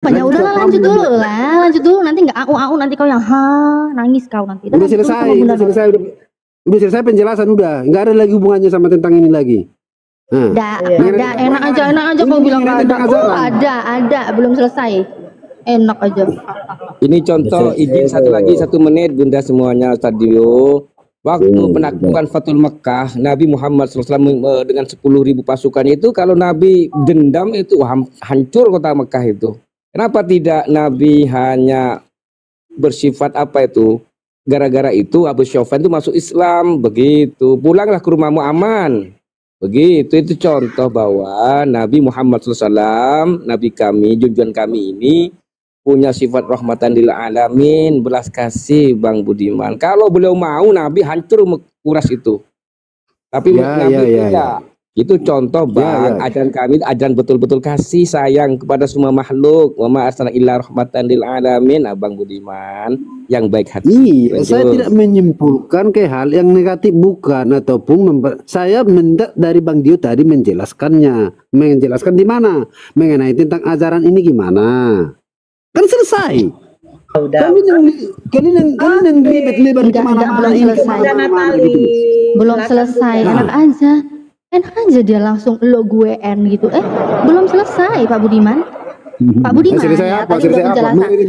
Ya udahlah, lanjut dulu, nanti nggak au nanti kau yang nangis kau nanti. Udah selesai, udah selesai penjelasan, udah nggak ada lagi hubungannya sama tentang ini lagi. Ada, enak aja kau bilang ada. Ada, belum selesai. Enak aja. Ini contoh, izin satu lagi 1 menit Bunda semuanya Stadio. Waktu penaklukan Fathul Mekah, Nabi Muhammad SAW dengan 10.000 pasukan itu, kalau Nabi dendam itu hancur kota Mekah itu. Kenapa tidak Nabi hanya bersifat apa itu? Gara-gara itu Abu Sufyan itu masuk Islam, begitu. Pulanglah ke rumahmu aman. Begitu, itu contoh bahwa Nabi Muhammad SAW, Nabi kami, junjungan kami ini punya sifat rahmatan lil alamin, belas kasih Bang Budiman. Kalau beliau mau, Nabi hancur kuras itu. Tapi Nabi tidak. Itu contoh Bang, ajaran kami, ajaran betul-betul kasih sayang kepada semua makhluk. Wa ma arsalna illa rahmatan lil alamin, Abang Budiman yang baik hati. Saya tidak menyimpulkan ke hal yang negatif, bukan, ataupun saya dari Bang Dio tadi menjelaskannya, menjelaskan di mana mengenai tentang ajaran ini gimana. Kan selesai. Kalian yang ribet-ribet kemana-mana ini. Belum selesai, enak aja dia langsung lo gue N gitu. Belum selesai Pak Budiman. Pak Budiman ya, tadi udah penjelasan. Mengenai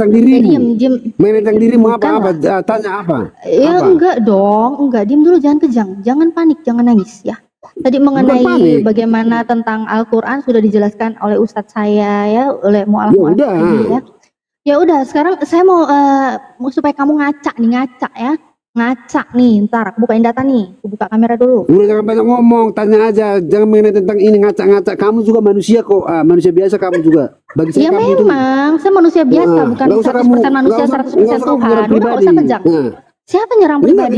tentang diri mau apa? Tanya apa? Ya enggak dong, enggak, diam dulu, jangan kejang, jangan panik, jangan nangis ya. Tadi mengenai bagaimana tentang Al-Quran sudah dijelaskan oleh Ustadz saya ya, oleh mu'alaf ya. Ya udah, sekarang saya mau supaya kamu ngaca ya. Ngaca nih, ntar aku bukain data nih, aku buka kamera dulu. Udah, jangan banyak ngomong, tanya aja, jangan mengenai tentang ini ngaca-ngaca. Kamu juga manusia kok, manusia biasa kamu juga. Bagi saya ya kamu memang, saya manusia biasa, bukan 100% manusia, 100% Tuhan. Udah gak usah kejang. Siapa nyerang pribadi?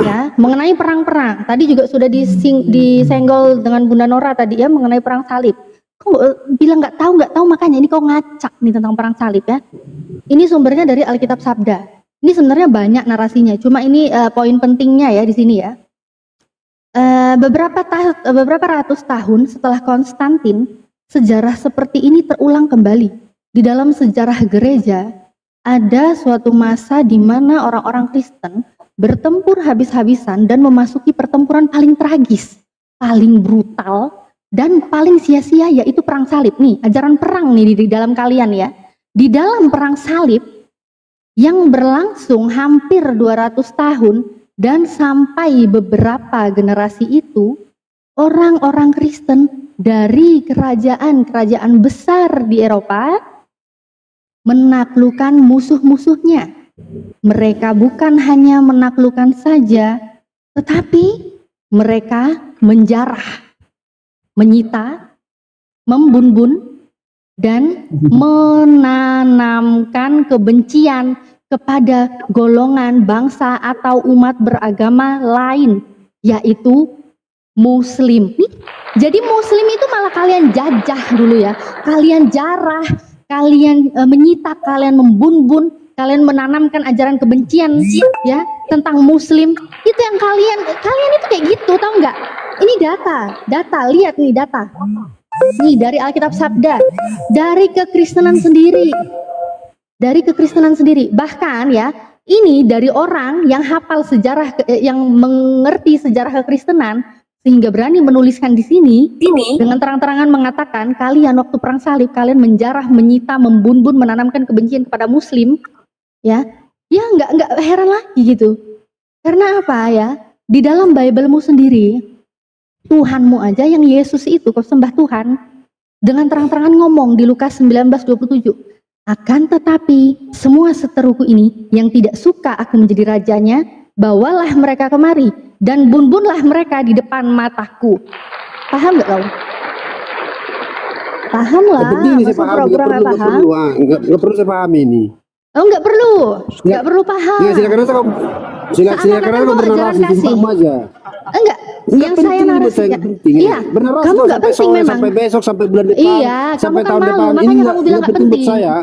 Ya, mengenai perang-perang, tadi juga sudah disenggol dengan Bunda Nora tadi ya, mengenai perang salib. Kau bilang nggak tahu, makanya ini kau ngacak nih tentang perang salib ya. Ini sumbernya dari Alkitab Sabda. Ini sebenarnya banyak narasinya, cuma ini poin pentingnya ya di sini ya. Beberapa ratus tahun setelah Konstantin, sejarah seperti ini terulang kembali. Di dalam sejarah gereja, ada suatu masa di mana orang-orang Kristen bertempur habis-habisan dan memasuki pertempuran paling tragis, paling brutal, dan paling sia-sia, yaitu perang salib. Nih, ajaran perang nih di dalam kalian ya. Di dalam perang salib yang berlangsung hampir 200 tahun dan sampai beberapa generasi itu, orang-orang Kristen dari kerajaan-kerajaan besar di Eropa menaklukkan musuh-musuhnya. Mereka bukan hanya menaklukkan saja, tetapi mereka menjarah, menyita, membunuh, dan menanamkan kebencian kepada golongan bangsa atau umat beragama lain, yaitu Muslim. Jadi Muslim itu malah kalian jajah dulu ya, kalian jarah, kalian menyita, kalian membunuh, kalian menanamkan ajaran kebencian ya tentang Muslim. Itu yang kalian itu kayak gitu, tahu nggak? Ini data, lihat nih data. Nih dari Alkitab Sabda, dari kekristenan sendiri. Bahkan ya, ini dari orang yang hafal sejarah, yang mengerti sejarah kekristenan, sehingga berani menuliskan di sini dengan terang-terangan mengatakan kalian waktu perang salib kalian menjarah, menyita, membunuh, menanamkan kebencian kepada Muslim, ya nggak heran lagi gitu. Karena apa ya? Di dalam Biblemu sendiri, Tuhanmu aja yang Yesus itu kau sembah Tuhan, dengan terang-terangan ngomong di Lukas 19:27, akan tetapi semua seteruku ini yang tidak suka aku menjadi rajanya, bawalah mereka kemari dan bunuhlah mereka di depan mataku. Paham nggak kau? Paham lah. Nggak perlu saya paham ini. Oh, nggak perlu paham. Ya, silakan kau bernarasi aja. Enggak, yang saya narasikan. Iya, kamu nggak penting memang. Sampai besok, sampai bulan depan. Iya, sampai kamu kan tahun malu, depan. makanya Ini kamu bilang nggak penting. Saya.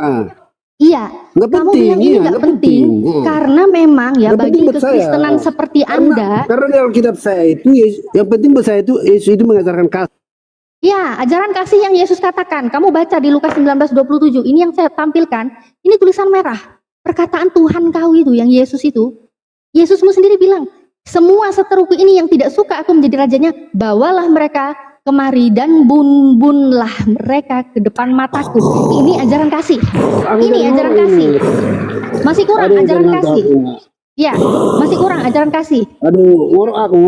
Iya, nggak kamu penting, bilang ini nggak penting, karena memang ya bagi kekristenan seperti Anda. Karena dalam kitab saya itu, yang penting buat saya itu Yesus itu mengajarkan kasih. Ya, ajaran kasih yang Yesus katakan. Kamu baca di Lukas 19:27. Ini yang saya tampilkan. Ini tulisan merah. Perkataan Tuhan kau itu, yang Yesus itu. Yesusmu sendiri bilang, semua seteruku ini yang tidak suka aku menjadi rajanya, bawalah mereka kemari dan bunlah mereka ke depan mataku. Ini ajaran kasih. Ini ajaran kasih. Masih kurang ajaran kasih. Ya, masih kurang ajaran kasih. Aduh, ngorok aku.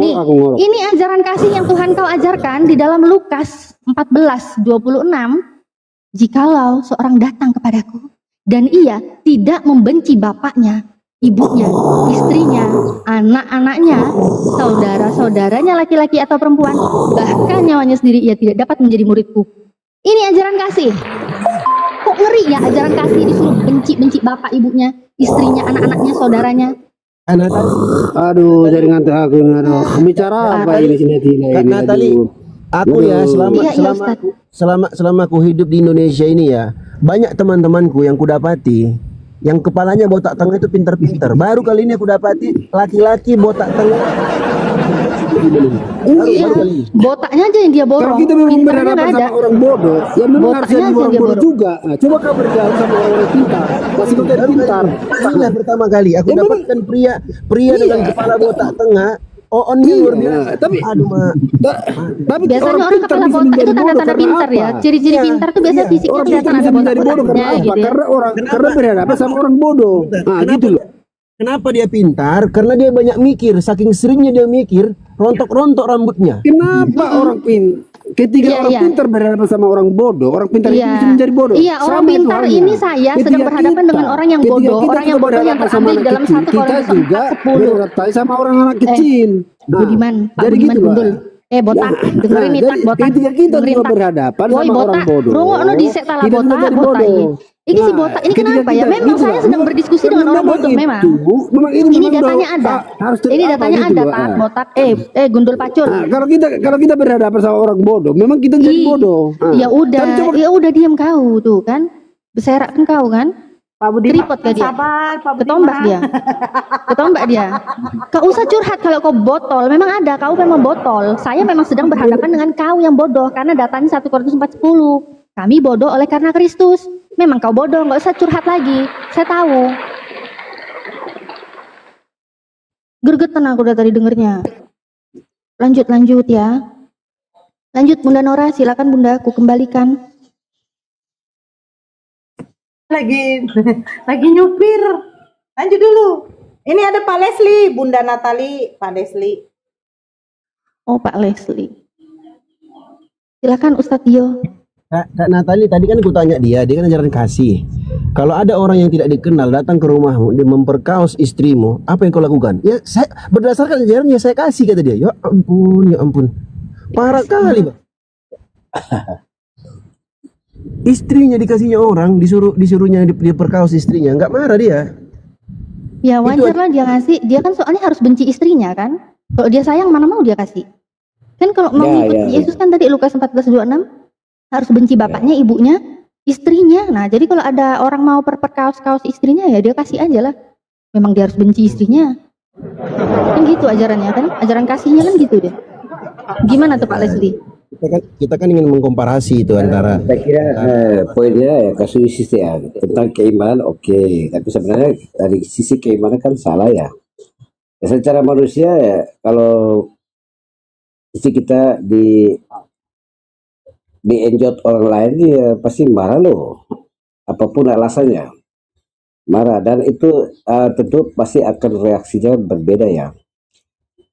Ini ajaran kasih yang Tuhan kau ajarkan di dalam Lukas 14:26. Jikalau seorang datang kepadaku dan ia tidak membenci bapaknya, ibunya, istrinya, anak-anaknya, saudara-saudaranya laki-laki atau perempuan, bahkan nyawanya sendiri, ia tidak dapat menjadi muridku. Ini ajaran kasih. Kok ngeri ya ajaran kasih disuruh benci bapak ibunya, istrinya, anak-anaknya, saudaranya. Aduh, jadi ngantuk aku. Aduh, bicara apa ini sini ini? Natali, aku ya selama aku hidup di Indonesia ini ya, banyak teman-temanku yang kudapati yang kepalanya botak tengah itu pintar-pintar. Baru kali ini aku dapati laki-laki botak tengah. Iya, botaknya aja yang dia borong. Kalau kita memang Pintarnya berhadapan nggak ada. sama orang bodoh, ya memang harus Botaknya jadi aja orang dia bodoh borong. juga. Nah, coba kau berjalan sama orang pintar, masih kau jadi pintar. Inilah pertama kali aku Ya, dapatkan pria dengan kepala botak tengah. Oonnya luar biasa. Tapi Aduh, tapi Biasanya orang kepala bisa botak menjadi itu tanda-tanda bodoh pintar karena ya. apa? Ciri-ciri pintar tuh biasanya fisiknya Orang kelihatan pintar ada bisa menjadi bodoh botak-botaknya karena apa? gitu ya. Karena berhadapan sama orang bodoh. Nah, gitu loh. Kenapa dia pintar? Karena dia banyak mikir. Saking seringnya dia mikir, rontok-rontok rambutnya. Kenapa orang ketika Iya, orang iya. pintar berhadapan sama orang bodoh, orang pintar itu Iya. bisa menjadi bodoh. Iya, orang Sama itu pintar halnya. ini saya sedang Ketika berhadapan dengan orang yang ketika bodoh. kita Orang yang juga bodoh yang berhadapan sama terambil anak dalam kecil, 1 kita Korintus juga 4:10. beradaptasi sama orang-anak kecil. Nah, Budiman, Pak jadi Budiman gitu, gundul. Pak. Botak, dengerin nih jadi tak botak. ketika kita dengerin juga tak. berhadapan Woi, sama orang botak, bodoh, rungokno dhisik tala kita juga botak, jadi botak bodoh. ini. Iki si botak, ini ketika kenapa ya? kita- Memang gitu saya lah. sedang berdiskusi dengan orang bodoh memang. Memang Ini memang datanya udah- ada. harus Ini datanya gitu ada loh. tak botak. Gundul pacul. Nah, kalau kita berhadapan sama orang bodoh, memang kita jadi Ih, bodoh. Nah, Ya udah, tapi coba ya udah diam kau tuh kan. Beserak kan kau kan. Pak Budiman, Keriput gak dia? sabar Pak Ketombak Budiman. dia. Ketombak dia. Kau usah curhat kalau kau botol. Memang ada, kau memang botol. Saya memang sedang berhadapan dengan kau yang bodoh. Karena datanya 1 Korintus 4:10. Kami bodoh oleh karena Kristus. Memang kau bodoh, nggak usah curhat lagi. Saya tahu. Gergetan aku udah tadi dengernya. Lanjut ya. Lanjut Bunda Nora, silakan Bunda, aku kembalikan. Lagi nyupir. Lanjut dulu. Ini ada Pak Leslie, Bunda Natali, Pak Leslie. Oh Pak Leslie. Silakan Ustadz Dio. Kak Natali tadi kan aku tanya dia kan ajaran kasih. Kalau ada orang yang tidak dikenal datang ke rumahmu, dia memperkaos istrimu, apa yang kau lakukan? Ya saya berdasarkan ajarannya saya kasih, kata dia. Ya ampun. Parah kali, Bang. Istrinya dikasihnya orang, disuruhnya dia perkaos istrinya, nggak marah dia. Ya wajar lah dia ngasih. Dia kan soalnya harus benci istrinya kan. Kalau dia sayang mana mau dia kasih. Kan kalau mau ngikut Yesus kan tadi Lukas 14:26 harus benci bapaknya, ibunya, istrinya. Nah jadi kalau ada orang mau perkaos-kaos istrinya ya dia kasih aja lah. Memang dia harus benci istrinya. Kan gitu ajarannya kan. Ajaran kasihnya kan gitu deh. Gimana tuh Pak Leslie? Kita kan ingin mengkomparasi itu antara. Saya kira poinnya ya kasuistis ya tentang keimanan oke. Tapi sebenarnya dari sisi keimanan kan salah ya. Secara manusia ya kalau isi kita dienjot orang lain ya pasti marah loh, apapun alasannya marah, dan itu tentu pasti akan reaksinya berbeda ya,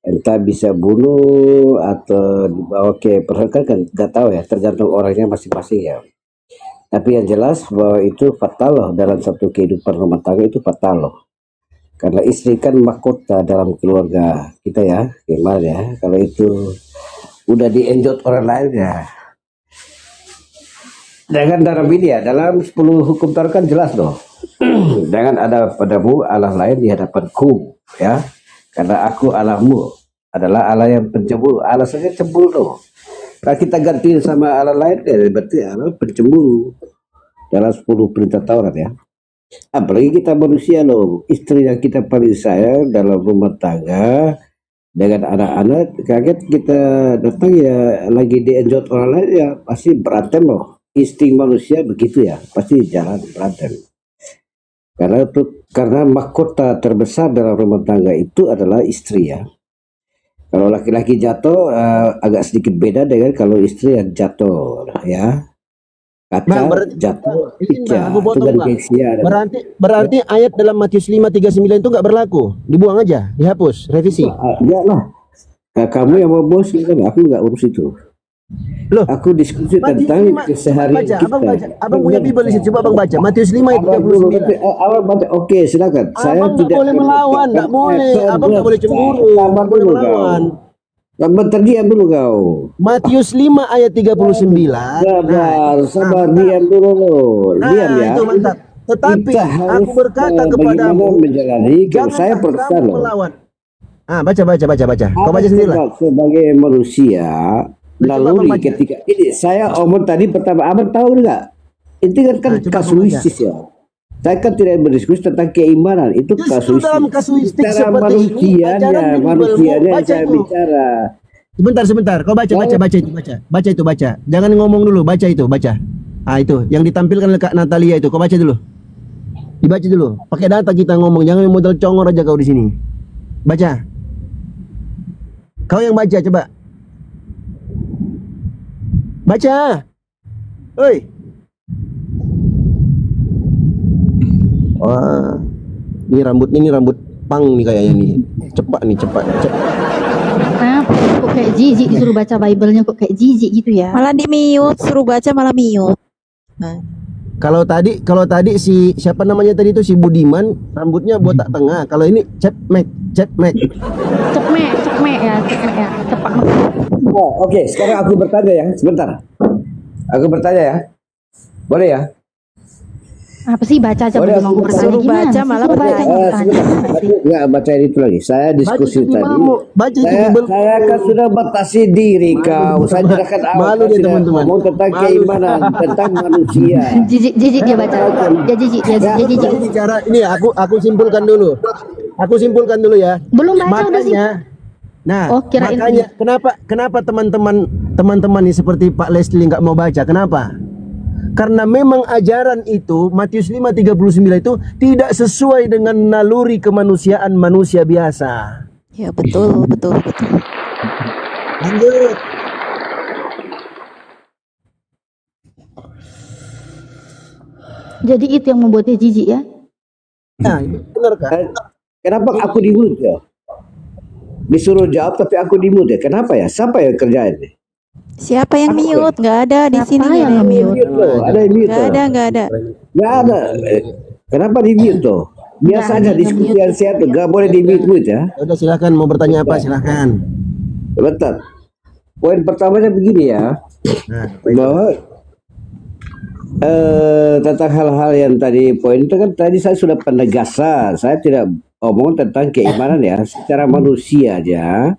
entah bisa bunuh atau dibawa ke perhentian kan nggak tahu ya, tergantung orangnya masing-masing ya. Tapi yang jelas bahwa itu fatal loh dalam satu kehidupan rumah tangga, itu fatal loh, karena istri kan mahkota dalam keluarga kita ya, gimana ya kalau itu udah dienjot orang lain ya. Jangan dalam ini ya, dalam 10 hukum Taurat kan jelas loh. Jangan ada padamu Allah lain di hadapanku ya. Karena aku Allahmu adalah Allah yang pencemburu. Alasannya cemburu loh. Kalau kita ganti sama Allah lain ya berarti Allah pencemburu. Dalam 10 perintah Taurat ya. Apalagi kita manusia loh. Istri yang kita paling sayang dalam rumah tangga, dengan anak-anak, kaget kita datang ya lagi dienjot orang lain ya pasti berantem loh. Insting manusia begitu ya, pasti jalan berantem. Karena mahkota terbesar dalam rumah tangga itu adalah istri ya. Kalau laki-laki jatuh agak sedikit beda dengan kalau istri yang jatuh ya. Kaca jatuh pecah, itu kan gengsia. Berarti ayat dalam Matius 5:39 itu nggak berlaku, dibuang aja, dihapus, revisi. Ya lah. Nah, kamu yang mau bos kan, aku nggak urus itu. Loh, aku diskusi tentang keseharian kita. Abang punya Bible di situ, coba abang baca Matius 5 ayat 39. Abang baca, oke silakan. Saya Abang tidak boleh melawan, nggak boleh. Abang nggak boleh cemburu, sabar boleh dulu melawan. Bentar, diam dulu kau. Matius 5 ayat 39. Sabar, diam dulu lo. Diam ya. Itu mantap. Tetapi aku berkata kepadamu, jangan saya protestan loh. Melawan. Baca. Kau baca sendiri lah. Sebagai manusia, lalu ketika ini saya omong tadi pertama, abang tahu enggak? Itu kan kasuistis ya. Saya kan tidak berdiskusi tentang keimanan, itu kasuistik. Dalam kasuistik secara manusianya saya bicara. Sebentar. Kau baca itu. Jangan ngomong dulu, baca itu. Itu yang ditampilkan oleh Kak Natalia itu. Kau baca dulu. Dibaca dulu. Pakai data kita ngomong, jangan modal congor aja kau di sini. Baca. Kau yang baca coba. Baca. Oi. Wah, ini rambut pang nih kayaknya nih. Cepat. Nah, kok kayak jijik disuruh baca Bible-nya, kok kayak jijik gitu ya. Malah di mute, suruh baca malah mute. Nah. Kalau tadi si siapa namanya tadi itu si Budiman, rambutnya botak tengah. Kalau ini cepmek ya, cepat. Oke, sekarang aku bertanya ya, sebentar. Aku bertanya ya. Boleh ya? Apa sih baca aja mau bertanya gimana? Baca malah Enggak baca itu lagi. Saya diskusi tadi. Saya kan sudah batasi diri kau. Saya jelaskan awal teman-teman. Mau tentang keimanan, tentang manusia. Jijik dia baca. Ya jijik. Bicara ini aku simpulkan dulu. Ya. Belum baca udah sih. Nah, makanya kenapa teman-teman ini seperti Pak Leslie nggak mau baca? Kenapa? Karena memang ajaran itu Matius 5:39 itu tidak sesuai dengan naluri kemanusiaan manusia biasa. Ya betul. Lanjut. Jadi itu yang membuatnya jijik ya? Nah, benar kan? Kenapa aku di-mute ya? Disuruh jawab tapi aku di-mute ya. Kenapa ya? Siapa yang kerjain? Siapa yang mute? Nggak ada di sini. Yang mute? Ada yang mute? Nggak ada. Kenapa di mute tuh? Biasanya diskusi yang sehat tuh nggak boleh di mute ya. Udah silakan, mau bertanya apa silakan. Bentar. Poin pertamanya begini ya. Bahwa tentang hal-hal yang tadi poin itu kan tadi saya sudah penegasan. Saya tidak omong tentang keimanan ya. Secara manusia aja.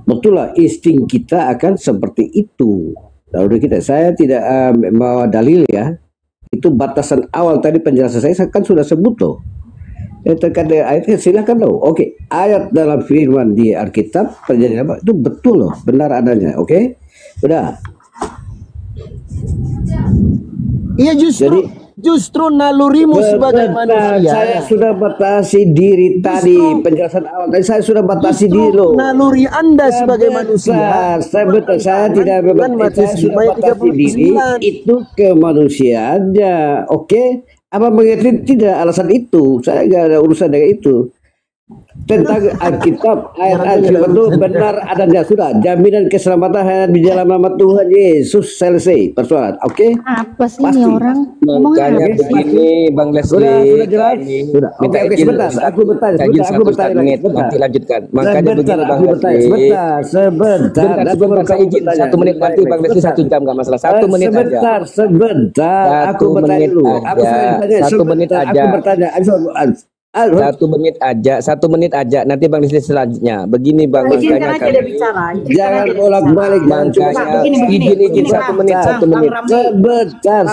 Betul lah, insting kita akan seperti itu. Lalu saya tidak bawa dalil ya. Itu batasan awal tadi penjelasan saya kan sudah sebut loh. Terkait dengan ayat silakan loh. Oke, ayat dalam firman di Alkitab terjadi apa? Itu betul loh, benar adanya. Oke, udah. Iya justru nalurimu sebagai manusia. Saya sudah batasi diri tadi penjelasan awal tadi saya sudah batasi diri loh. Naluri Anda sebagai manusia. Saya tidak saya sudah batasi diri itu kemanusiaannya. Oke, apa mengerti tidak alasan itu? Saya nggak ada urusan dengan itu. Tentang Alkitab ayat itu benar adanya sudah jaminan keselamatan hanya di dalam nama Tuhan Yesus selesai persoalan. Oke? Apa sih ini orang? Makanya begini Bang Leslie. Sudah jelas. Sudah. Oke, sebentar. Aku bertanya. Aku bertanya. Nanti lanjutkan. Makanya begini Bang Leslie. Sebentar. Saya izin 1 menit nanti Bang Leslie 1 jam nggak masalah. 1 menit aja. Sebentar. Aku bertanya dulu. 1 menit aja. Aku bertanya. 1 menit aja nanti Bang Leslie selanjutnya. Begini Bang, Izinkan aja dia bicara. Jangan bolak-balik makanya izin 1 menit.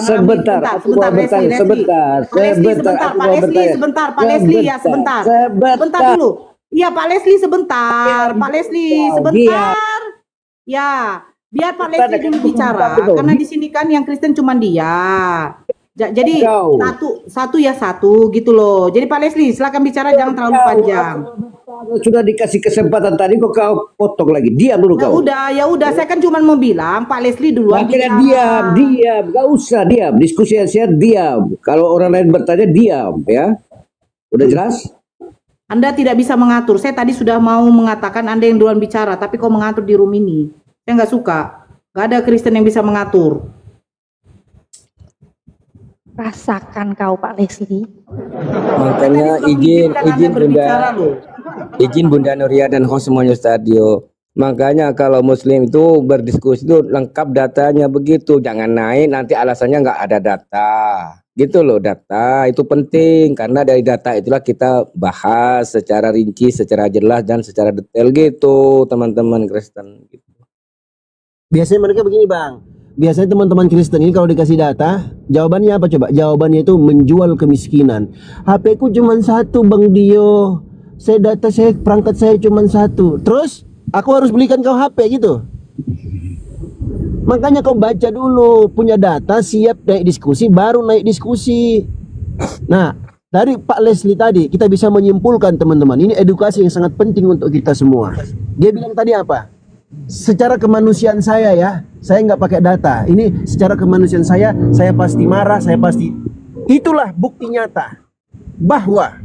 Sebentar. Aku mau bertanya sebentar. Sebentar Pak Leslie. Sebentar dulu. Iya, Pak Leslie sebentar. Pak Leslie sebentar. Ya, biar Pak Leslie dulu bicara. Karena di sini kan yang Kristen cuma dia. Jadi satu ya satu gitu loh. Jadi Pak Leslie silakan bicara, jangan terlalu panjang. Sudah dikasih kesempatan tadi kok kau potong lagi. Diam dulu kau. Ya udah, saya kan cuma mau bilang Pak Leslie duluan bicara. Diam, gak usah diam. Diskusi yang sehat diam. Kalau orang lain bertanya diam ya. Udah jelas? Anda tidak bisa mengatur. Saya tadi sudah mau mengatakan Anda yang duluan bicara, tapi kau mengatur di room ini. Saya nggak suka. Nggak ada Kristen yang bisa mengatur. Rasakan kau Pak Leslie. Makanya izin Bunda Nuria dan host semuanya Stadio. Makanya kalau Muslim itu berdiskusi itu lengkap datanya begitu. Jangan naik nanti alasannya nggak ada data. Gitu loh, data itu penting karena dari data itulah kita bahas secara rinci, secara jelas dan secara detail gitu teman-teman Kristen. Gitu. Biasanya mereka begini bang. Biasanya teman-teman Kristen ini kalau dikasih data, jawabannya apa coba? Jawabannya itu menjual kemiskinan. HP ku cuma satu Bang Dio. Perangkat saya cuma satu. Terus aku harus belikan kau HP gitu. Makanya kau baca dulu, punya data, siap naik diskusi, baru naik diskusi. Nah, dari Pak Leslie tadi kita bisa menyimpulkan teman-teman, ini edukasi yang sangat penting untuk kita semua. Dia bilang tadi apa? Secara kemanusiaan saya ya, saya nggak pakai data. Ini secara kemanusiaan saya pasti marah, saya pasti. Itulah bukti nyata bahwa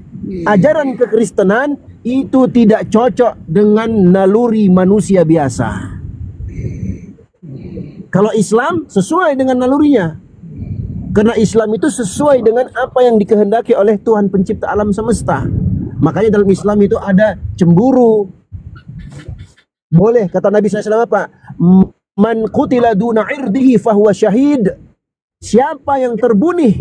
ajaran kekristenan itu tidak cocok dengan naluri manusia biasa. Kalau Islam sesuai dengan nalurinya. Karena Islam itu sesuai dengan apa yang dikehendaki oleh Tuhan pencipta alam semesta. Makanya dalam Islam itu ada cemburu. Boleh, kata Nabi SAW apa? Man qutila duna irdihi fahuwa syahid. Siapa yang terbunuh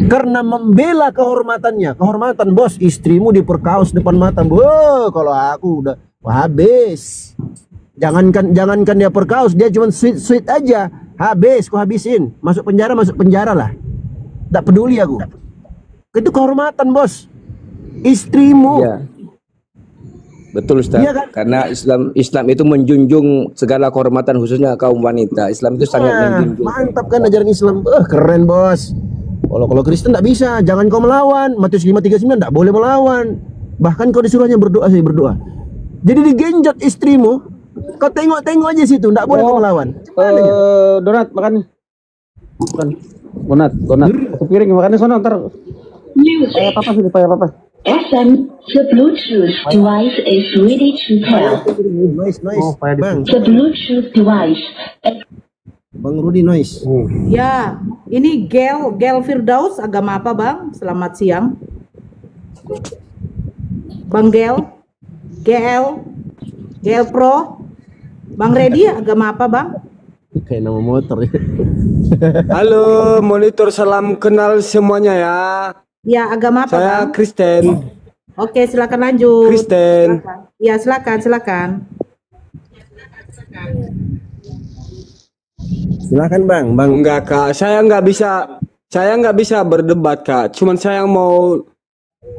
karena membela kehormatannya. Kehormatan bos, istrimu diperkaos depan mata. Wah, kalau aku udah habis. Jangankan dia perkaos, dia cuma sweet aja. Habis, ku habisin. Masuk penjara lah. Tak peduli aku. Itu kehormatan bos. Istrimu. Ya. Betul Ustaz. Iya kan? Karena Islam itu menjunjung segala kehormatan khususnya kaum wanita. Islam itu sangat menjunjung. Mantap kan ajaran Islam. Keren bos. Kalau Kristen tak bisa, jangan kau melawan. Matius 5:39 tak boleh melawan. Bahkan kau disuruh hanya berdoa saja berdoa. Jadi digenjot istrimu, kau tengok aja situ, tak boleh kau melawan. Donat makan nih. Donat. Satu piring makannya sono ntar. Payah papa sini, payah papa. FM, the Bluetooth device is ready to pair. Noise, Bang. The Bluetooth device. Bang Rudi noise. Ya, ini Gel Firdaus, agama apa Bang? Selamat siang. Bang GL Pro. Bang Redi, agama apa Bang? Kayak nama motor ya. Halo, monitor salam kenal semuanya ya. Ya, agama apa Saya Bang? Kristen. Oke, silakan lanjut. Kristen. Ya, silakan. Silakan Bang. Enggak Kak, saya nggak bisa berdebat Kak. Cuman saya mau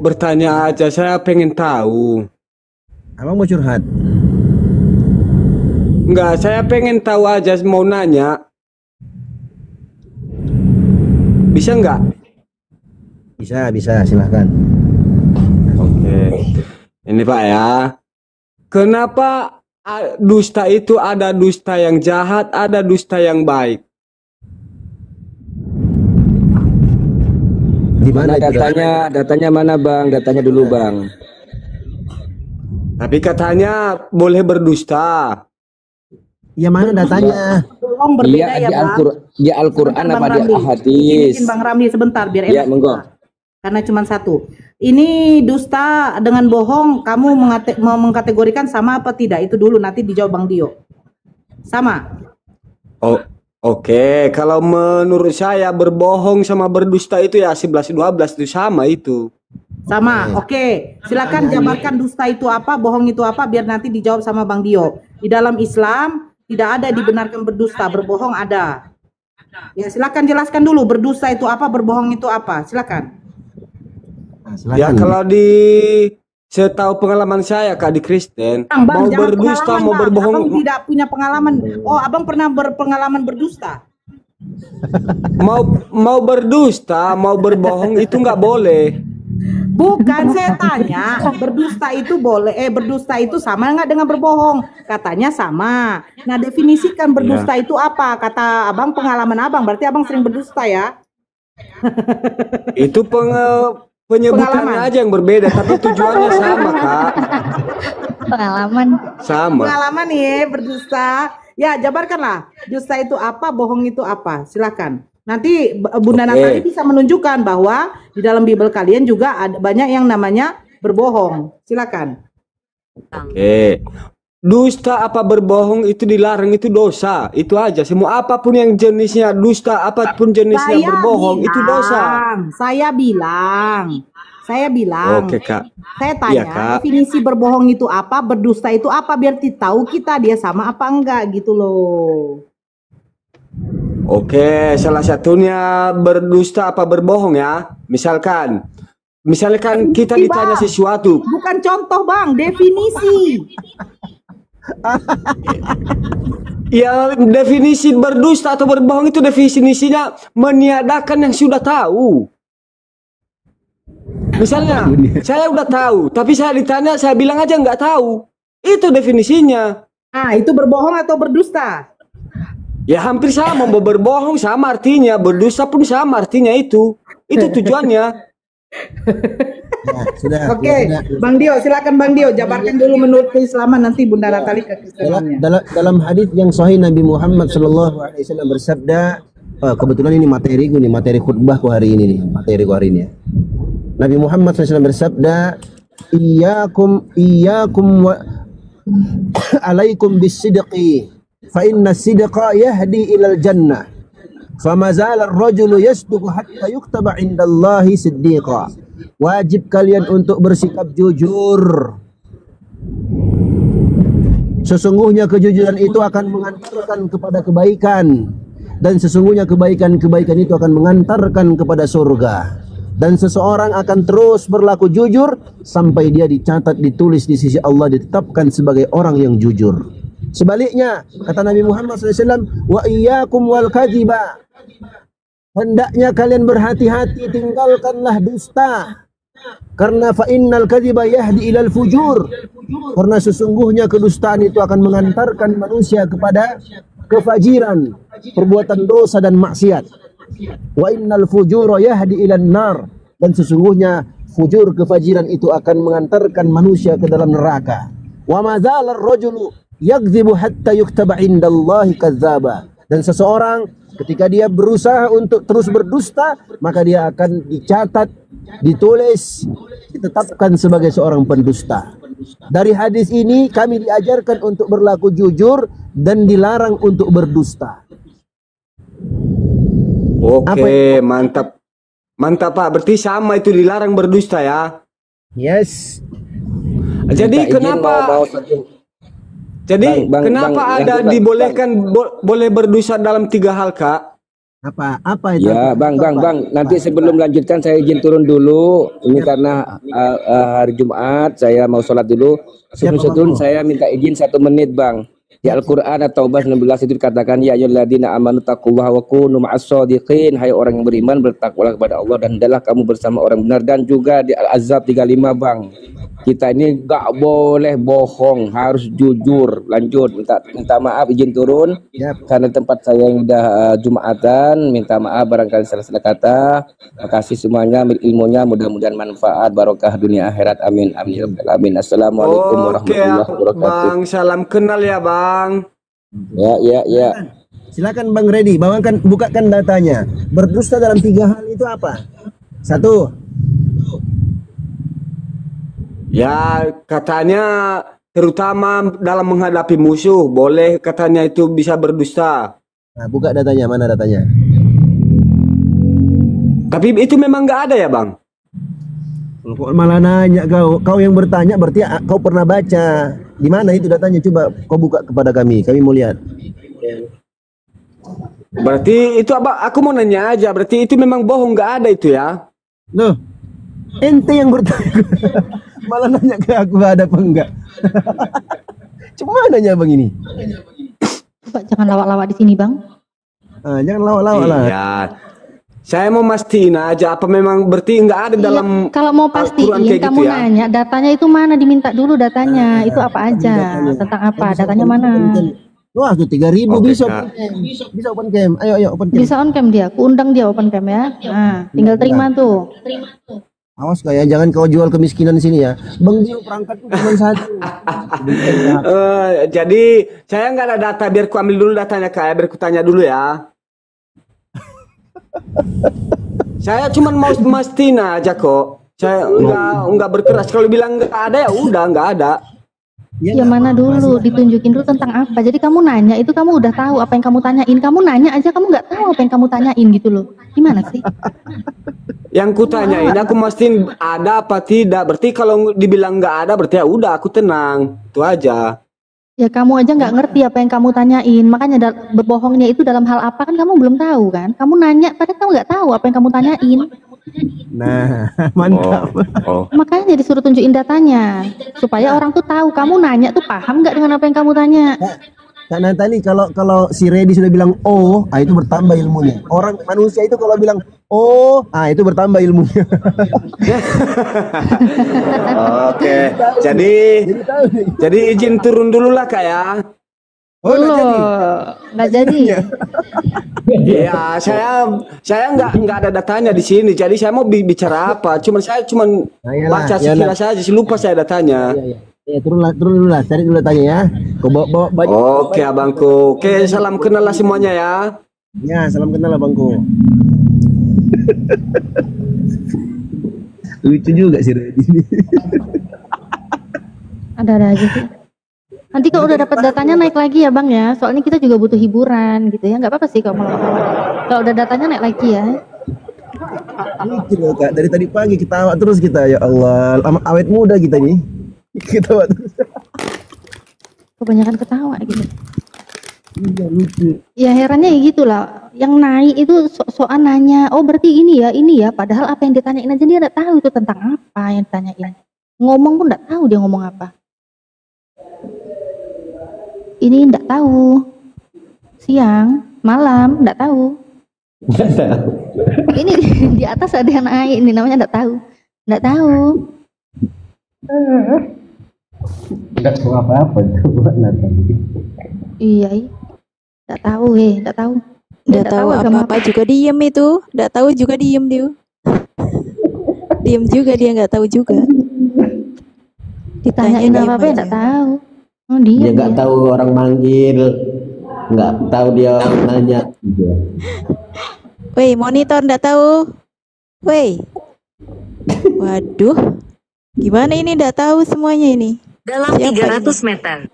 bertanya aja, saya pengen tahu. Abang mau curhat? Enggak, saya pengen tahu aja, mau nanya. Bisa nggak? Bisa, silakan. Oke. Ini Pak ya. Kenapa dusta itu ada dusta yang jahat, ada dusta yang baik? Di mana Datanya mana Bang? Datanya dulu Bang. Tapi katanya boleh berdusta. Ya mana datanya? Bohong berbeda Iya, ya Bang. di Al-Quran apa di Izin hadis? Bang Ramli sebentar biar Iya, enak. monggo. Karena cuma satu. Ini dusta dengan bohong, kamu mengkategorikan sama apa tidak? Itu dulu, nanti dijawab Bang Dio. Sama. Oh, oke. Kalau menurut saya berbohong sama berdusta itu ya 11-12 itu sama itu. Sama, oke. Silakan jabarkan dusta itu apa, bohong itu apa, biar nanti dijawab sama Bang Dio. Di dalam Islam tidak ada dibenarkan berdusta, berbohong ada. Ya, silakan jelaskan dulu berdusta itu apa, berbohong itu apa. Silakan. Ya kalau di setahu pengalaman saya Kak di Kristen, Bang, mau jangan berdusta, pengalaman, mau Bang. berbohong, Abang tidak punya pengalaman. Oh, abang pernah berpengalaman berdusta? mau berdusta, mau berbohong itu nggak boleh. Bukan, saya tanya, berdusta itu boleh, berdusta itu sama nggak dengan berbohong? Katanya sama. Nah, definisikan berdusta itu apa? Kata abang, pengalaman abang, berarti abang sering berdusta ya? Itu penyebutannya aja yang berbeda, tapi tujuannya sama Kak. Pengalaman. Sama. Pengalaman nih berdusta. Ya, jabarkanlah. Dusta itu apa, bohong itu apa? Silakan. Nanti Bunda Natali bisa menunjukkan bahwa di dalam Bible kalian juga ada banyak yang namanya berbohong. Silakan. Oke. Dusta apa berbohong itu dilarang, itu dosa. Itu aja. Semua apapun yang jenisnya dusta, apapun jenisnya berbohong itu dosa. Saya bilang. Oke, Kak. Saya tanya, Iya, Kak. definisi berbohong itu apa, berdusta itu apa, biar tahu kita dia sama apa enggak gitu loh. Oke, salah satunya berdusta apa berbohong ya. Misalkan kita ditanya sesuatu. Bukan contoh, Bang, definisi. Ya, definisi berdusta atau berbohong itu definisinya meniadakan yang sudah tahu. Misalnya, saya udah tahu, tapi saya ditanya, saya bilang aja nggak tahu. Itu definisinya. Ah, itu berbohong atau berdusta? Ya hampir sama, mau berbohong sama artinya, berdusta pun sama artinya itu. Itu tujuannya. Sudah. Oke, Bang Dio, silakan Bang Dio, jabarkan dulu menurut keislaman, nanti Bunda Natali ke Kristenannya. Dalam hadis yang sahih Nabi Muhammad SAW bersabda, kebetulan ini materi khutbahku hari ini nih, materiku hari ini ya. Nabi Muhammad SAW bersabda, Iyyakum wa alaikum bisidqi, fa inna sidqa yahdi ilal jannah, fama zala ar-rajulu yasduqu hatta yuktaba indallahi siddiqa. Wajib kalian untuk bersikap jujur. Sesungguhnya kejujuran itu akan mengantarkan kepada kebaikan, dan sesungguhnya kebaikan itu akan mengantarkan kepada surga. Dan seseorang akan terus berlaku jujur sampai dia dicatat, ditulis di sisi Allah, ditetapkan sebagai orang yang jujur. Sebaliknya, kata Nabi Muhammad SAW, wa iyyakum wal kadhiba, hendaknya kalian berhati-hati, tinggalkanlah dusta. Karena fa innal kadhiba yahdi ilal fujur, karena sesungguhnya kedustaan itu akan mengantarkan manusia kepada kefajiran, perbuatan dosa dan maksiat. Wa innal fujura yahdi ilan nar, dan sesungguhnya fujur, kefajiran itu akan mengantarkan manusia ke dalam neraka. Wa mazal ar-rajulu yakdzibu hatta yuktaba indallahi kadzdzaba, dan seseorang ketika dia berusaha untuk terus berdusta, maka dia akan dicatat, ditulis, ditetapkan sebagai seorang pendusta. Dari hadis ini kami diajarkan untuk berlaku jujur dan dilarang untuk berdusta. Oke, mantap. Mantap Pak, berarti sama itu, dilarang berdusta ya. Yes. Jadi kenapa ada dibolehkan boleh berdusta dalam 3 hal, Kak? Apa itu? Ya, Bang. Nanti sebelum lanjutkan saya izin turun dulu. Ini karena hari Jumat saya mau sholat dulu. Sebelum saya minta izin 1 menit, Bang. Di Al-Quran At-Taubah 19 itu dikatakan, ya ayyuhalladzina amanu taqullaha wa kunu ma'as-shadiqin, hai orang yang beriman, bertakwalah kepada Allah dan hendaklah kamu bersama orang benar. Dan juga di Al-Ahzab 35, Bang, kita ini gak boleh bohong, harus jujur. Lanjut, minta maaf, izin turun karena tempat saya yang udah Jumatan, minta maaf barangkali salah kata. Makasih semuanya, ilmunya mudah-mudahan manfaat, barokah dunia akhirat, amin amin ya rabbal alamin. Assalamualaikum warahmatullahi wabarakatuh. Bang, salam kenal ya Bang. Ya. Silakan Bang Redi, bukakan datanya. Berdusta dalam 3 hal itu apa? 1. Ya, katanya terutama dalam menghadapi musuh, boleh katanya itu bisa berdusta. Nah, buka datanya, mana datanya? Tapi itu memang nggak ada ya Bang? Kok malah nanya kau yang bertanya, berarti kau pernah baca. Di mana itu datanya? Coba kau buka kepada kami mau lihat. Berarti itu apa? Aku mau nanya aja, berarti itu memang bohong, nggak ada itu ya? Loh, ente yang bertanya. Malah nanya ke aku ada apa enggak. Cuma nanya Bang ini. Coba jangan lawak-lawak di sini, Bang. Jangan lawak-lawak lah. Iya. Saya mau mastiin aja apa memang berarti nggak ada dalam Kalau mau pastiin kayak kamu gitu ya? nanya datanya itu mana, diminta dulu datanya. Itu apa aja? Tentang apa? Datanya mana? Wah, tuh 3.000 Oke, bisa Kak. bisa open cam. Ayo open cam. Bisa on cam dia. Aku undang dia open cam ya. Nah, tinggal terima tuh. Awas kayak jangan kau jual kemiskinan di sini ya. Bang Dio perangkat tuh cuma satu. Jadi saya nggak ada data, biar ku ambil dulu datanya Kak ya, biar ku tanya dulu ya. Saya cuma mau mastiin aja kok. Saya nggak berkeras. Kalau bilang nggak ada ya udah nggak ada. Ya mana dulu, ditunjukin dulu tentang apa. Jadi kamu nanya itu kamu udah tahu apa yang kamu tanyain. Kamu nanya aja kamu nggak tahu apa yang kamu tanyain gitu loh. Gimana sih? Yang ku tanyain aku mastiin ada apa tidak. Berarti kalau dibilang nggak ada berarti ya udah aku tenang. Itu aja. Ya kamu aja nggak ngerti apa yang kamu tanyain. Makanya berbohongnya itu dalam hal apa kan kamu belum tahu kan. Kamu nanya padahal kamu nggak tahu apa yang kamu tanyain. Nah, mantap. Makanya disuruh tunjukin datanya supaya orang tuh tahu kamu nanya tuh paham nggak dengan apa yang kamu tanya. Kak Natali, kalau si Reddy sudah bilang oh, itu bertambah ilmunya. Orang manusia itu kalau bilang oh, itu bertambah ilmunya. Oke. Jadi izin turun dulu lah Kak ya. Oh, nggak jadi. Iya, saya nggak ada datanya di sini. Jadi saya mau bicara apa? Saya cuma baca sekilas saja. Lupa saya datanya. Ya turun dulu lah, cari dulu datanya ya. Kau bawa baju. Oke abangku. Oke, salam kenal lah semuanya ya. Ya, salam kenal abangku. Lucu juga sih Reddy ini. Ada aja sih. Nanti kalau udah dapat datanya naik lagi ya Bang ya. Soalnya kita juga butuh hiburan gitu ya. Nggak apa-apa sih kalau mau lawak-lawak. Kalau udah datanya naik lagi ya. Lucu loh Kak, dari tadi pagi ketawa terus kita, ya Allah. Awet muda kita nih. Ketawa terus. Kebanyakan ketawa gitu. Iya, lucu. Ya herannya ya gitulah. Yang naik itu sok-sokan nanya. Oh berarti ini ya. Padahal apa yang ditanyain aja dia nggak tahu itu tentang apa yang ditanyain. Ngomong pun nggak tahu dia ngomong apa. Ini enggak tahu. Siang, malam enggak tahu. Ini di atas ada yang naik, ini namanya enggak tahu. Enggak tahu. Enggak tahu apa-apa tuh Natali. Iya. Enggak tahu, enggak tahu. Enggak tahu apa-apa juga diem itu. Enggak tahu juga diem dia. Diem juga dia enggak tahu juga. Ditanyain apa-apa enggak tahu. Oh, Dia nggak tahu orang manggil, nggak tahu dia nanya. Woi, monitor enggak tahu. Woi. Waduh. Gimana ini enggak tahu semuanya ini? Dalam 300 meter.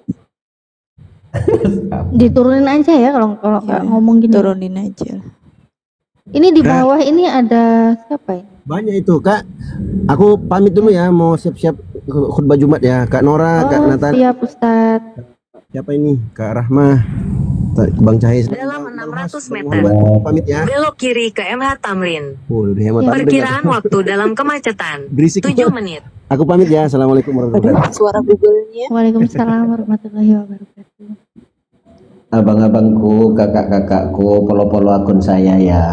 Diturunin aja ya kalau nggak ngomong gini. Turunin aja. Ini di bawah ini ada siapa ya? Banyak itu Kak. Aku pamit dulu ya, mau siap-siap khutbah Jumat ya. Kak Nora, Kak Natali. Siap Ustadz. Siapa ini? Kak Rahmah, Bang Cahaya. Dalam 600 meter. Pamit ya. Belok kiri ke MH Tamrin. Lebih hemat. Perkiraan waktu dalam kemacetan 7 menit. Aku pamit ya. Assalamualaikum warahmatullahi wabarakatuh. Suara Google-nya. Waalaikumsalam warahmatullahi wabarakatuh. Abang-abangku, kakak-kakakku, follow akun saya ya.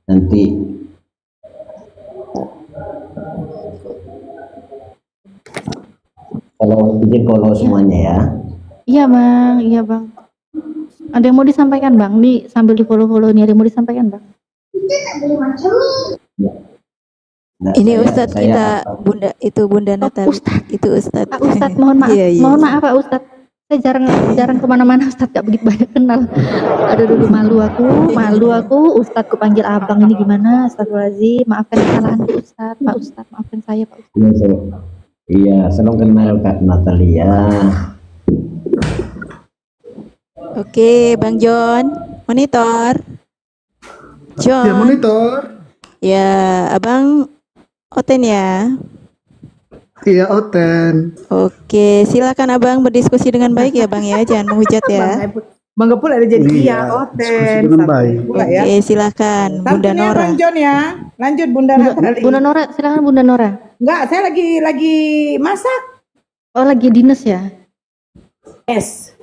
Nanti izin follow semuanya ya. Iya bang. Ada yang mau disampaikan bang? Nih sambil di follow nih ada yang mau disampaikan bang? Nah, Ini Ustadz kita Bunda Natali. Itu Ustadz. Pak Ustadz mohon maaf. Iya. Mohon maaf Pak Ustadz. Saya jarang kemana-mana Ustadz, gak begitu banyak kenal. Aduh dulu malu aku. Ustadz ku panggil abang ini gimana? Astagfirullahaladzim. Maafkan kesalahanku Ustadz. Pak Ustadz maafkan saya Pak Ustadz. Iya, salam kenal Kak Natalia. Oke, Bang John, monitor. John. Ya, monitor. Ya, Abang Oten ya. Iya, Oten. Oke, silakan Abang berdiskusi dengan baik ya, Bang ya. Jangan menghujat ya. Bangga pula ada jadi iya, Oten. Dengan baik. Oke, silakan Bunda Santunya Nora. Bang John ya. Lanjut Bunda Natali. Bunda Nora, silakan Bunda Nora. Enggak, saya lagi masak. Oh, lagi dinas ya? Es.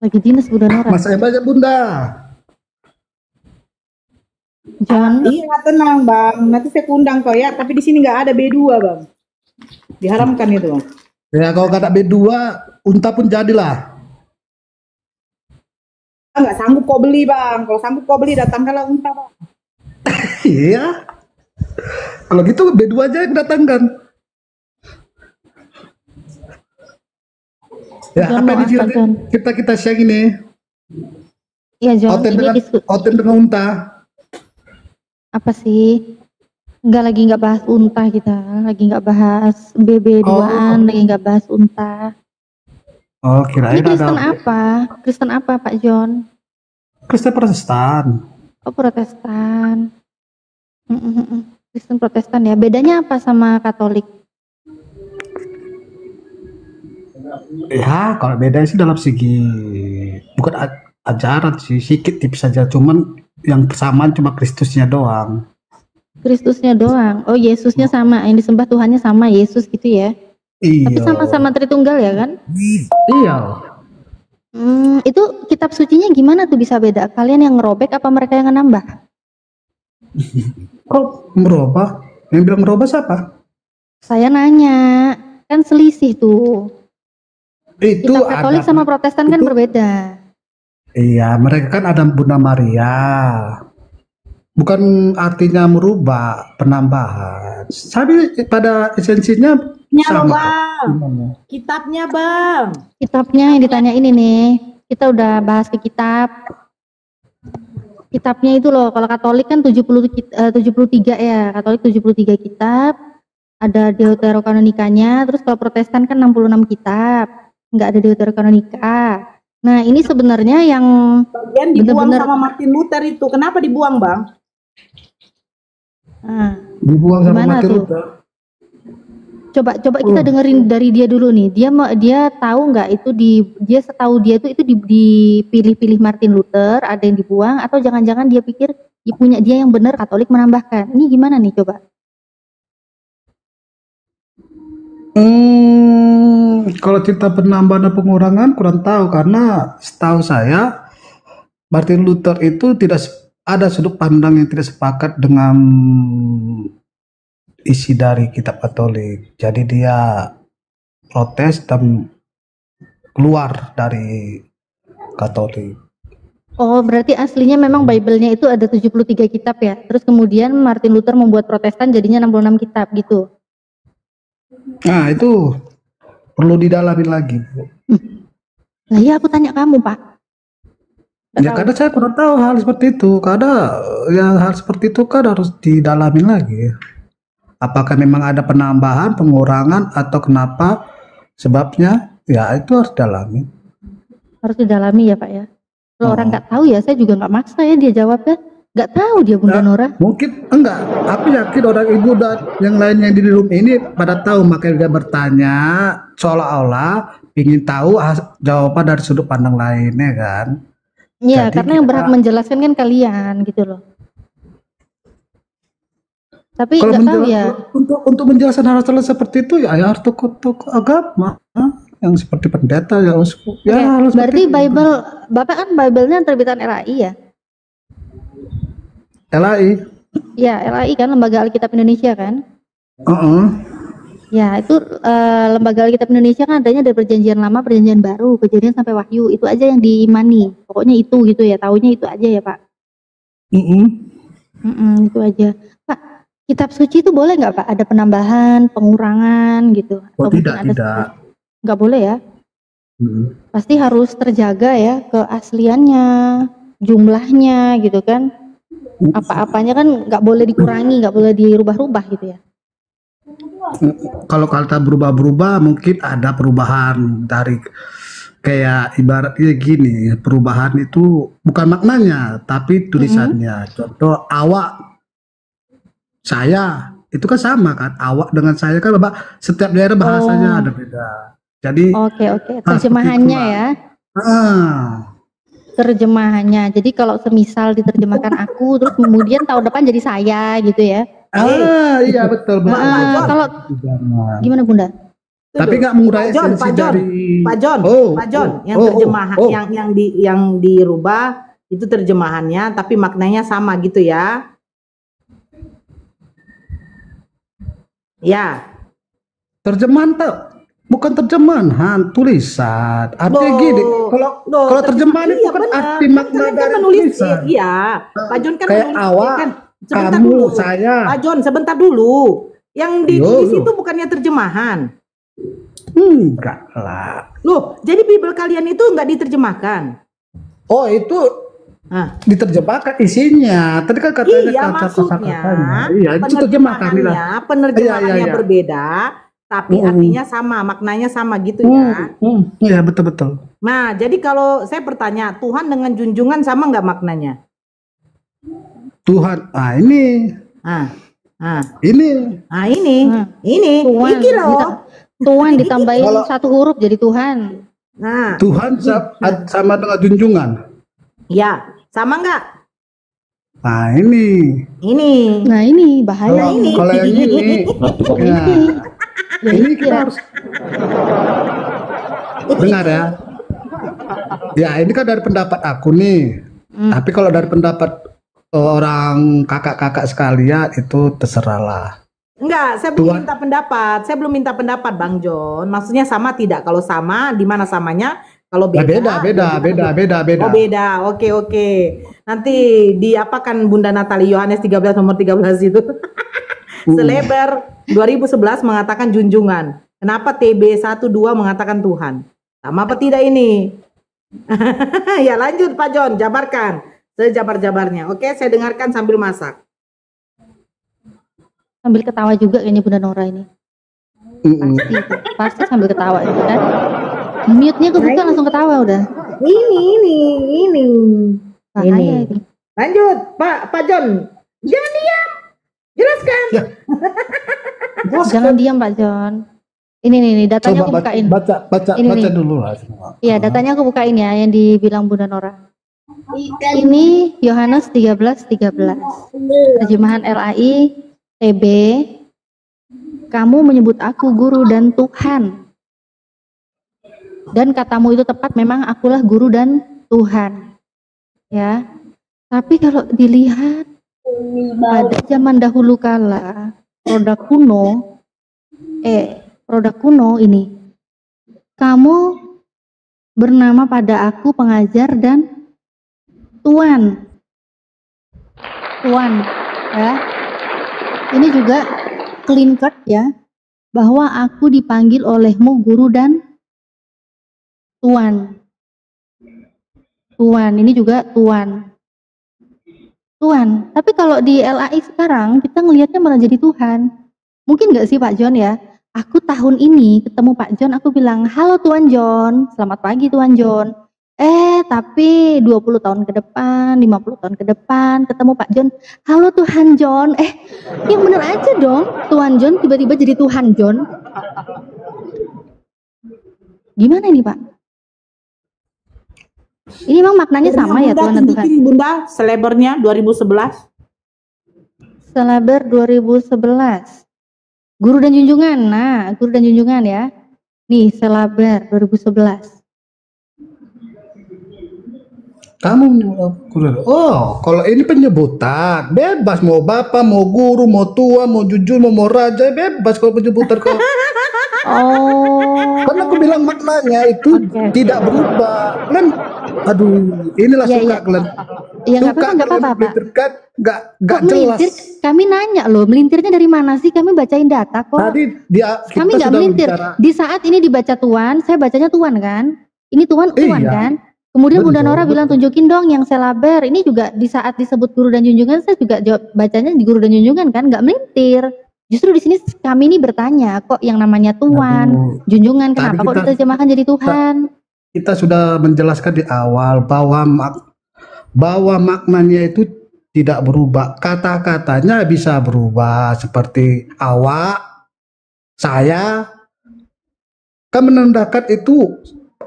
Lagi dinas Bunda Nora. Masanya banyak Bunda. John. Iya, tenang Bang. Nanti saya undang kau ya. Tapi di sini nggak ada B2 Bang. Diharamkan itu. Ya kalau kata B2, unta pun jadilah. Nggak sanggup kau beli Bang. Kalau sanggup kau beli, datangkanlah unta Bang. Iya. Kalau gitu B2 aja yang datangkan. Ya, John, apa mau ini apa, John? kita siang ini? Iya John, Oten ini dengan unta. apa sih? Nggak bahas unta kita, lagi nggak bahas BB2an, lagi nggak bahas unta. Oh, kirain Ini Kristen ada apa? Kristen apa Pak John? Kristen Protestan. Oh, Protestan. Kristen Protestan ya. Bedanya apa sama Katolik? Ya, kalau beda sih dalam segi bukan ajaran sih, sedikit tipis saja. Cuman yang persamaan cuma Kristusnya doang. Kristusnya doang. Oh, Yesusnya sama. Yang disembah Tuhannya sama, Yesus gitu ya. Tapi Iya. sama-sama Tritunggal ya kan? Iya. Itu kitab sucinya gimana tuh bisa beda? Kalian yang ngerobek apa mereka yang nambah? Oh, merubah? Yang bilang merubah siapa? Saya nanya. Kan selisih tuh. Itu Kitab Katolik ada. sama Protestan kan berbeda. Iya, mereka kan ada Bunda Maria. Bukan artinya merubah, penambahan. Tapi pada esensinya Loh, sama. Bang. Kitabnya Bang. Kitabnya yang ditanya ini nih. Kita udah bahas ke kitab. Kitabnya itu loh, kalau Katolik kan 73 ya. Katolik 73 kitab. Ada Deuterokanonikanya. Terus kalau Protestan kan 66 kitab. Nggak ada Deuterokanonika. Nah, ini sebenarnya yang Bagian dibuang sama Martin Luther itu. Kenapa dibuang, Bang? Nah, Dibuang sama gimana Martin tuh? Luther. Coba kita dengerin dari dia dulu nih. Dia tahu nggak itu dia setahu dia itu dipilih-pilih Martin Luther, ada yang dibuang atau jangan-jangan dia pikir punya dia yang benar Katolik menambahkan. Ini gimana nih coba? Kalau cerita penambahan dan pengurangan kurang tahu karena setahu saya Martin Luther itu tidak ada sudut pandang yang tidak sepakat dengan isi dari kitab Katolik. Jadi dia protes dan keluar dari Katolik. Oh, berarti aslinya memang Bible-nya itu ada 73 kitab ya. Terus kemudian Martin Luther membuat Protestan jadinya 66 kitab gitu. Nah, itu perlu didalami lagi, Bu. Nah, iya aku tanya kamu, Pak. Ya karena saya kurang tahu hal seperti itu. Karena ya hal seperti itu kan harus didalami lagi. Apakah memang ada penambahan, pengurangan, atau kenapa sebabnya? Ya itu harus didalami. Harus didalami ya, Pak ya. Kalau orang nggak tahu ya, saya juga nggak maksa ya dia jawabnya. Nggak tahu dia Bunda Nora. Mungkin enggak. Aku yakin orang ibu dan yang lain yang di room ini pada tahu, makanya dia bertanya seolah-olah ingin tahu jawaban dari sudut pandang lainnya kan. Iya, Jadi karena yang berhak menjelaskan kan kalian gitu loh. Tapi Kalau nggak tahu ya. untuk menjelaskan hal-hal seperti itu ya harus tokoh-tokoh agama yang seperti pendeta ya harus harus Berarti Bible, Bapak kan Bible-nya terbitan LAI ya? LAI. Ya, LAI kan Lembaga Alkitab Indonesia kan? Ya, itu Lembaga Alkitab Indonesia kan adanya dari Perjanjian Lama, Perjanjian Baru, Kejadian sampai Wahyu. Itu aja yang diimani. Pokoknya itu gitu ya, taunya itu aja ya Pak. Itu aja. Pak, kitab suci itu boleh nggak Pak? Ada penambahan, pengurangan gitu? Oh Atau tidak, mungkin ada tidak. nggak boleh ya? Pasti harus terjaga ya keasliannya, jumlahnya gitu kan? Apa-apanya kan nggak boleh dikurangi, nggak boleh dirubah-rubah gitu ya? Kalau kata berubah-berubah mungkin ada perubahan dari kayak ibaratnya gini, perubahan itu bukan maknanya tapi tulisannya. Contoh awak saya itu kan sama kan, awak dengan saya kan setiap daerah bahasanya ada beda. Jadi Oke. Terjemahannya ya. Terjemahannya. Jadi kalau semisal diterjemahkan aku terus kemudian tahun depan jadi saya gitu ya. Iya betul betul. Kalau gimana Bunda? Tapi nggak mengurai esensi Pak John, dari Pak John, yang terjemahan yang dirubah itu terjemahannya, tapi maknanya sama gitu ya? Ya. Terjemahan bukan terjemahan, tulisan. Artinya gini, kalau terjemahan itu kan arti makna dari tulisan. Iya, Pak John kan kayak menulis, awak, sebentar kamu, dulu. saya. Pak John, sebentar dulu. Yang ditulis itu bukannya terjemahan. Enggak lah. Loh, jadi Bible kalian itu enggak diterjemahkan? Oh, itu diterjemahkan isinya. Tadi kan katanya iya, maksudnya iya, itu terjemahkan. Penerjemahannya berbeda, tapi artinya sama, maknanya sama gitu ya. Iya, betul-betul. Nah, jadi kalau saya bertanya, Tuhan dengan junjungan sama nggak maknanya? Tuhan, ini. Ini. Tuhan, Iki loh. Tuhan ditambahin satu huruf jadi Tuhan. Nah, Tuhan sama dengan junjungan. Ya, sama nggak? Nah, ini. Nah, ini bahaya ini. Kalau yang ini, ini kita harus dengar ya. Ya, ini kan dari pendapat aku nih. Tapi kalau dari pendapat orang kakak-kakak sekalian itu terserahlah. Enggak, saya belum minta pendapat. Saya belum minta pendapat, Bang John. Maksudnya sama tidak? Kalau sama, di mana samanya? Kalau beda, beda. Oh, beda. Oke. Nanti diapakan Bunda Natali Yohanes 13 nomor 13 itu? Selebar 2011 mengatakan junjungan. Kenapa TB 12 mengatakan Tuhan? Sama apa tidak ini? Ya lanjut Pak John, jabarkan sejabar-jabarnya. Oke, saya dengarkan sambil masak. Sambil ketawa juga kayaknya Bunda Nora ini. Pasti sambil ketawa itu kan. Mute-nya kebuka langsung ketawa udah. Ini. Bahaya ini. Lanjut Pak John. Jangan diam. Jelaskan. Jangan diam Pak John. Ini datanya aku bukain. Baca dulu lah semua. Iya, datanya aku bukain ya yang dibilang Bunda Nora. Ini Yohanes 13:13. Terjemahan LAI TB. Kamu menyebut aku guru dan Tuhan. Dan katamu itu tepat, memang akulah guru dan Tuhan. Ya. Tapi kalau dilihat pada zaman dahulu kala, produk kuno ini, kamu bernama pada aku pengajar dan Tuan, ya. Ini juga clean cut ya, bahwa aku dipanggil olehmu guru dan Tuan. Ini juga Tuan. Tapi kalau di LAI sekarang kita ngelihatnya malah jadi Tuhan. Mungkin nggak sih Pak John ya? Aku tahun ini ketemu Pak John, aku bilang, halo Tuan John, selamat pagi Tuan John. Tapi 20 tahun ke depan, 50 tahun ke depan, ketemu Pak John, halo Tuhan John. Yang bener aja dong, Tuan John tiba-tiba jadi Tuhan John. Gimana ini Pak? Ini memang maknanya sama ya Tuhan dan Tuhan? Bunda, selebarnya 2011. Selebar 2011. Guru dan junjungan. Nah, guru dan junjungan ya. Nih, selebar 2011. Kamu kalau ini penyebutan bebas, mau bapak, mau guru, mau tua, mau jujur, mau raja, bebas kalau penyebutan kok. Karena aku bilang maknanya itu tidak berubah. Kalian, inilah suka kalian. Ya nggak apa-apa. Nggak jelas. Kami nanya loh, melintirnya dari mana sih? Kami bacain data kok. Kami nggak melintir. Di saat ini dibaca Tuan, saya bacanya Tuan kan? Ini Tuan kan? Kemudian Bunda Nora bilang tunjukin dong yang selaber. Ini juga di saat disebut guru dan junjungan, saya juga jawab bacanya di guru dan junjungan kan, nggak melintir. Justru di sini kami ini bertanya, kok yang namanya Tuan, junjungan, kenapa kok diterjemahkan jadi Tuhan? Kita sudah menjelaskan di awal bahwa maknanya itu tidak berubah. Kata-katanya bisa berubah seperti awak, saya, kan menandakan itu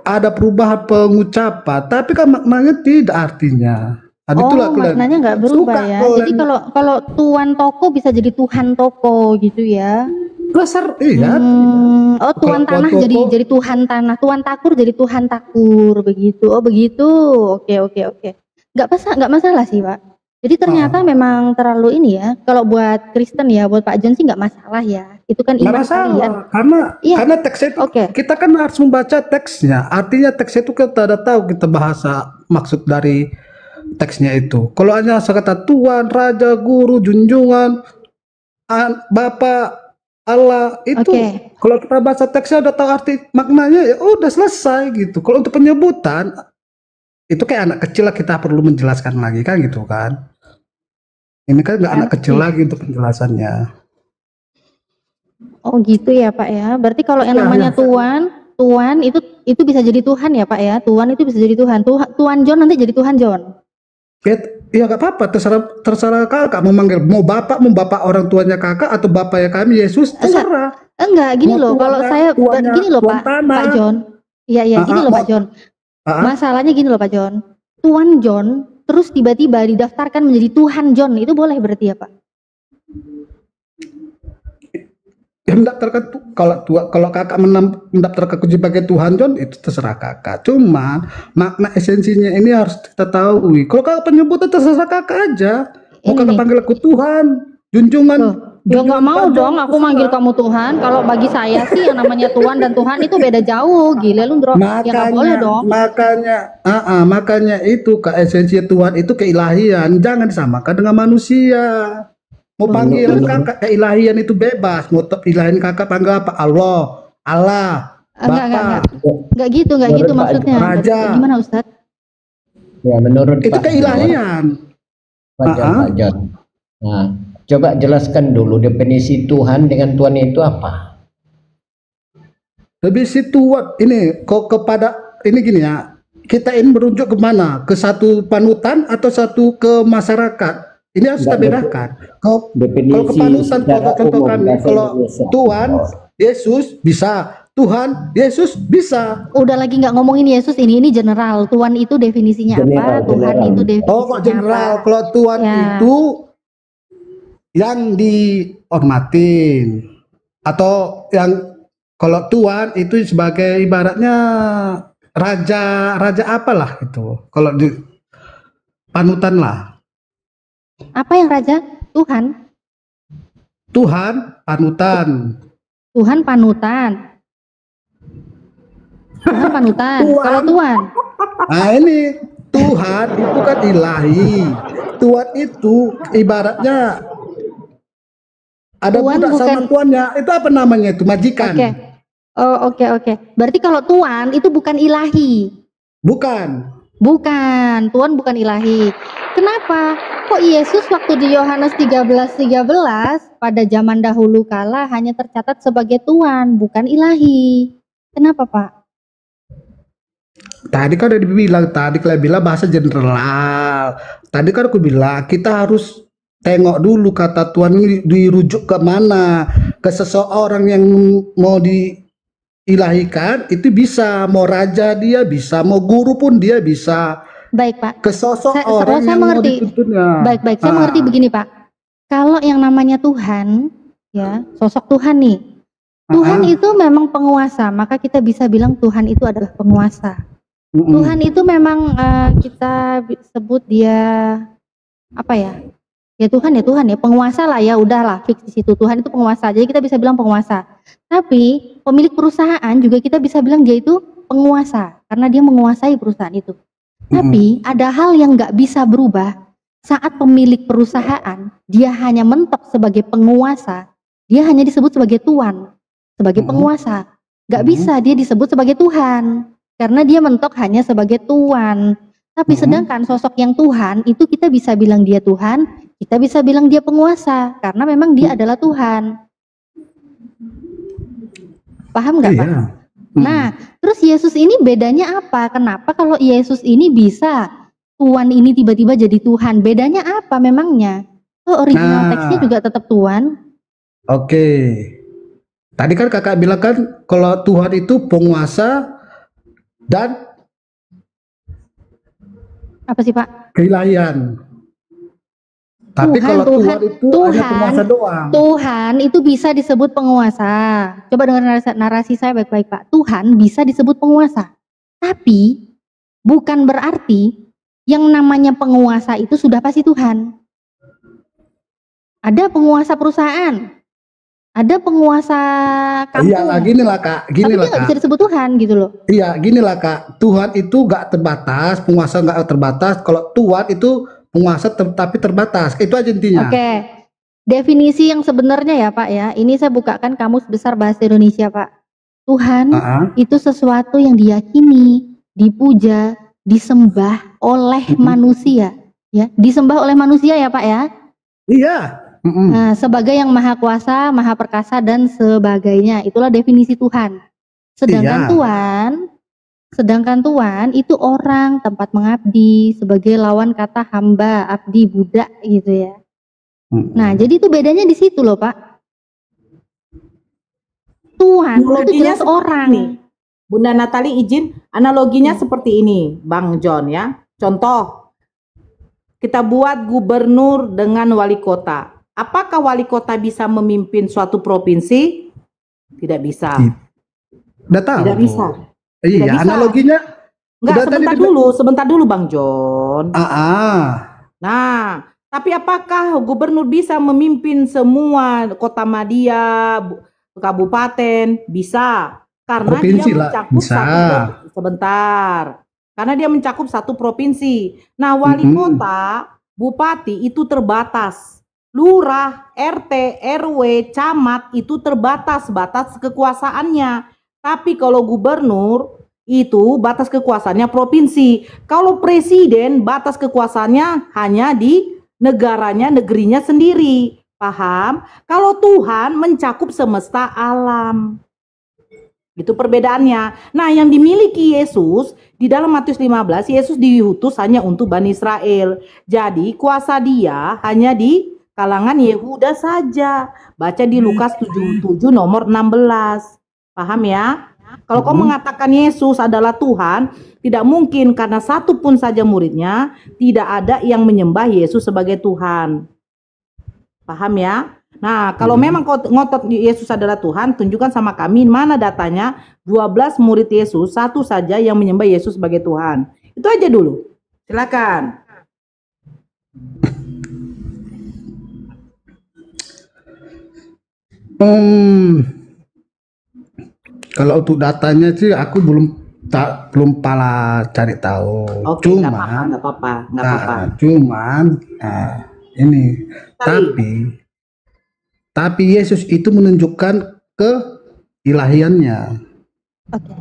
ada perubahan pengucapan, tapi kan maknanya tidak artinya. itulah Oh, maknanya nggak berubah ya. Jadi kalau tuan toko bisa jadi Tuhan toko gitu ya. Dasar iya. Oh, tuan tanah jadi Tuhan tanah, tuan takur jadi Tuhan takur begitu. Oh, begitu. Oke. Nggak masalah sih, Pak. Jadi ternyata memang terlalu ini ya. Kalau buat Kristen ya, buat Pak John sih nggak masalah ya. Itu kan Nggak iman masalah, kalian. karena teksnya itu kita kan harus membaca teksnya. Artinya teksnya itu kita udah tahu kita bahasa maksud dari teksnya itu. Kalau hanya sekata Tuhan, Raja, Guru, Junjungan, Bapak, Allah itu kalau kita baca teksnya udah tahu arti maknanya ya udah selesai gitu. Kalau untuk penyebutan itu kayak anak kecil lah, kita perlu menjelaskan lagi kan gitu kan. Ini kan nggak anak kecil lagi untuk penjelasannya. Oh gitu ya Pak ya. Berarti kalau yang namanya Tuan itu bisa jadi Tuhan ya Pak ya. Tuan itu bisa jadi Tuhan. Tuan John nanti jadi Tuhan John. Ya gak apa-apa, terserah kakak mau manggil, mau bapak orang tuanya kakak atau bapak ya kami Yesus, terserah. Enggak, gini loh, kalau saya gini loh Pak John. Iya, gini loh Pak John. Masalahnya gini loh Pak John. Tuan John terus tiba-tiba didaftarkan menjadi Tuhan John, itu boleh berarti ya Pak? Ya mendaftarkan kalau kakak mendaftarkan sebagai Tuhan John itu terserah kakak. Cuman makna esensinya ini harus kita tahu. Kalau kakak penyebutan terserah kakak aja. Mau kakak panggil aku Tuhan, junjungan. Ya nggak mau dong aku manggil kamu Tuhan. Kalau bagi saya sih yang namanya Tuhan dan Tuhan itu beda jauh. Gila lu bro. Ya nggak boleh dong. Makanya itu ke esensi Tuhan itu keilahian. Jangan disamakan dengan manusia. Mau panggil kakak keilahian itu bebas. Mau ilahin kakak panggil apa? Allah, Enggak gitu maksudnya. Raja. Gimana Ustadz? Ya menurut itu keilahian. Pak John. Nah, coba jelaskan dulu definisi Tuhan dengan Tuhan itu apa? Definisi Tuhan ini kok kepada ini gini ya. Kita ini merujuk ke mana? Ke satu panutan atau satu ke masyarakat? Ini harus kita bedakan. Kalau kepanutan contoh kami, kalau Tuhan Yesus bisa, Tuhan Yesus bisa. Udah lagi nggak ngomongin Yesus ini general. Tuhan itu definisinya apa? Tuhan itu definisinya kok general? Kalau Tuhan itu yang dihormatin atau yang kalau Tuhan itu sebagai ibaratnya raja apalah itu. Kalau di panutan lah. Apa yang raja? Tuhan panutan. Tuhan panutan. Kalau Tuhan. Nah ini Tuhan itu kan ilahi. Tuhan itu ibaratnya ada budak sama tuannya. Itu apa namanya itu? Majikan. Oke. Berarti kalau Tuhan itu bukan ilahi. Bukan. Tuhan bukan ilahi. Kenapa? Kok Yesus waktu di Yohanes 13 pada zaman dahulu kala hanya tercatat sebagai Tuhan, bukan ilahi. Kenapa Pak? Tadi kan udah dibilang, bahasa general. Tadi kan aku bilang kita harus tengok dulu kata Tuhan ini dirujuk ke mana. Ke seseorang yang mau diilahikan itu bisa, mau raja dia bisa, mau guru pun dia bisa. Baik Pak. Ke sosok orang yang mengerti. Mau dituntutnya. Baik. Saya mengerti begini Pak. Kalau yang namanya Tuhan, ya sosok Tuhan nih. Tuhan itu memang penguasa, maka kita bisa bilang Tuhan itu adalah penguasa. Tuhan itu memang kita sebut dia apa ya? Ya Tuhan ya penguasa lah ya, udahlah fix di situ. Tuhan itu penguasa. Jadi kita bisa bilang penguasa. Tapi pemilik perusahaan juga kita bisa bilang dia itu penguasa karena dia menguasai perusahaan itu. Tapi ada hal yang nggak bisa berubah saat pemilik perusahaan dia hanya mentok sebagai penguasa, dia hanya disebut sebagai tuan, sebagai penguasa. Nggak bisa dia disebut sebagai Tuhan karena dia mentok hanya sebagai tuan. Tapi sedangkan sosok yang Tuhan itu kita bisa bilang dia Tuhan, kita bisa bilang dia penguasa karena memang dia adalah Tuhan. Paham nggak Pak? Nah, terus Yesus ini bedanya apa? Kenapa kalau Yesus ini bisa, Tuhan ini tiba-tiba jadi Tuhan? Bedanya apa memangnya? Oh, original teksnya juga tetap Tuhan. Oke. Tadi kan kakak bilang kan kalau Tuhan itu penguasa dan apa sih Pak? Keilahian. Tapi kalau Tuhan itu hanya penguasa doang. Tuhan itu bisa disebut penguasa. Coba dengar narasi saya baik-baik, Pak. Tuhan bisa disebut penguasa. Tapi bukan berarti yang namanya penguasa itu sudah pasti Tuhan. Ada penguasa perusahaan, ada penguasa kampung. Iya lah, gini lah Kak, tapi dia nggak bisa disebut Tuhan gitu loh. Iya, gini lah Kak, Tuhan itu gak terbatas, penguasa gak terbatas. Kalau Tuhan itu penguasa tapi terbatas, itu aja intinya. Oke, definisi yang sebenarnya ya Pak ya, ini saya bukakan Kamus Besar Bahasa Indonesia Pak. Tuhan itu sesuatu yang diyakini, dipuja, disembah oleh manusia, ya, disembah oleh manusia ya Pak ya. Iya. Nah, sebagai yang maha kuasa, maha perkasa dan sebagainya, itulah definisi Tuhan. Sedangkan Tuhan itu orang, tempat mengabdi, sebagai lawan kata hamba, abdi, budak gitu ya. Nah, jadi itu bedanya di situ loh Pak. Tuhan itu jelas orang. Nih. Bunda Natali izin analoginya seperti ini, Bang John ya. Contoh, kita buat gubernur dengan wali kota. Apakah wali kota bisa memimpin suatu provinsi? Tidak bisa. Udah tahu. Tidak bisa. Iya, analoginya. Enggak, sebentar dulu Bang John. Nah, tapi apakah gubernur bisa memimpin semua kota madya, kabupaten? Bisa. Karena provinsi dia mencakup karena dia mencakup satu provinsi. Nah, wali kota, bupati itu terbatas. Lurah, RT, RW, camat itu terbatas batas kekuasaannya. Tapi kalau gubernur itu batas kekuasaannya provinsi. Kalau presiden batas kekuasaannya hanya di negerinya sendiri. Paham? Kalau Tuhan mencakup semesta alam. Itu perbedaannya. Nah, yang dimiliki Yesus di dalam Matius 15, Yesus diutus hanya untuk Bani Israel. Jadi kuasa dia hanya di kalangan Yehuda saja. Baca di Lukas 7 nomor 16. Paham ya? Kalau kau mengatakan Yesus adalah Tuhan, tidak mungkin karena satu pun saja muridnya tidak ada yang menyembah Yesus sebagai Tuhan. Paham ya? Nah, kalau memang kau ngotot Yesus adalah Tuhan, tunjukkan sama kami mana datanya 12 murid Yesus, satu saja yang menyembah Yesus sebagai Tuhan. Itu aja dulu. Silakan. Kalau untuk datanya sih aku belum pala cari tahu. Oke, nggak apa-apa. Cuman ini tapi Yesus itu menunjukkan keilahiannya. Oke.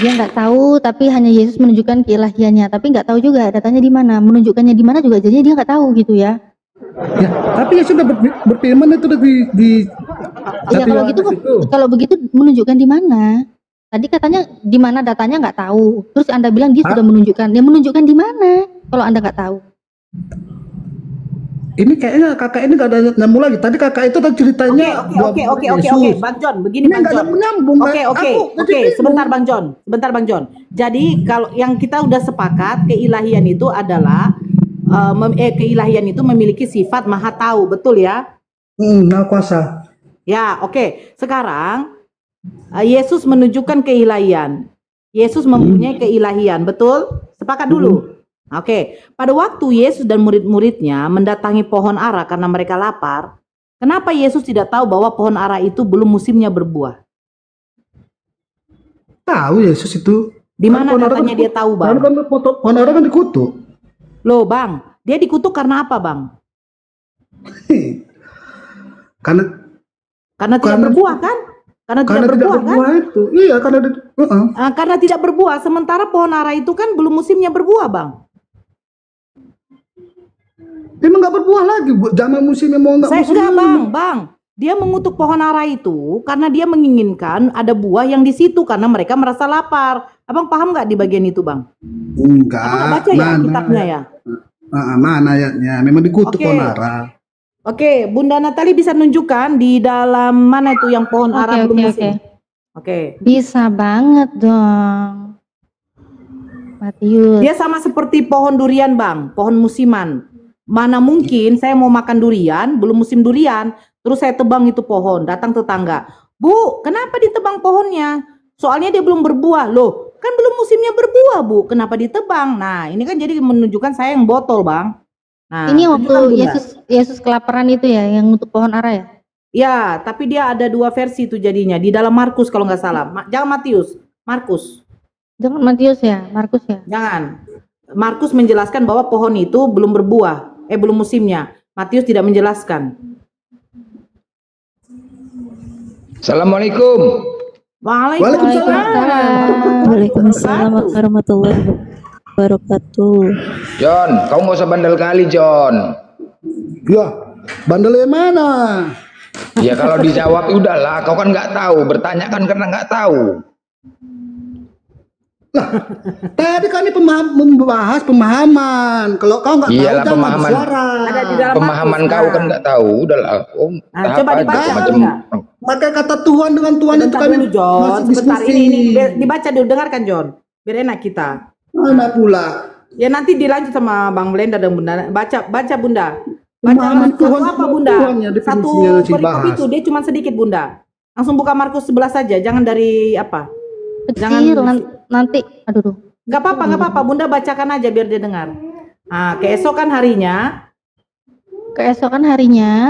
Dia nggak tahu, tapi hanya Yesus menunjukkan keilahiannya. Tapi nggak tahu juga datanya di mana, menunjukkannya di mana juga. Jadinya dia nggak tahu gitu ya. Ya, tapi Yesus sudah berfirman itu di ya kalau begitu menunjukkan di mana? Tadi katanya di mana datanya nggak tahu. Terus Anda bilang dia sudah menunjukkan. Dia menunjukkan di mana? Kalau Anda nggak tahu. Ini kayaknya kakak ini gak ada nyambung lagi. Tadi kakak itu tadi ceritanya. Oke, Bang John, begini Bang John. Oke, sebentar Bang John. Jadi kalau yang kita udah sepakat keilahian itu adalah keilahian itu memiliki sifat maha tahu, betul ya? Maha kuasa. Ya, oke. Sekarang Yesus menunjukkan keilahian. Yesus mempunyai keilahian, betul? Sepakat dulu. Oke, pada waktu Yesus dan murid-muridnya mendatangi pohon ara karena mereka lapar, kenapa Yesus tidak tahu bahwa pohon ara itu belum musimnya berbuah? Tahu Yesus itu. Di mana katanya dia tahu, Bang? Pohon ara kan dikutuk. Loh, Bang, dia dikutuk karena apa, Bang? Karena tidak berbuah kan? Karena tidak berbuah kan? Itu. Iya, karena tidak berbuah. Sementara pohon ara itu kan belum musimnya berbuah, Bang. Emang nggak berbuah lagi, zaman musimnya mau nggak musimnya. Bang. Dia mengutuk pohon ara itu karena dia menginginkan ada buah yang di situ karena mereka merasa lapar. Abang paham nggak di bagian itu, Bang? Enggak. Abang nggak baca ya kitabnya ya? Mana ayatnya? Memang dikutuk pohon ara. Oke, Bunda Natali bisa nunjukkan di dalam mana itu yang pohon ara belum musim? Oke. Bisa banget dong. Matius. Dia sama seperti pohon durian, Bang, pohon musiman. Mana mungkin saya mau makan durian, belum musim durian, terus saya tebang itu pohon, datang tetangga. Bu, kenapa ditebang pohonnya? Soalnya dia belum berbuah. Loh, kan belum musimnya berbuah, Bu. Kenapa ditebang? Nah, ini kan jadi menunjukkan saya yang botol, Bang. Nah, Ini itu kan waktu benar. Yesus kelaparan itu ya, yang untuk pohon ara ya? Ya, tapi dia ada dua versi itu jadinya. Di dalam Markus kalau nggak salah. Jangan Matius, Markus. Jangan Matius ya, Markus ya. Jangan. Markus menjelaskan bahwa pohon itu belum berbuah. Belum musimnya. Matius tidak menjelaskan. Assalamualaikum. Waalaikumsalam. Waalaikumsalam warahmatullahi wabarakatuh. John, kamu nggak usah bandel kali, John. Ya, bandelnya mana? Ya kalau dijawab udahlah, kau kan nggak tahu. Bertanya kan karena nggak tahu. Tadi kami membahas pemahaman. Kalau kau nggak tahu, Iyalah jangan pemahaman. bersuara. Ada di dalam Pemahaman Markus. kau kan nggak tahu. Udahlah. Oh, Coba dibaca enggak? Pakai kata Tuhan dengan Tuhan itu Sebentar kami dulu, John. masih Sebentar, diskusi. ini dibaca dulu, dengarkan, John. Biar enak kita. Mana pula? Ya nanti dilanjut sama Bang Blenda dan Bunda. Baca Bunda. Baca Pemahaman satu Tuhan apa itu Bunda? Tuhan ya, Satu definisinya harus perikop dibahas. itu dia cuma sedikit Bunda. Langsung buka Markus 11 saja, jangan dari apa? Kecil, nanti, aduh. Nggak apa-apa Bunda bacakan aja biar dia dengar. Nah, keesokan harinya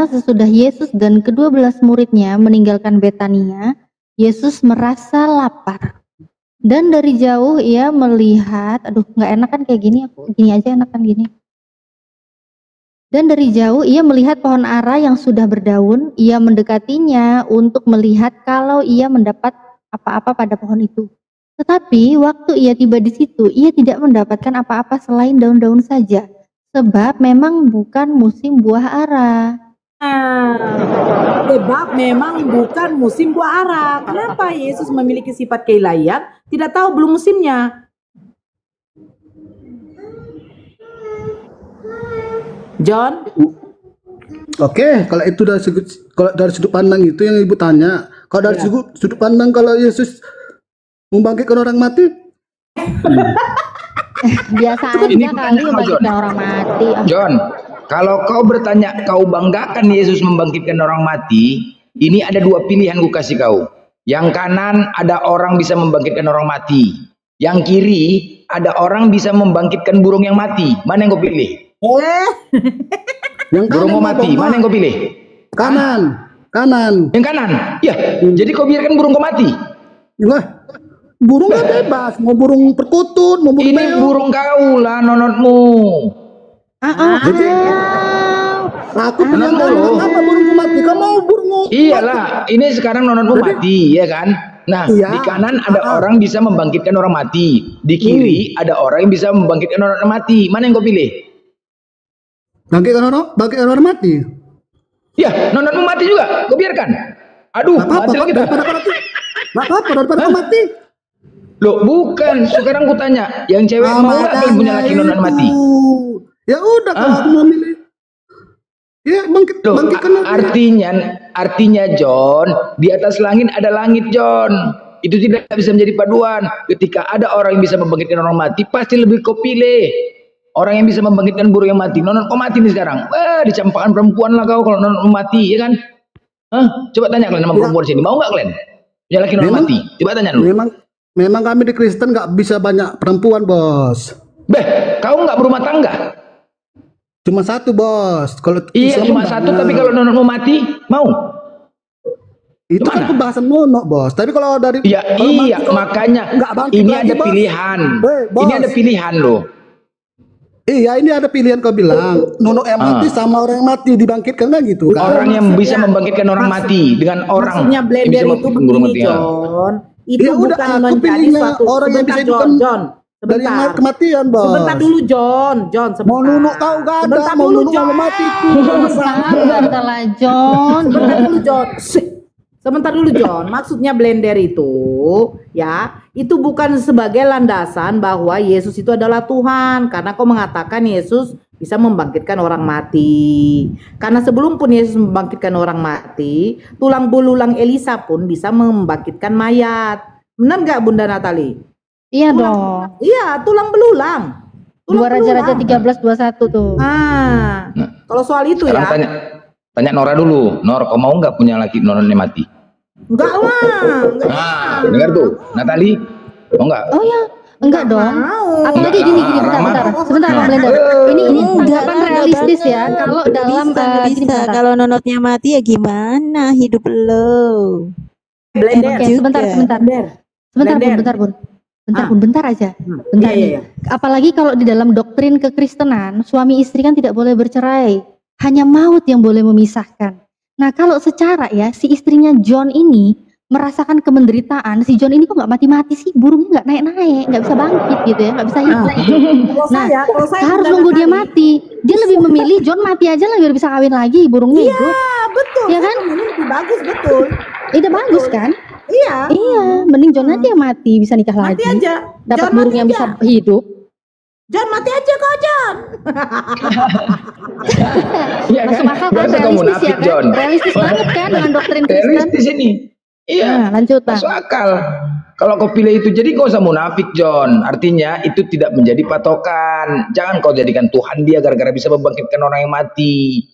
sesudah Yesus dan ke-12 muridnya meninggalkan Betania, Yesus merasa lapar. Dan dari jauh ia melihat, aduh nggak enak kan kayak gini, aku gini aja enak kan gini. Dan dari jauh ia melihat pohon ara yang sudah berdaun, ia mendekatinya untuk melihat kalau ia mendapat apa-apa pada pohon itu. Tetapi waktu ia tiba di situ, ia tidak mendapatkan apa-apa selain daun-daun saja, sebab memang bukan musim buah ara. sebab memang bukan musim buah ara. Kenapa Yesus memiliki sifat keilahian? Tidak tahu belum musimnya. John? Oke, kalau itu dari sudut pandang itu yang ibu tanya. Kalau dari sudut pandang kalau Yesus membangkitkan orang mati, Biasa aja Ini kali pertanyaan, John. membangkitkan orang mati. John, kalau kau bertanya, kau banggakan Yesus membangkitkan orang mati, ini ada dua pilihan ku kasih kau. Yang kanan ada orang bisa membangkitkan orang mati. Yang kiri ada orang bisa membangkitkan burung yang mati. Mana yang kau pilih? yang Burung mau mati, mana yang kau pilih? kanan. Yang kanan? Ya, jadi kau biarkan burung kau mati. Lah, burungnya bebas, mau burung perkutut, mau burung Ini burung kau lah, nonotmu. Jadi, aku punya apa burung mati? Kamu mau burung Iyalah, ini sekarang nonotmu mati, ya kan? Nah, Iya. di kanan ada orang bisa membangkitkan orang mati. Di kiri ada orang yang bisa membangkitkan orang mati. Mana yang kau pilih? bangkitkan orang mati. Ya, nonotmu mati juga. Kau biarkan. Aduh, mati lagi dah. Daripada mati. Loh, bukan. Sekarang ku tanya, yang cewek mau nggak kalian punya laki nonon mati? Ya udah, kalau aku mau milih. Ya, Loh, artinya John, di atas langit ada langit, John. Itu tidak bisa menjadi paduan. Ketika ada orang yang bisa membangkitkan orang mati, pasti lebih kau pilih orang yang bisa membangkitkan burung yang mati. Nonon kau mati nih sekarang. Dicampakkan perempuan lah kau kalau nonon mati, ya kan? Coba tanya kalian sama perempuan sini, mau nggak kalian punya laki nonon mati? Coba tanya dulu. Memang kami di Kristen nggak bisa banyak perempuan, bos. Kau nggak berumah tangga? Cuma satu, bos. Kalau Iya, cuma satu, tapi kalau nonon mau mati, mau? Itu kan pembahasan mono, bos. Tapi kalau dari makanya ini ada pilihan. Ini ada pilihan loh. Iya, ini ada pilihan kau bilang. Nono yang mati sama orang yang mati dibangkitkan kan gitu kan. Orang yang bisa membangkitkan orang mati dengan orang Maksudnya blender itu begini, John. Itu Ya udah, bukan aku menjadi pilihnya suatu orang yang bisa John, hidupkan dari sebentar. kematian, bos. Sebentar dulu, John, sebentar. Mau nunuk kau gak ada, Sebentar mau dulu, nunuk John. mau mati. Sabar John. Sebentar dulu, John. Sebentar dulu, John. Maksudnya blender itu, ya, itu bukan sebagai landasan bahwa Yesus itu adalah Tuhan. Karena kau mengatakan Yesus bisa membangkitkan orang mati. Karena sebelum pun Yesus membangkitkan orang mati, tulang belulang Elisa pun bisa membangkitkan mayat. Benar nggak, Bunda Natali? Iya dong. Iya, tulang belulang. 2 Raja-Raja 13:21 tuh. Kalau soal itu Sekarang ya. tanya Nora dulu. Nor, kau mau nggak punya laki nononnya mati? Enggak lah. Nah, dengar tuh, Natali, mau nggak? Oh ya, enggak dong. Apalagi gini bentar. Sebentar, Bang Blender. Ini tanggapan realistis ya. Kalau dalam kalau nonotnya mati ya gimana hidup lo? Blender. Oke, bentar aja. Bentar nih. Apalagi kalau di dalam doktrin kekristenan, suami istri kan tidak boleh bercerai. Hanya maut yang boleh memisahkan. Nah, kalau secara ya, si istrinya John ini merasakan kemenderitaan, si John ini kok nggak mati-mati sih, burungnya nggak naik-naik, nggak bisa bangkit gitu ya, nggak bisa hidup. Nah, harus nunggu dia mati. Dia lebih memilih John mati aja lah biar bisa kawin lagi, burungnya hidup. Iya, betul. Ya kan? Ini lebih bagus, betul. Itu bagus kan? Iya. Iya, mending John aja yang mati, bisa nikah lagi. Mati aja. Dapat John burung mati yang aja. bisa hidup. John mati aja kok, John. Iya kan? Masuk akal kan, Berarti kamu realistis munafik, ya kan? John. Realistis banget kan dengan doktrin Kristen. Realistis ini. Iya. Nah, lanjut, Bang. Masuk akal. Kalau kau pilih itu, jadi kau usah munafik, John. Artinya itu tidak menjadi patokan. Jangan kau jadikan Tuhan dia gara-gara bisa membangkitkan orang yang mati.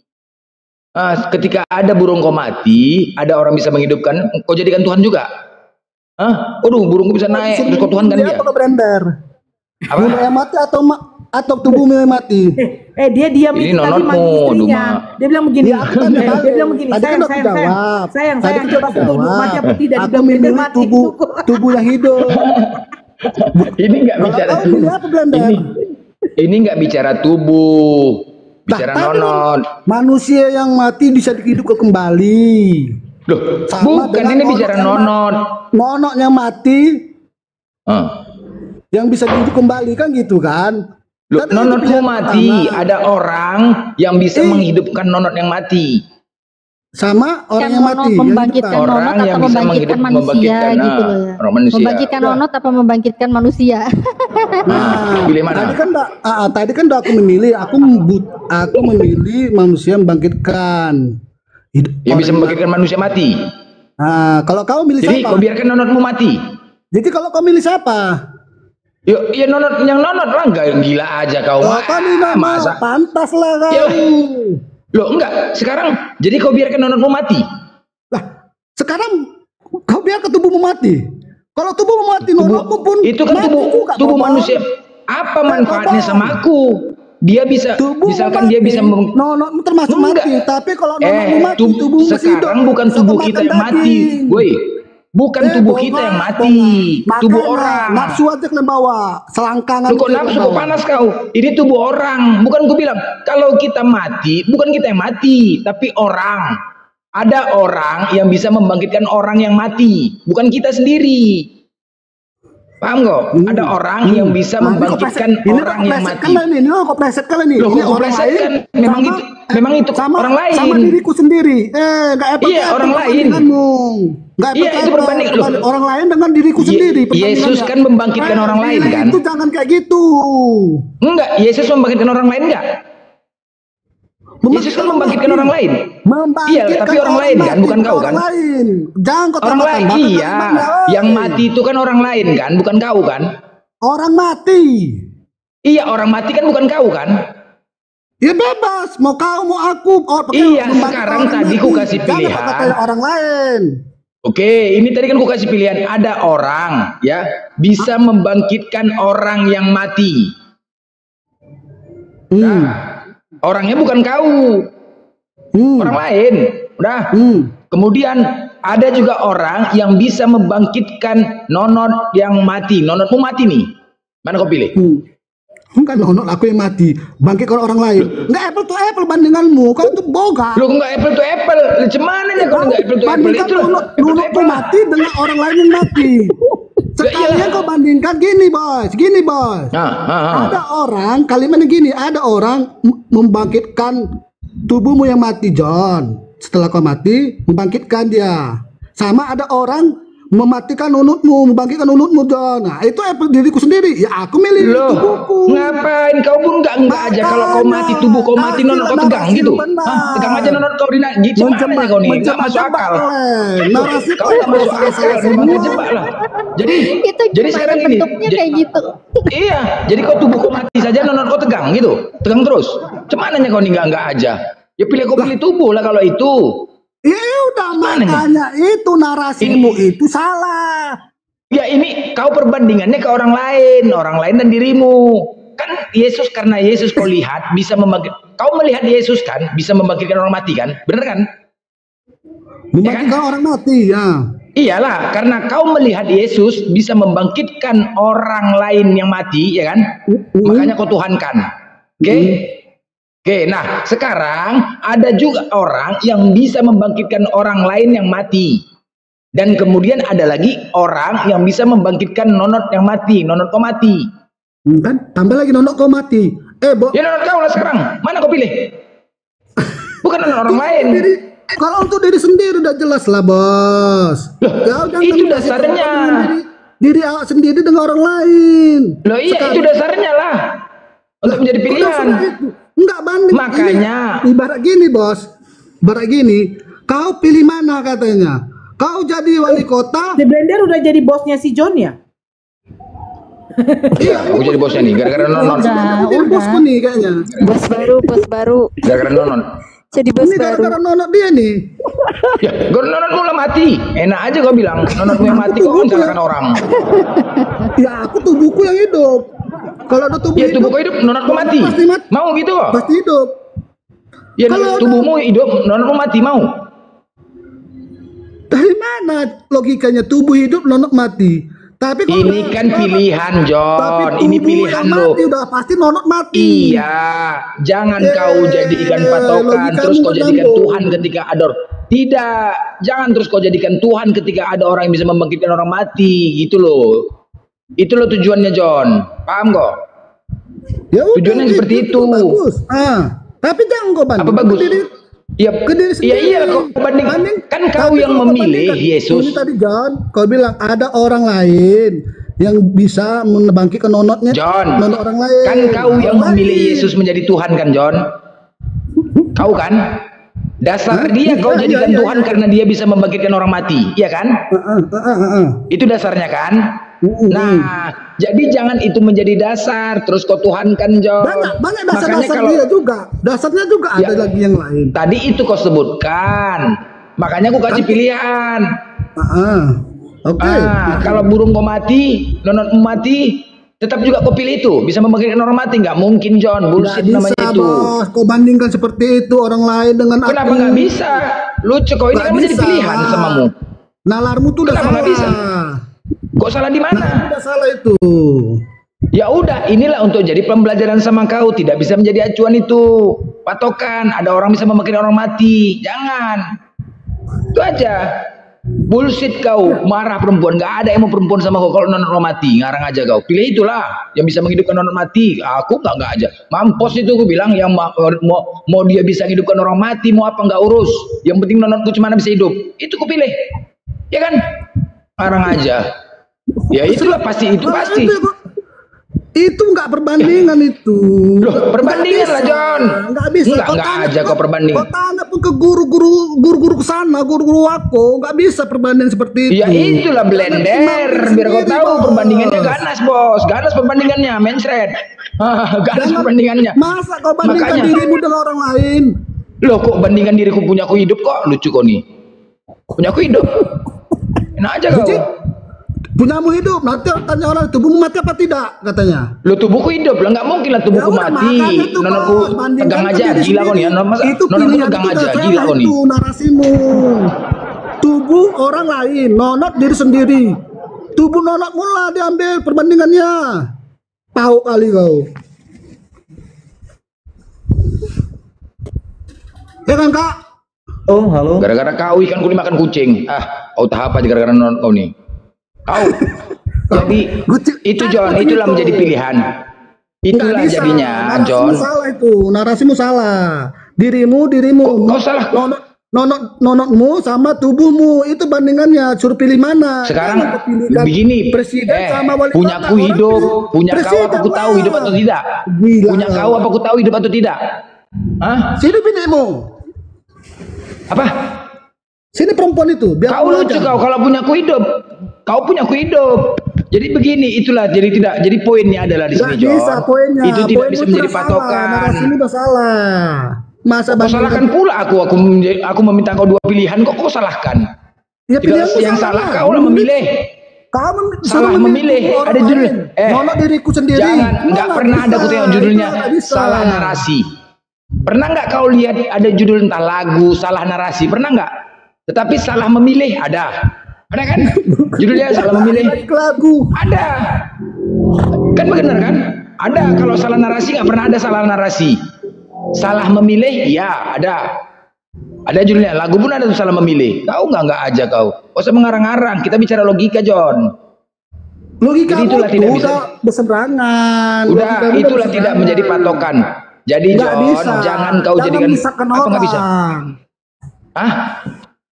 Ketika ada burung kau mati, ada orang bisa menghidupkan, kau jadikan Tuhan juga. Waduh, burungku bisa naik, terus kau Tuhan kan dia. Apa Blender? Apa? Yang mati atau tubuhmu yang mati? Dia diam Ini itu tadi nonotmu, manggil istrinya. Duma. Dia bilang begini. Ya, aku tanya balik. Dia bilang begini. Tadi kan aku jawab. Sayang, Tadi kan coba aku tunggu jawab. mati apa tidak? Aku Dibilang Blender memilih mati. tubuh yang hidup. Ini nggak bicara Kau pilih apa Blender? Ini nggak bicara tubuh, bicara Tadi nonot. Manusia yang mati bisa dihidupkan kembali. Loh, Sama bukan dengan ini bicara nonot. Nonotnya mati yang bisa dihidup kembali kan gitu kan? Loh, nonotmu mati, ada orang yang bisa menghidupkan nonot yang mati. Sama orang yang mati. Membangkitkan nonot Orang yang atau bisa membangkitkan manusia membangkitkan, gitu loh ya. orang manusia. Membangkitkan nonot apa membangkitkan manusia? Pilih mana? Tadi kan aku memilih, aku memilih manusia membangkitkan. Yang bisa membangkitkan manusia mati. Nah, kalau kau milih Jadi siapa? kau biarkan nonotmu mati. Jadi kalau kau milih siapa? Yuk, ya nonot yang nonot lah, nggak gila aja kau. Kau ini masa pantas lah kau. Ya. Loh enggak, sekarang jadi kau biarkan nonotmu mati. Lah, sekarang kau biarkan tubuhmu mati. Kalau tubuhmu mati, nonotmu pun itu kan tubuh manusia. Apa manfaatnya sama aku? Dia bisa, misalkan dia bisa nonotmu termasuk mati, tapi kalau nonotmu mati, tubuhmu masih hidup. Sekarang bukan tubuh kita yang mati, woi. Bukan tubuh kita yang mati, tubuh orang. Nafsu aja kalian bawa, selangkangan. Kok nafsu kok panas kau? Ini tubuh orang, bukan ku bilang. Kalau kita mati, bukan kita yang mati, tapi orang. Ada orang yang bisa membangkitkan orang yang mati, bukan kita sendiri. Paham kok? Ada orang yang bisa membangkitkan orang yang mati. Ini kok pleset kalian nih. Loh, Ini kok orang pleset lain. kan? Memang itu sama, orang lain. Sama diriku sendiri. Enggak Iya, orang lain. Enggak iya, itu berbanding loh. Orang lain dengan diriku sendiri. Yesus kan membangkitkan orang lain kan? Itu jangan kayak gitu. Enggak, Yesus membangkitkan orang lain enggak? Yesus kan membangkitkan orang lain. Iya, tapi orang lain kan, bukan kau kan? Lain. Jangan kau orang lain. Iya, yang mati itu kan orang lain kan, bukan kau kan? Orang mati. Iya, orang mati kan bukan kau kan? Ya bebas, mau kau mau aku. Iya, sekarang tadi ku kasih pilihan. Jangan orang lain. Oke, ini tadi kan ku kasih pilihan. Ada orang ya bisa membangkitkan orang yang mati. Nah, orangnya bukan kau, orang lain. Udah. Kemudian ada juga orang yang bisa membangkitkan nonot yang mati. Nonotmu mati nih. Mana kau pilih? Enggak nonot aku yang mati. Bangkitkan orang lain. Enggak apple to apple bandinganmu. Kau itu boga. Lu enggak apple to apple. Cuman aja kalau enggak apple to apple itu. Nonotku mati dengan orang lain yang mati. Sekalian kau bandingkan gini bos. Ada orang, kalimatnya gini, ada orang membangkitkan tubuhmu yang mati John. Setelah kau mati, membangkitkan dia. Sama ada orang mematikan unutmu, membangkitkan unutmu, John. Nah, itu diriku sendiri. Ya aku milih Loh, tubuhku. ngapain kau pun enggak aja kalau kau mati tubuh kau mati nonot kau tegang gitu. Hah, tegang aja nonot kau dina gitu. Mana kau nih? Enggak masuk akal. Narasi Kau enggak masuk akal, jebak lah. Jadi sekarang ini kayak gitu. Iya, jadi kau tubuh kau mati saja nonot kau tegang gitu. Tegang terus. Cumananya kau nih enggak aja. Ya pilih tubuh lah kalau itu. Ya udah, makanya itu narasimu itu salah. Ya ini kau perbandingannya ke orang lain dan dirimu. Kan Yesus, karena Yesus kau lihat bisa kau melihat Yesus kan bisa membangkitkan orang mati kan? Bener kan? Membangkitkan orang mati, ya. Iyalah, karena kau melihat Yesus bisa membangkitkan orang lain yang mati, ya kan? Makanya kau tuhankan. Oke? Oke, nah sekarang ada juga orang yang bisa membangkitkan orang lain yang mati. Dan kemudian ada lagi orang yang bisa membangkitkan nonot yang mati, nonot kau mati. Kan tambah lagi nonot kau mati. Ya nonot kau lah sekarang. Mana kau pilih? Bukan nonot orang lain. Kalau untuk diri sendiri udah jelas lah, Bos. Itu dasarnya. Diri awak sendiri dengan orang lain. Loh iya, itu dasarnya lah. Untuk menjadi pilihan. Enggak banding. Makanya ibarat gini, Bos. Ibarat gini, kau pilih mana katanya? Kau jadi wali kota. The Blender udah jadi bosnya si John ya? Iya, aku jadi bosnya nih gara-gara nonton. Jadi bosku nih kayaknya. Bos baru. Gara-gara nonton. Jadi bos ini baru. Gara-gara nonton dia nih. Ya, gara-gara nonton lah mati. Enak aja kau bilang, nontonmu yang mati kok mencalahkan orang. Ya, aku tubuhku yang hidup. Kalau ada tubuh ya, tubuhku hidup, nontonku mati. Mau gitu kok? Pasti hidup. Ya, kalau tubuhmu hidup, nontonmu mati mau? Dari mana logikanya tubuh hidup, nonot mati? Tapi ini kan pilihan, John. Ini pilihan lo. Udah pasti nonot mati. Iya, jangan kau jadikan patokan terus kau jadikan Tuhan ketika ada. Tidak, jangan terus kau jadikan Tuhan ketika ada orang yang bisa membangkitkan orang mati, gitu loh. Itu loh tujuannya, John. Paham kok? Ya, tujuannya seperti itu. Bagus. Tapi jangan kau banding. Apa bagus? Iya, kau banding. Kan kau yang memilih Yesus. Ini tadi John, kau bilang ada orang lain yang bisa membangkitkan nonotnya. John, nonot orang lain. Kan kau yang memilih Yesus menjadi Tuhan kan, John? Kau kan? Dasar dia kau jadikan Tuhan karena dia bisa membangkitkan orang mati, iya kan? Itu dasarnya kan? Nah, jadi jangan itu menjadi dasar terus kau tuhankan, John. Banyak dasar-dasar dia juga. Dasarnya juga ada lagi yang lain. Tadi itu kau sebutkan. Makanya aku kasih pilihan. Oke. Kalau burung kau mati, nonotmu mati, tetap juga kau pilih itu. Bisa membangkitkan orang mati? Nggak mungkin, John. Bullshit namanya itu. Bos. Kau bandingkan seperti itu orang lain dengan aku. Kenapa nggak bisa? Lucu kau ini kan menjadi pilihan samamu. Nalarmu tuh udah salah. Nggak bisa? Kok salah di mana? Udah salah itu. Ya udah, inilah untuk jadi pembelajaran sama kau. Tidak bisa menjadi acuan itu. Patokan, ada orang bisa membangkitkan orang mati. Jangan. Itu aja. Bullshit kau, marah perempuan. Gak ada yang mau perempuan sama kau kalau nonton orang mati. Ngarang aja kau. Pilih itulah yang bisa menghidupkan nonton mati. Aku nggak aja. Mampus itu aku bilang yang mau dia bisa menghidupkan orang mati, mau apa nggak urus. Yang penting nontonku cuma bisa hidup. Itu ku pilih. Ya kan? Ngarang aja. Ya itulah pasti itu pasti. Itu nggak perbandingan itu. Loh, perbandingan lah, John. Nggak bisa. Nggak aja kau perbanding. Kau tanya pun ke guru-guru kesana, guru-guru aku, nggak bisa perbandingan seperti itu. Ya itulah Blender. Biar kau tahu perbandingannya ganas, bos. Ganas perbandingannya, mencret. Ganas perbandingannya. Masa kau bandingkan dirimu dengan orang lain? Loh, kok bandingkan diriku punya aku hidup kok? Lucu kau nih. Punya aku hidup. Enak aja kau. Punyamu hidup, nanti tanya orang tubuhmu mati apa tidak katanya. Lo tubuhku hidup lah, nggak mungkin lah tubuhku mati. Nononku tegang aja, gila kau nih. Itu nononku tegang aja, gila kau nih. Itu narasimu. Tubuh orang lain, nonot diri sendiri. Tubuh nonot mula diambil perbandingannya. Tahu kali kau. Ya kan Kak? Oh halo. Gara-gara kau ikan kau dimakan kucing. Kau tahap aja gara-gara nonton kau nih. Kau. Jadi itu John, itulah menjadi pilihan. Itulah jadinya, John. Narasimu salah itu, narasimu salah. Dirimu. Kau salah. nonotmu sama tubuhmu itu bandingannya, suruh pilih mana. Sekarang Jangan kau pilihkan begini, presiden sama wali punya kota. ku Orang hidup, pilih punya kau presiden apa ku tahu lah. hidup atau tidak? Gila. Punya kau apa ku tahu hidup atau tidak? Hah? Sini binimu. Apa? Sini perempuan itu. Biar Kau lucu kau kalau punya ku hidup. Kau punya ku hidup. Jadi begini, itulah jadi poinnya adalah di sini, Nggak John. bisa poinnya. Itu tidak Poinmu bisa itu menjadi udah salah. patokan. Narasi ini udah salah. Masa Kau salahkan pula aku meminta kau 2 pilihan, kok kau salahkan? Ya, Tidak, yang salah kau lah memilih. Kamu Salah memilih. Ada judul. Nolak diriku sendiri. Jangan, nggak Nolak, pernah ada bisa. aku tengok judulnya Itu nggak bisa. salah narasi. Pernah nggak kau lihat ada judul entah lagu salah narasi? Pernah nggak? Tetapi salah memilih ada. Ada kan? Judulnya salah memilih. Lagu. Ada. Kan benar kan? Ada. Kalau salah narasi nggak pernah ada salah narasi. Salah memilih, ya ada. Ada judulnya. Lagu pun ada tuh salah memilih. Kau nggak aja kau. Gak usah mengarang-arang. Kita bicara logika, John. Logika jadi itulah tidak bisa. udah berseberangan. Udah, Logikamu itulah udah tidak menjadi patokan. Jadi Nggak John, bisa. jangan kau Jangan jadikan menyesatkan apa nggak bisa? orang. Hah?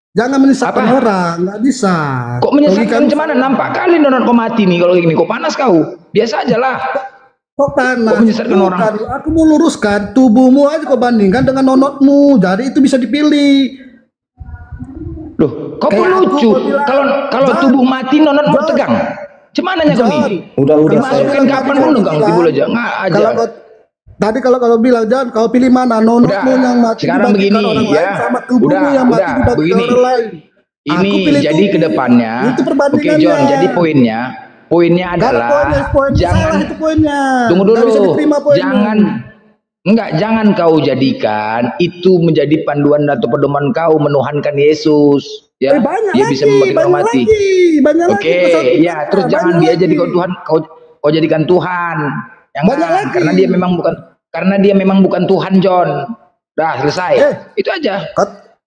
Jangan menyesatkan orang, nggak bisa. Kok menyesatkan gimana? Nampak kali nonton kau mati nih kalau gini. Kok panas kau? Biasa aja lah. Kok panas? Kok menyesatkan orang? Aku mau luruskan tubuhmu aja kau bandingkan dengan nonotmu. Jadi itu bisa dipilih. Loh, kau pun lucu. Kalau tubuh mati nonot mau tegang. Cumananya kau nih? Udah. Dimasukkan kapan pun enggak ngerti boleh aja. Nggak aja. Tadi kalau bilang jangan kau pilih mana nonotmu yang mati sekarang dibagikan begini orang ya. lain sama tubuhmu yang mati dibagikan begini. orang lain. Aku Ini pilih jadi tubuh. kedepannya. Itu Oke perbandingannya. John, jadi poinnya Nggak ada adalah poinnya jangan salah itu poinnya. tunggu Nggak bisa dulu. diterima poinmu. Jangan kau jadikan itu menjadi panduan atau pedoman kau menuhankan Yesus. Ya, banyak dia lagi, bisa membagi orang mati. banyak lagi Oke, pesawat ya, terus banyak jangan dia lagi. jadi kau Tuhan, kau jadikan Tuhan. Banyak Jangan, lagi. karena dia memang bukan Tuhan, John. Dah selesai. Itu aja.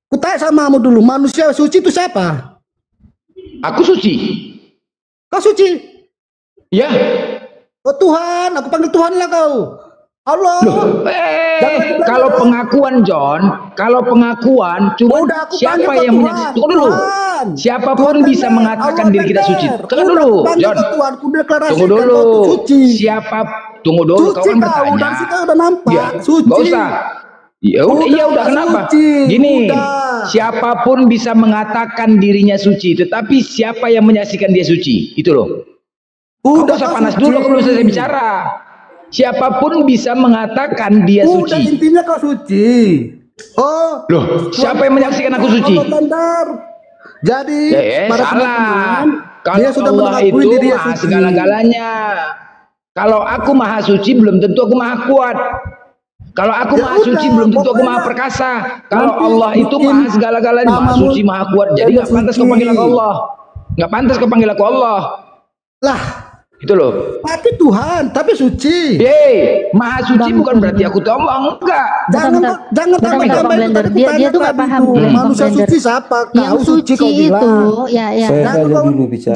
Ku tanya sama kamu dulu, manusia suci itu siapa? Aku suci. Kau suci? Ya. Oh Tuhan, aku panggil Tuhan lah kau. Allah. Kalau pengakuan John, cuma siapa yang menyaksikan? Tunggu dulu. Siapapun bisa mengatakan diri kita suci. Tunggu dulu, John. Tunggu dulu. Tunggu dulu. Kau kan bertanya. Dari situ udah nampak. Ya, Suci. nggak usah. Ya udah, iya udah kenapa? Gini, siapapun bisa mengatakan dirinya suci, tetapi siapa yang menyaksikan dia suci? Itu loh. Udah usah panas dulu, belum selesai bicara. Siapapun bisa mengatakan dia Udah suci. intinya kau suci. Oh. Loh, siapa yang menyaksikan aku suci? Allah Bandar. Jadi para salah. teman-teman, Kalau dia sudah Allah mengakui itu dirinya maha suci. segala-galanya. Kalau aku maha suci belum tentu aku maha kuat. Kalau aku maha suci belum tentu aku maha perkasa. Kalau Allah itu maha segala-galanya, maha suci, maha kuat. Jadi nggak pantas kau panggil aku Allah. Nggak pantas kau panggil aku Allah. Lah, itu loh. Tapi Tuhan, tapi suci. Maha suci bukan berarti aku tahu enggak. Jangan tambah-tambahin Blender. Dia tuh nggak paham. Manusia suci siapa? Yang Kau suci kau itu, bilang. ya.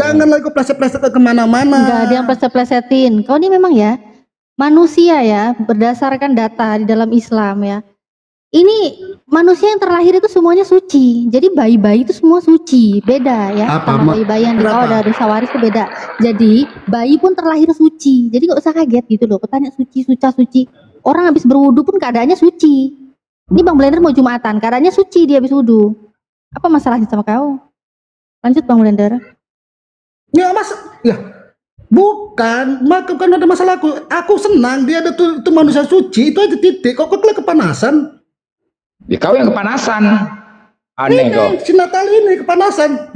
Jangan lagi kau pleset-pleset ke kemana-mana. Enggak ada yang pleset-plesetin. Kau ini memang ya manusia ya, berdasarkan data di dalam Islam ya. Ini manusia yang terlahir itu semuanya suci. Jadi bayi-bayi itu semua suci, beda ya. Sama bayi-bayi yang dikawal dari sawaris itu beda. Jadi bayi pun terlahir suci. Jadi nggak usah kaget gitu loh. Petanya suci. Orang habis berwudu pun keadaannya suci. Ini Bang Blender mau Jumatan, keadaannya suci dia habis wudu. Apa masalahnya sama kau? Lanjut Bang Blender. Ya mas, ya bukan ada masalah aku senang dia ada tuh manusia suci itu aja titik. Kok kepanasan? Ya kau yang kepanasan. Aneh kau. Si Natali ini kepanasan.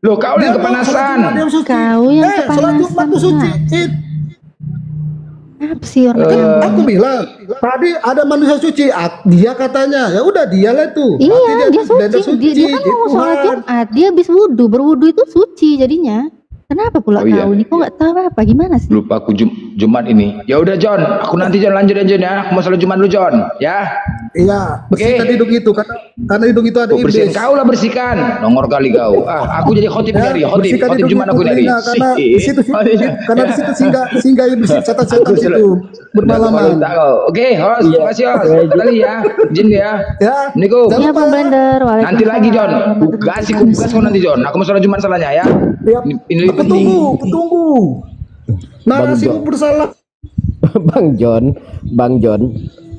Loh kau yang kepanasan. Kau yang kepanasan. Suci. Apa sih orang? Aku bilang tadi ada manusia suci. Dia katanya ya udah dialah itu. Iya dia suci. Dia kan mau sholat Jumat. Dia habis berwudu itu suci jadinya. Kenapa pula kau ini? Kok nggak tahu apa? Gimana sih? Lupa aku Jumat ini. Ya udah John, aku nanti John lanjut ya John ya. Aku mau salat Jumat dulu John, ya. Iya, bersihkan hidung itu karena hidung itu ada Bersihkan iblis. kau lah bersihkan. Nongor kali kau. Aku jadi khotib dari khotib Jumat aku dari. Karena di situ karena di situ singgah iblis setan-setan itu bermalaman. Oke, host, terima kasih host. Tadi ya, izin ya. Ya. Niku. Iya Bang Blender. Nanti lagi John. Kugas kau nanti John. Aku mau salat Jumat salahnya ya. Ini lebih penting. Tunggu. Narasimu bersalah. Bang John,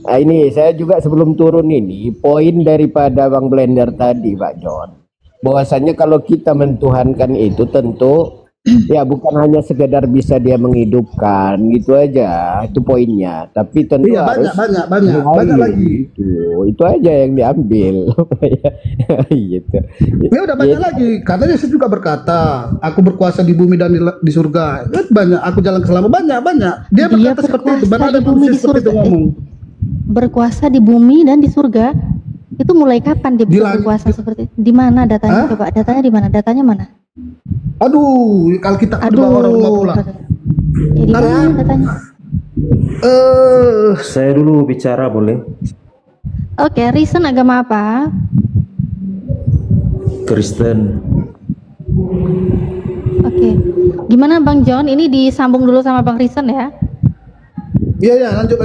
ini saya juga sebelum turun ini poin daripada Bang Blender tadi, Pak John, bahwasanya kalau kita mentuhankan itu tentu ya bukan hanya sekedar bisa dia menghidupkan gitu aja, itu poinnya, tapi tentu harus banyak lagi. Itu aja yang diambil. Gitu. Ya udah banyak lagi, karena Yesus juga berkata, aku berkuasa di bumi dan di surga. Banyak, aku jalan ke selama banyak. Dia berkata seperti itu, mana ada manusia seperti itu ngomong. Berkuasa di bumi dan di surga. Itu mulai kapan dia bisa berkuasa seperti itu? Di mana datanya? Coba datanya di mana? Datanya mana? Aduh, kalau kita kedua orang rumah pula. Jadi mana datanya? Saya dulu bicara boleh? Oke, reason agama apa? Kristen. Oke. Gimana Bang John? Ini disambung dulu sama Bang Reason ya? Iya, lanjut.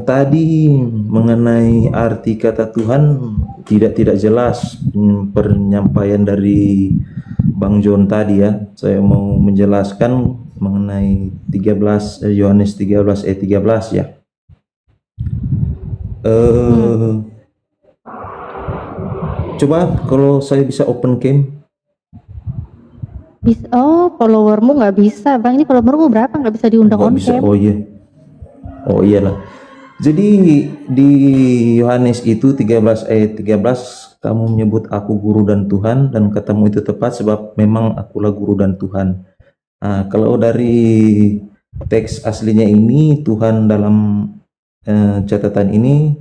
Tadi mengenai arti kata Tuhan tidak jelas penyampaian dari Bang John tadi ya. Saya mau menjelaskan mengenai Yohanes 13 ayat 13 ya. Coba kalau saya bisa open cam. Bisa. Oh, followermu nggak bisa, Bang. Ini followermu berapa? Nggak bisa diundang on cam. Oh iyalah. Jadi di Yohanes itu 13 ayat 13 kamu menyebut aku guru dan Tuhan, dan katamu itu tepat sebab memang akulah guru dan Tuhan. Nah, kalau dari teks aslinya ini Tuhan dalam catatan ini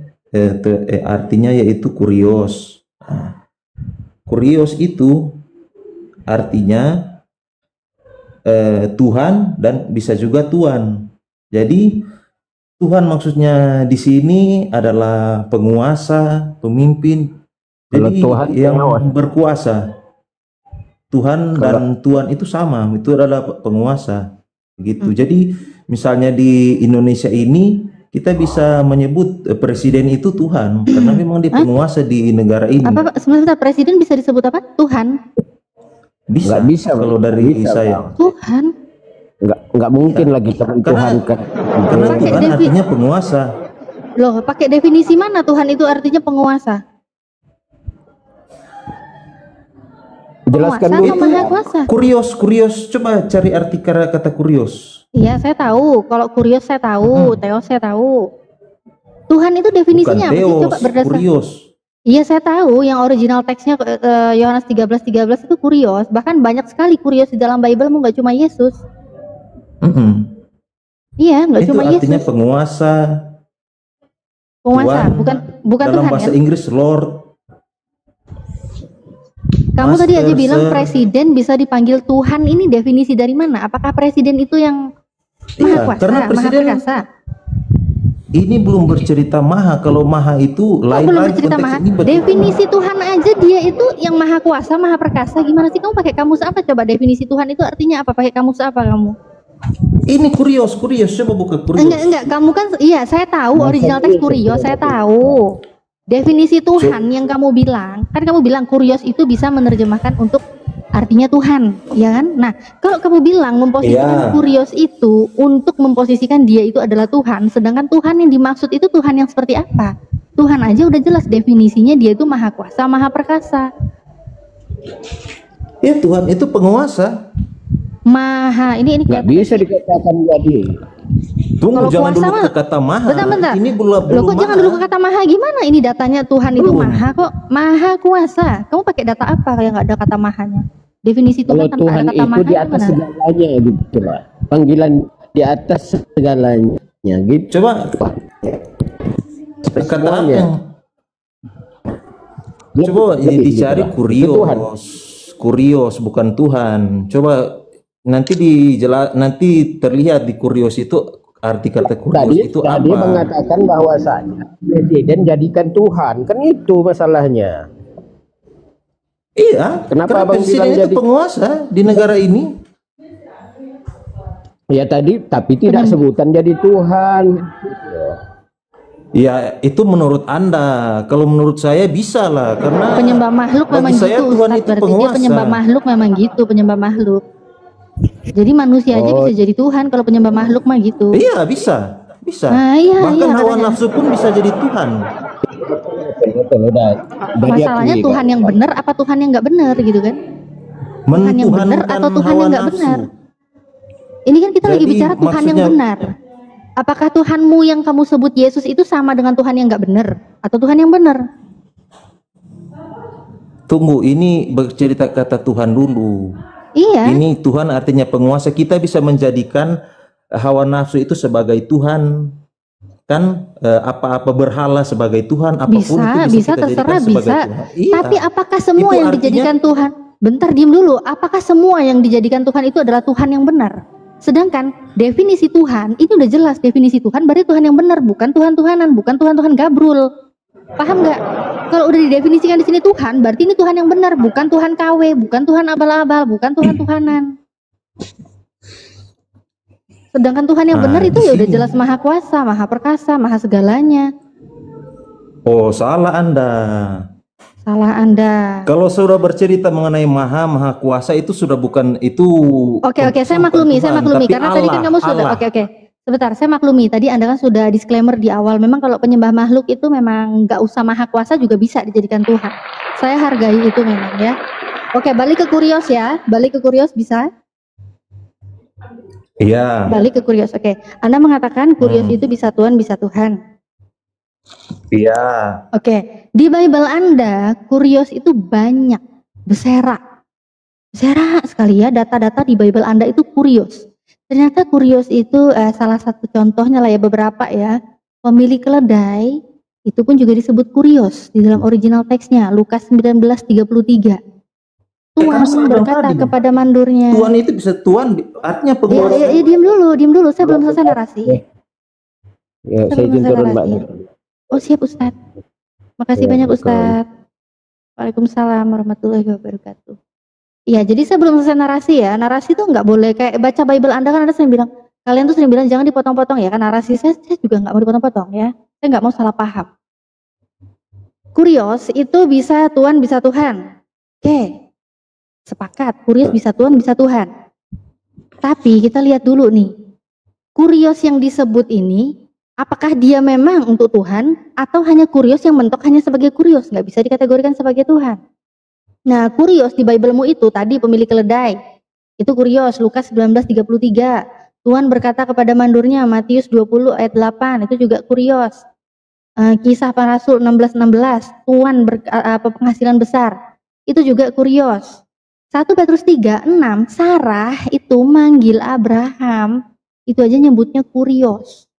artinya yaitu kurios. Nah, kurios itu artinya Tuhan dan bisa juga tuan. Jadi Tuhan maksudnya di sini adalah penguasa, pemimpin. Jadi Tuhan yang berkuasa. Tuhan dan Tuhan itu sama, itu adalah penguasa. Begitu. Jadi misalnya di Indonesia ini kita bisa menyebut presiden itu Tuhan karena memang dia penguasa di negara ini. Apa sebentar, presiden bisa disebut apa? Tuhan? Bisa. Nggak bisa kalau dari saya. Tuhan? Nggak mungkin lagi Tuhan kan. Karena Tuhan artinya penguasa. Loh, pakai definisi mana Tuhan itu artinya penguasa? Jelaskan dulu. Kurios. Coba cari arti kata kurios. Iya, saya tahu. Kalau kurios saya tahu, teos saya tahu. Tuhan itu definisinya apa sih? Coba berdasar. Kurios. Iya, saya tahu. Yang original teksnya Yohanes 13:13 itu kurios. Bahkan banyak sekali kurios di dalam Bible, nggak cuma Yesus. Iya, nggak cuma Yesus. Itu artinya penguasa. Penguasa, bukan dalam Tuhan bahasa kan? Inggris Lord. Kamu tadi aja bilang presiden bisa dipanggil Tuhan. Ini definisi dari mana? Apakah presiden itu yang maha kuasa, karena presiden maha perkasa? Ini belum bercerita maha. Kalau maha itu lain belum lagi. bercerita maha. Definisi Tuhan aja dia itu yang maha kuasa, maha perkasa. Gimana sih kamu pakai kamus apa? Coba definisi Tuhan itu artinya apa? Pakai kamus apa kamu? Ini kurios. Coba buka kurios. Enggak. Kamu kan, iya saya tahu original teks kurios, saya tahu. Definisi Tuhan yang kamu bilang, kan kamu bilang kurios itu bisa menerjemahkan untuk artinya Tuhan, ya kan? Nah, kalau kamu bilang memposisikan kurios itu untuk memposisikan dia itu adalah Tuhan, sedangkan Tuhan yang dimaksud itu Tuhan yang seperti apa? Tuhan aja udah jelas definisinya dia itu maha kuasa, maha perkasa. Ya Tuhan itu penguasa. Maha, ini nggak bisa dikatakan jadi. Tunggu, jangan dulu ke kata maha. Bentar. Ini belum kok jangan dulu ke kata maha, gimana? Ini datanya Tuhan itu maha kok, maha kuasa. Kamu pakai data apa yang nggak ada kata mahanya? Definisi Tuhan tanpa Tuhan ada kata maha itu di atas segalanya gitu lah. Panggilan di atas segalanya gitu. Coba kata apa yang coba dicari kurios bukan Tuhan. Coba nanti terlihat di Kurios itu arti kata Kurios Tadi itu dia apa? mengatakan bahwasanya presiden jadikan Tuhan, kan itu masalahnya. Iya, Kenapa karena abang presiden bilang itu jadi penguasa di negara ini. ya tadi, tapi tidak sebutan jadi Tuhan. Ya itu menurut Anda. Kalau menurut saya bisa lah, karena Penyembah makhluk bagi memang saya gitu, Tuhan Ustadz. itu Berarti dia penguasa. penyembah makhluk memang gitu, penyembah makhluk. Jadi manusia aja Oh, bisa jadi Tuhan kalau penyembah makhluk mah gitu. Iya bisa, bisa. Nah, iya, Bahkan iya, hawa makanya. nafsu pun bisa jadi Tuhan. betul udah Masalahnya diakui Tuhan kok. yang benar apa Tuhan yang nggak benar gitu kan? Tuhan yang benar Mentuhankan atau Tuhan hawa yang nggak nafsu. benar? Ini kan kita lagi Jadi bicara Tuhan yang maksudnya benar. Apakah Tuhanmu yang kamu sebut Yesus itu sama dengan Tuhan yang nggak benar atau Tuhan yang benar? tunggu, ini bercerita kata Tuhan dulu. Iya. Ini Tuhan artinya penguasa. Kita bisa menjadikan hawa nafsu itu sebagai Tuhan, kan? Apa-apa berhala sebagai Tuhan, apapun itu Bisa, bisa bisa kita jadikan terserah sebagai bisa. Tuhan. Iya. Tapi apakah semua Itu yang artinya dijadikan Tuhan? Bentar, diem dulu. Apakah semua yang dijadikan Tuhan itu adalah Tuhan yang benar? Sedangkan definisi Tuhan itu udah jelas, definisi Tuhan berarti Tuhan yang benar, bukan Tuhan-Tuhanan, bukan Tuhan-Tuhan gabrul. Paham nggak? Kalau udah didefinisikan di sini Tuhan, berarti ini Tuhan yang benar, bukan Tuhan KW, bukan Tuhan abal-abal, bukan Tuhan-Tuhanan. Sedangkan Tuhan yang benar itu ya udah jelas maha kuasa, maha perkasa, maha segalanya. Oh, salah Anda. Salah Anda. Kalau sudah bercerita mengenai maha kuasa itu sudah bukan itu. Oke, saya maklumi, Tuhan, tapi karena tadi kan Allah, kamu sudah Allah. oke. Sebentar, saya maklumi. Tadi Anda kan sudah disclaimer di awal. Memang kalau penyembah makhluk itu memang nggak usah maha kuasa juga bisa dijadikan Tuhan. Saya hargai itu memang ya. Oke, balik ke Kurios ya. Balik ke Kurios bisa? Iya. Balik ke Kurios. Oke. Anda mengatakan Kurios itu bisa Tuhan, bisa Tuhan. Iya. Oke. Di Bible Anda, Kurios itu banyak, berserak. Berserak sekali ya data-data di Bible Anda itu Kurios. Ternyata Kurios itu salah satu contohnya lah ya, beberapa ya. Pemilik keledai itu pun juga disebut Kurios di dalam original teksnya, Lukas 19:33. Tuhan berkata kepada mandurnya. Tuhan itu bisa Tuhan artinya penguasa. Ya, diam dulu, saya belum selesai narasi. Ya, saya izin turun Mbak. Oh siap Ustadz. Makasih Ya, banyak Ustadz. Waalaikumsalam warahmatullahi wabarakatuh. Iya, jadi saya belum selesai narasi ya. Narasi tuh nggak boleh kayak baca Bible Anda kan Anda sering bilang, kalian tuh sering bilang jangan dipotong-potong ya kan narasi saya juga nggak mau dipotong-potong ya. Saya nggak mau salah paham. Kurios itu bisa Tuhan, bisa Tuhan. Oke, sepakat. Kurios bisa Tuhan, bisa Tuhan. Tapi kita lihat dulu nih, Kurios yang disebut ini, apakah dia memang untuk Tuhan atau hanya Kurios yang mentok hanya sebagai Kurios, nggak bisa dikategorikan sebagai Tuhan. Nah, Kurios di Biblemu itu tadi pemilik keledai. Itu Kurios, Lukas 19:33. Tuhan berkata kepada mandurnya, Matius 20 ayat 8, itu juga Kurios. Kisah para Rasul 16:16, Tuhan penghasilan besar. Itu juga Kurios. 1 Petrus 3:6, Sarah itu manggil Abraham, itu aja nyebutnya Kurios.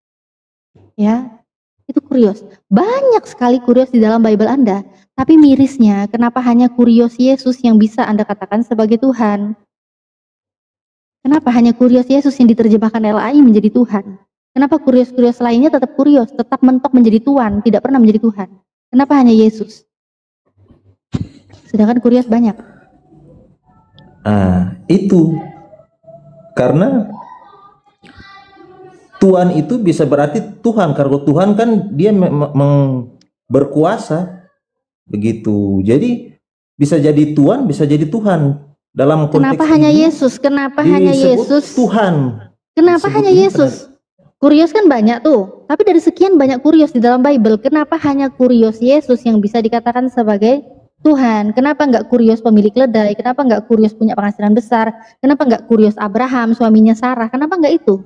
Ya. Itu Kurios. Banyak sekali Kurios di dalam Bible Anda. Tapi mirisnya, kenapa hanya Kurios Yesus yang bisa Anda katakan sebagai Tuhan? Kenapa hanya Kurios Yesus yang diterjemahkan LAI menjadi Tuhan? Kenapa Kurios-Kurios lainnya tetap Kurios, tetap mentok menjadi Tuhan, tidak pernah menjadi Tuhan? Kenapa hanya Yesus? Sedangkan Kurios banyak. Itu karena Tuhan itu bisa berarti Tuhan, karena Tuhan kan dia berkuasa begitu. Jadi bisa jadi Tuhan, bisa jadi Tuhan. Dalam konteks Kenapa hanya Yesus? Kenapa hanya Yesus? Tuhan. Kenapa hanya Yesus? Kurios kan banyak tuh. Tapi dari sekian banyak Kurios di dalam Bible, kenapa hanya Kurios Yesus yang bisa dikatakan sebagai Tuhan? Kenapa enggak Kurios pemilik keledai? Kenapa enggak Kurios punya penghasilan besar? Kenapa enggak Kurios Abraham, suaminya Sarah? Kenapa enggak itu?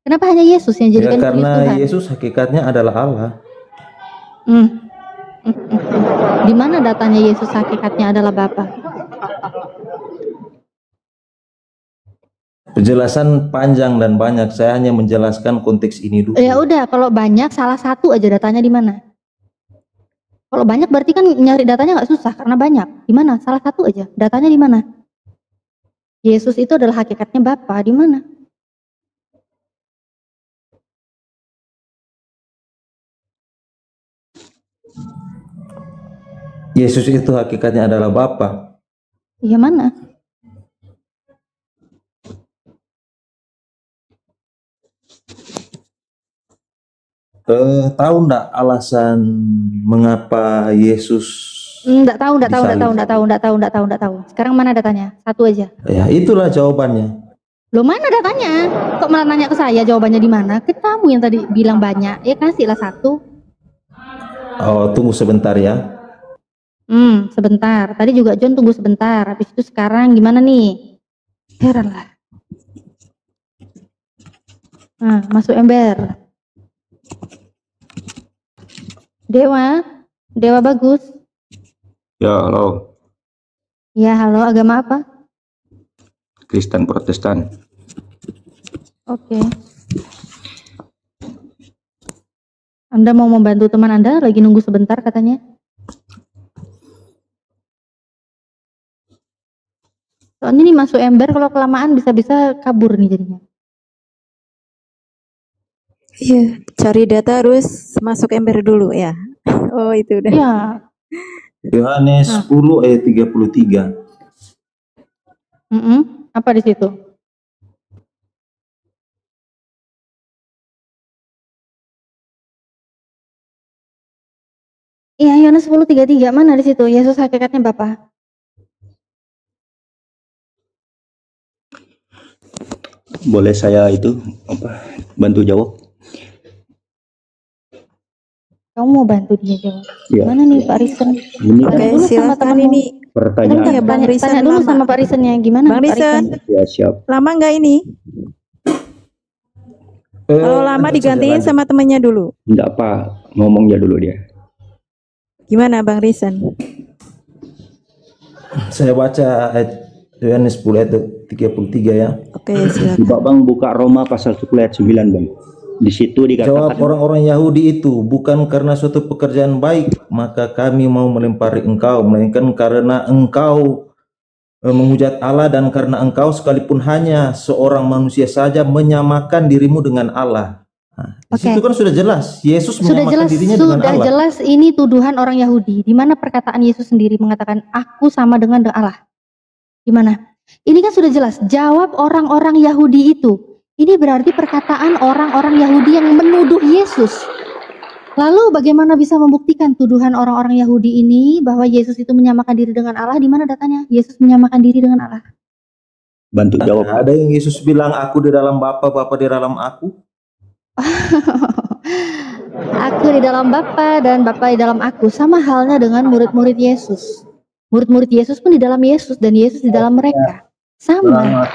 Kenapa hanya Yesus yang Ya jadikan Kurios karena Tuhan? Yesus hakikatnya adalah Allah. Di mana datanya Yesus hakikatnya adalah Bapa? Penjelasan panjang dan banyak. Saya hanya menjelaskan konteks ini dulu. Ya udah, kalau banyak salah satu aja datanya di mana? Kalau banyak berarti kan nyari datanya nggak susah karena banyak. Di mana? Salah satu aja. Datanya di mana? Yesus itu adalah hakikatnya Bapa. Di mana? Yesus itu hakikatnya adalah Bapa. Iya mana? Tahu enggak alasan mengapa Yesus Enggak tahu. Sekarang mana datanya? Satu aja. Ya, itulah jawabannya. Loh, mana datanya? Kok malah nanya ke saya jawabannya di mana? Ke kamu yang tadi bilang banyak. Ya kasihlah satu. Oh, tunggu sebentar ya. Sebentar. Tadi juga John tunggu sebentar. Habis itu sekarang gimana nih? Heran lah. Nah, masuk ember. Dewa bagus. Ya, halo. Ya, halo. Agama apa? Kristen Protestan. Oke. Anda mau membantu teman Anda? Lagi nunggu sebentar katanya. Soalnya ini masuk ember, kalau kelamaan bisa-bisa kabur nih jadinya. Iya, cari data harus masuk ember dulu ya. Oh, itu udah. Iya. Yohanes 10 ayat 33. Apa di situ? Iya, Yohanes 10:33. Mana di situ? Yesus hakikatnya Bapa. Boleh saya bantu jawab? Kamu mau bantu dia jawab? Ya. Mana nih Pak Risen? Ini Tanya dulu sama silakan temenmu. ini. Pertanyaan. Ya, Bang Risen Tanya dulu lama. sama Pak Risennya gimana? Bang Pak Risen, Ya, siap. lama nggak ini? Kalau lama digantiin sama temennya dulu. Enggak apa, ngomongnya dulu dia. Gimana Bang Risen? Saya baca ayat Yohanes 10 ayat 33 ya. Oke, silakan. Coba Bang buka Roma pasal 10 ayat 9, Bang. Di situ Jawab dikatakan, orang-orang Yahudi itu, bukan karena suatu pekerjaan baik maka kami mau melempari engkau, melainkan karena engkau menghujat Allah dan karena engkau sekalipun hanya seorang manusia saja menyamakan dirimu dengan Allah. Nah, di situ kan sudah jelas Yesus menyamakan dirinya dengan Allah. Sudah jelas ini tuduhan orang Yahudi. Di mana perkataan Yesus sendiri mengatakan aku sama dengan Allah. Di mana? Ini kan sudah jelas. Jawab orang-orang Yahudi itu. Ini berarti perkataan orang-orang Yahudi yang menuduh Yesus. Lalu bagaimana bisa membuktikan tuduhan orang-orang Yahudi ini bahwa Yesus itu menyamakan diri dengan Allah? Di mana datanya? Yesus menyamakan diri dengan Allah. bantu jawab. Ada yang Yesus bilang aku di dalam Bapa, Bapa di dalam aku. Aku di dalam Bapa dan Bapa di dalam aku. Sama halnya dengan murid-murid Yesus. Murid-murid Yesus pun di dalam Yesus dan Yesus di dalam mereka. Sama.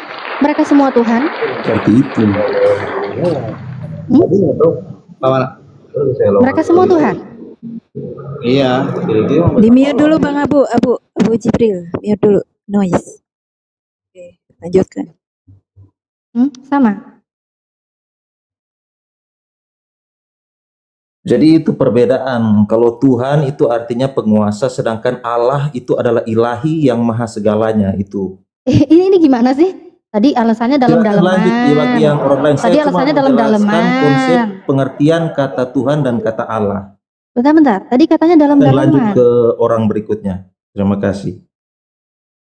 Mereka semua Tuhan. Seperti itu. Mereka semua Tuhan. Iya. Di mute dulu Bang Abu Jibril, mute dulu, noise. Oke, lanjutkan. Sama. Jadi itu perbedaan. Kalau Tuhan itu artinya penguasa, sedangkan Allah itu adalah ilahi yang maha segalanya itu. Ini gimana sih? Tadi alasannya dalam-dalaman. Lanjut ya, bagi yang orang lain. Tadi alasannya dalam-dalaman. Konsep pengertian kata Tuhan dan kata Allah. Bentar. Tadi katanya Lanjut dalam-dalaman. ke orang berikutnya. Terima kasih.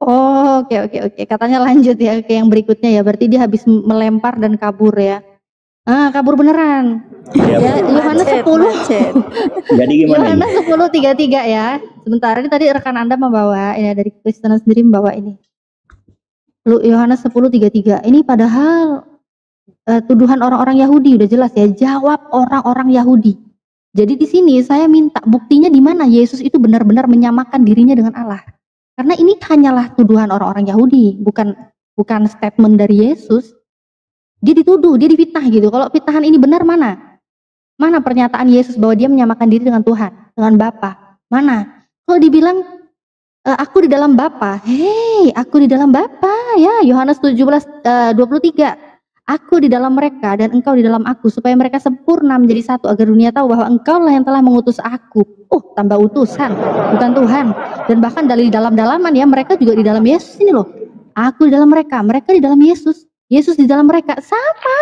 Oh, oke. Katanya lanjut ya ke yang berikutnya ya. Berarti dia habis melempar dan kabur ya. Kabur beneran. Ya, Yohanes 10. Jadi gimana Yohanes 10:33 ya. Sebentar, ini tadi rekan Anda membawa ya, dari Kristen sendiri membawa ini. Yohanes 10:33. Ini padahal tuduhan orang-orang Yahudi udah jelas ya. Jawab orang-orang Yahudi. Jadi di sini saya minta buktinya di mana Yesus itu benar-benar menyamakan dirinya dengan Allah. Karena ini hanyalah tuduhan orang-orang Yahudi, bukan statement dari Yesus. Dia dituduh, dia difitnah gitu. Kalau fitnahan ini benar mana? Mana pernyataan Yesus bahwa dia menyamakan diri dengan Tuhan, dengan Bapa? Mana? Kalau dibilang aku di dalam Bapa, aku di dalam Bapa ya. Yohanes 17:23. Aku di dalam mereka dan engkau di dalam aku, supaya mereka sempurna menjadi satu, agar dunia tahu bahwa engkaulah yang telah mengutus aku. Tambah utusan, bukan Tuhan. Dan bahkan dari dalam-dalaman ya, mereka juga di dalam Yesus ini loh. Aku di dalam mereka, mereka di dalam Yesus, Yesus di dalam mereka. Sama.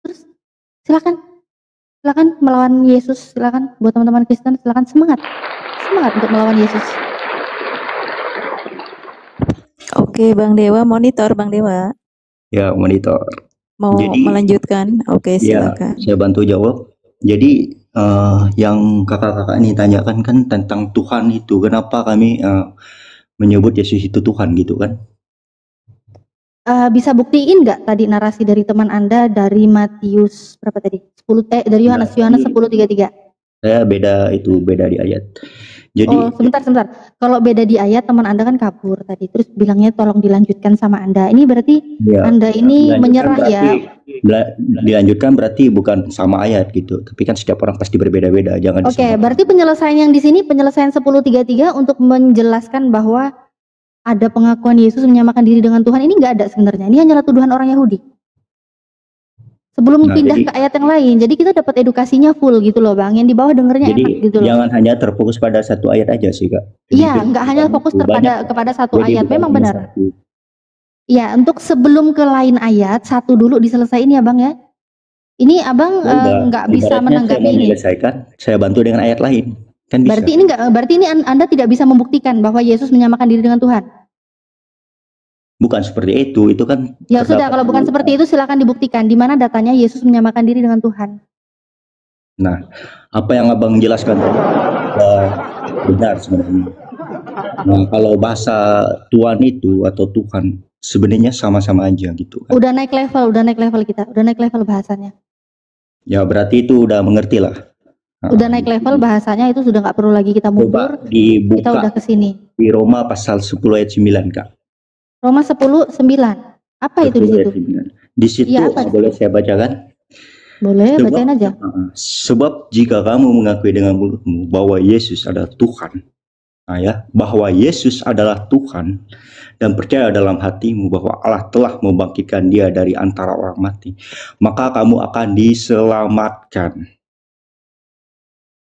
Terus silakan melawan Yesus, silakan buat teman-teman Kristen, silakan semangat untuk melawan Yesus. Oke, Bang Dewa, monitor Bang Dewa. Ya, monitor. Mau Jadi, melanjutkan? Oke, ya, silakan. saya bantu jawab. Jadi yang kakak-kakak ini tanyakan kan tentang Tuhan itu, kenapa kami menyebut Yesus itu Tuhan gitu kan? Bisa buktiin nggak tadi narasi dari teman Anda dari Matius berapa tadi? 10 dari Yohanes 10:33. Saya beda di ayat. Jadi Oh, sebentar. Kalau beda di ayat, teman Anda kan kabur tadi. Terus bilangnya tolong dilanjutkan sama Anda. Ini berarti ya, Anda ini dilanjutkan menyerah ya. Dilanjutkan berarti bukan sama ayat gitu. Tapi kan setiap orang pasti berbeda-beda. Jangan Oke, disamakan. berarti penyelesaian yang di sini penyelesaian 10:33 untuk menjelaskan bahwa ada pengakuan Yesus menyamakan diri dengan Tuhan ini nggak ada sebenarnya. Ini hanyalah tuduhan orang Yahudi. Sebelum Nah, pindah jadi- ke ayat yang lain, jadi kita dapat edukasinya full gitu loh Bang. Yang di bawah dengernya Jadi enak gitu loh. jangan hanya terfokus pada satu ayat aja sih Kak. Iya, nggak hanya fokus kepada satu Jadi ayat, bukan memang hanya benar. satu. Iya, untuk sebelum ke lain ayat, satu dulu diselesaikan ya Bang ya. Ini Abang nggak bisa Ibaratnya menanggapi saya mau ini. menyelesaikan, saya bantu dengan ayat lain. Kan bisa. Berarti ini Anda tidak bisa membuktikan bahwa Yesus menyamakan diri dengan Tuhan. Bukan seperti itu kan. Ya sudah, kalau bukan seperti itu silakan dibuktikan. Di mana datanya Yesus menyamakan diri dengan Tuhan? Nah, apa yang Abang jelaskan tadi benar sebenarnya. Nah, kalau bahasa Tuhan itu atau Tuhan sebenarnya sama-sama aja gitu. Udah naik level kita, udah naik level bahasanya. Ya berarti itu udah mengerti lah. Udah naik level bahasanya, itu sudah nggak perlu lagi kita mundur. Coba dibuka Kita udah ke sini. di Roma pasal 10 ayat 9 Kak. Roma 10:9. Apa itu di 10 situ? ayat 9. Di situ Iya, apa? boleh saya bacakan? Boleh, bacain aja. Sebab jika kamu mengakui dengan mulutmu bahwa Yesus adalah Tuhan, bahwa Yesus adalah Tuhan, dan percaya dalam hatimu bahwa Allah telah membangkitkan Dia dari antara orang mati, maka kamu akan diselamatkan.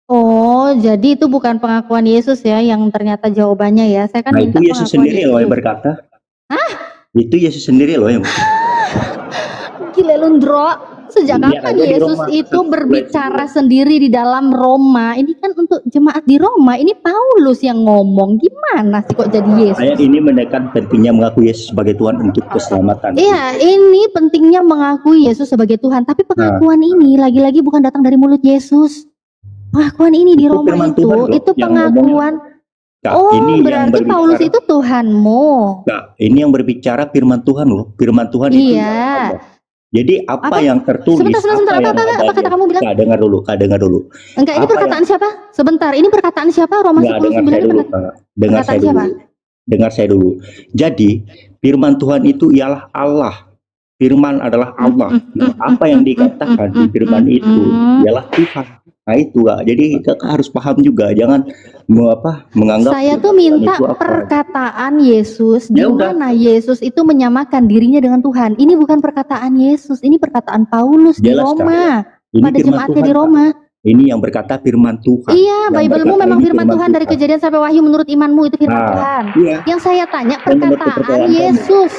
Oh, jadi itu bukan pengakuan Yesus ya, yang ternyata jawabannya ya. Saya kan Nah minta itu Yesus pengakuan sendiri loh yang Yesus. berkata. Hah? Itu Yesus sendiri loh yang Gile Lundro. Sejak Lihat kapan aja di Yesus Roma itu 10 berbicara sendiri di dalam Roma? Ini kan untuk jemaat di Roma. Ini Paulus yang ngomong. Gimana sih kok jadi Yesus? Ayat ini menekan pentingnya mengaku Yesus sebagai Tuhan untuk keselamatan. Iya, ini pentingnya mengakui Yesus sebagai Tuhan. Tapi pengakuan ini lagi-lagi bukan datang dari mulut Yesus. Pengakuan ini di Roma firman itu Tuhan loh, yang pengakuan. Kak, Oh, ini yang berarti berbicara. Paulus itu Tuhanmu. Kak, ini yang berbicara firman Tuhan loh. Firman Tuhan itu. Iya. Jadi apa yang tertulis? Sebentar, apa kata kamu bilang? Kak, dengar dulu. Enggak, ini Apa perkataan siapa? Sebentar, ini perkataan siapa? Roma Enggak, 10:9 dengar saya ini dulu, perkataan Kak. Dengar saya siapa? dulu. Dengar saya dulu. Jadi, firman Tuhan itu ialah Allah. Firman adalah Allah. Nah, apa yang dikatakan di firman itu ialah Tuhan. Nah itu Kak. Jadi Kakak harus paham juga. Jangan menganggap Saya tuh Tuhan minta itu apa. perkataan Yesus di Ya udah. mana Yesus itu menyamakan dirinya dengan Tuhan. Ini bukan perkataan Yesus, ini perkataan Paulus di Jelas, Kak. Roma. Ini Pada firman jemaatnya Tuhan, di Kak. Roma. Ini yang berkata firman Tuhan. Iya, Yang Bible-mu berkata memang ini firman Tuhan dari Kejadian sampai Wahyu menurut imanmu itu firman Nah, Tuhan. iya. Yang saya tanya Menurut perkataan kepercayaan kamu. Yesus.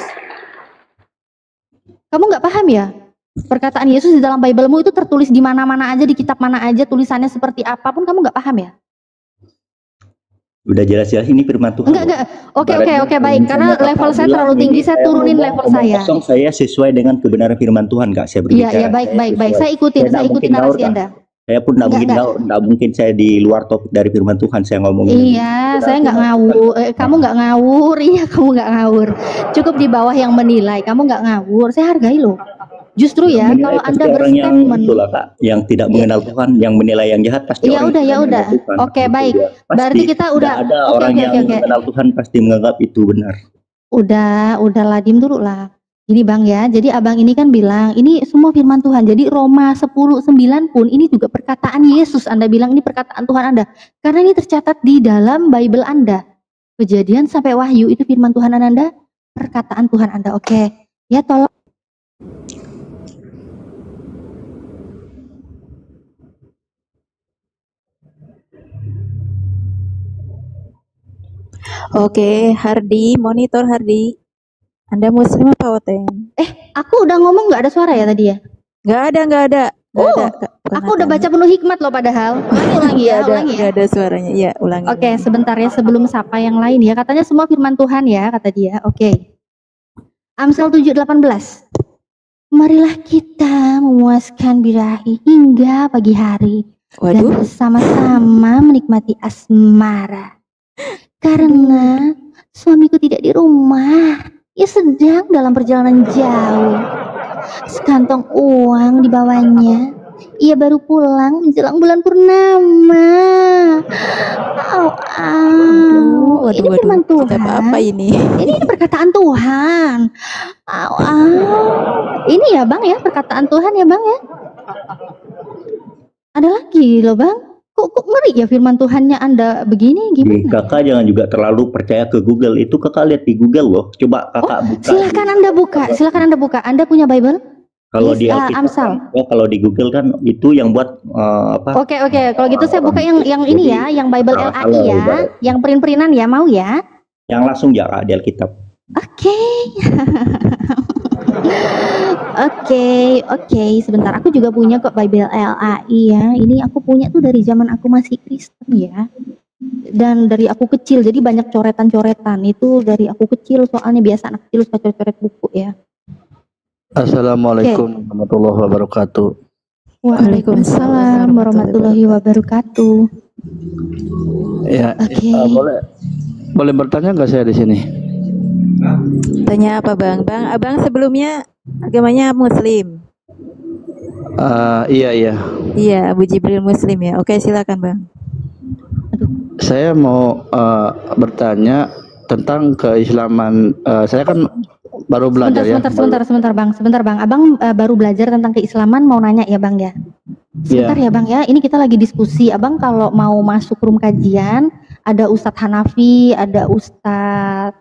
Kamu nggak paham ya? Perkataan Yesus di dalam Bible-mu itu tertulis di mana-mana aja, di kitab mana aja, tulisannya seperti apapun, kamu nggak paham ya? Udah jelas-jelas ini firman Tuhan. Enggak. Oke, Ibaratnya baik. Karena misalnya level Kakak saya bilang terlalu ini tinggi, saya turunin ngomong level omong saya. kosong, saya sesuai dengan kebenaran firman Tuhan, Kak. Saya berbicara. Iya, baik. sesuai. Saya ikutin nggak mungkin narasi ngawur, Kak. Anda. Saya pun nggak mungkin saya di luar topik dari firman Tuhan saya ngomongin. Iya, saya nggak ngawur. Kamu nggak ngawur. Iya, kamu nggak ngawur. Cukup di bawah yang menilai. Kamu nggak ngawur. Saya hargai loh. Justru ya, Menilai kalau pasti Anda orang yang berstatement. itulah, Kak, yang tidak mengenal Tuhan, yang menilai yang jahat pasti Ya orang udah, yang ya tidak udah. mengenal Tuhan. Oke, Gitu baik. ya. Pasti Berarti kita udah. tidak ada Oke, orang oke, yang oke. mengenal Tuhan pasti menganggap itu benar. Udahlah, diem dulu lah. Ini Bang ya, jadi Abang ini kan bilang, ini semua firman Tuhan. Jadi Roma 10:9 pun ini juga perkataan Yesus. Anda bilang ini perkataan Tuhan Anda. Karena ini tercatat di dalam Bible Anda. Kejadian sampai Wahyu itu firman Tuhan Anda, perkataan Tuhan Anda. Oke, ya tolong. Oke, Hardi, monitor Hardi. Anda muslim apa Oten? Aku udah ngomong nggak ada suara ya tadi ya? Nggak ada. Oh, aku udah baca penuh hikmat loh padahal. Ulangi ya. Nggak ada suaranya. Iya, ulangi. Oke, sebentar ya sebelum sapa yang lain ya. Katanya semua firman Tuhan ya, kata dia. Oke. Amsal 7:18. Marilah kita memuaskan birahi hingga pagi hari. Dan bersama-sama menikmati asmara. Karena suamiku tidak di rumah. Ia sedang dalam perjalanan jauh. Sekantong uang dibawanya. Ia baru pulang menjelang bulan purnama. Ini firman Tuhan. Apa ini? Ini perkataan Tuhan. Ini ya Bang ya, perkataan Tuhan ya Bang ya. Ada lagi loh Bang. Kok ngeri ya firman Tuhannya Anda begini gimana? Kakak jangan juga terlalu percaya ke Google. Itu kakak lihat di Google loh. Coba kakak buka. Silakan Anda buka. Anda punya Bible? Kalau di Amsal. Kalau di Google kan itu yang buat apa? Oke. Kalau gitu saya buka yang ini ya, yang Bible LAI ya, yang print-printan ya, mau ya? Yang langsung ya di Alkitab. Oke. Sebentar, aku juga punya kok Bible LAI ya. Ini aku punya tuh dari zaman aku masih Kristen ya. Dan dari aku kecil, jadi banyak coretan-coretan. Itu dari aku kecil, soalnya biasa anak kecil suka coret-coret buku ya. Assalamualaikum warahmatullahi wabarakatuh. Waalaikumsalam warahmatullahi wabarakatuh. Ya, boleh bertanya nggak saya di sini? Tanya apa Bang? Abang sebelumnya agamanya Muslim. Iya. Iya, Abu Jibril Muslim ya. Oke, silakan Bang. Saya mau bertanya tentang keislaman. Saya kan baru belajar Sebentar bang. Abang baru belajar tentang keislaman, mau nanya ya bang ya. Sebentar ya bang ya. Ini kita lagi diskusi. Abang kalau mau masuk room kajian, ada Ustadz Hanafi, ada Ustadz.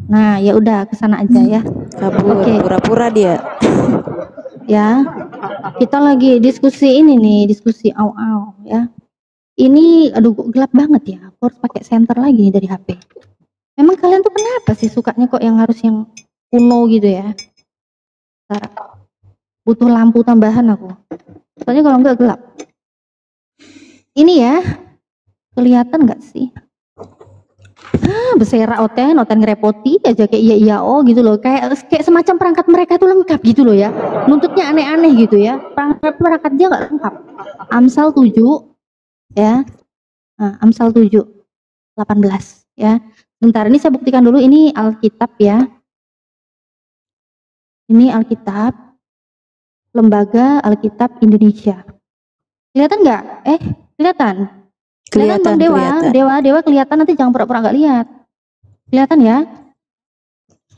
Nah ya udah kesana aja ya. Kabur. Pura-pura dia. Ya. Kita lagi diskusi ini nih, diskusi ya. Ini aduh gelap banget ya. Aku harus pakai senter lagi nih dari HP. Memang kalian tuh kenapa sih sukanya kok yang harus yang kuno gitu ya? Butuh lampu tambahan aku. Soalnya kalau enggak gelap. Ini ya, kelihatan nggak sih? Bersera Oten ngerepoti aja kayak iya oh gitu loh. Kayak semacam perangkat mereka tuh lengkap gitu loh ya. Nuntutnya aneh-aneh gitu ya. Perangkatnya nggak lengkap. Amsal 7 ya. Amsal 7 18 ya. Bentar, ini saya buktikan dulu, ini Alkitab ya. Ini Alkitab, Lembaga Alkitab Indonesia. Kelihatan nggak? Kelihatan? Kelihatan Bang Dewa kelihatan, nanti jangan pura-pura nggak lihat. Kelihatan ya?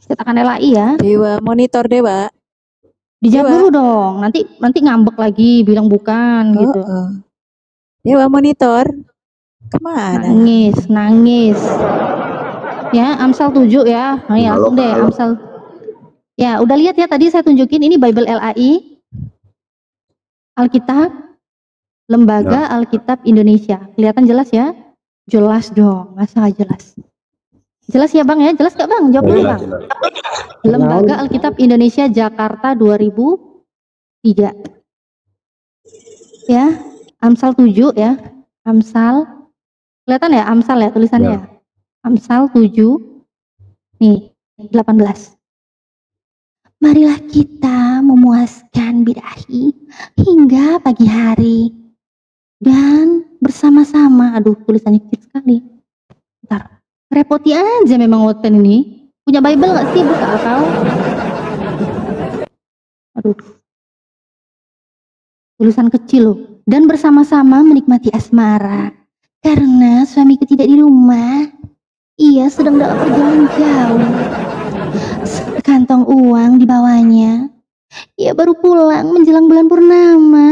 Cetakan LAI ya. Dewa, monitor Dewa. Dijawab dulu dong, nanti ngambek lagi, bilang bukan gitu. Dewa monitor. Kemana? Nangis. Ya, Amsal 7 ya. Nah, ya, langsung deh Amsal. Ya, udah lihat ya tadi saya tunjukin ini Bible LAI. Alkitab Lembaga Alkitab Indonesia. Kelihatan jelas ya? Jelas dong, masa nggak jelas? Jelas ya Bang ya? Jelas nggak Bang? Jawab dulu Bang. Lembaga Alkitab Indonesia Jakarta 2003. Ya, Amsal 7 ya. Amsal. Kelihatan ya Amsal ya tulisannya ya? Amsal 7 nih 18. Marilah kita memuaskan birahi hingga pagi hari dan bersama-sama. Aduh tulisannya kecil sekali. Bentar, repoti aja memang Oten ini. Punya Bible nggak sih buka kau? Aduh, tulisan kecil loh. Dan bersama-sama menikmati asmara karena suamiku tidak di rumah. Ia sedang dalam perjalanan jauh. Sekantong uang dibawanya. Ia baru pulang menjelang bulan purnama.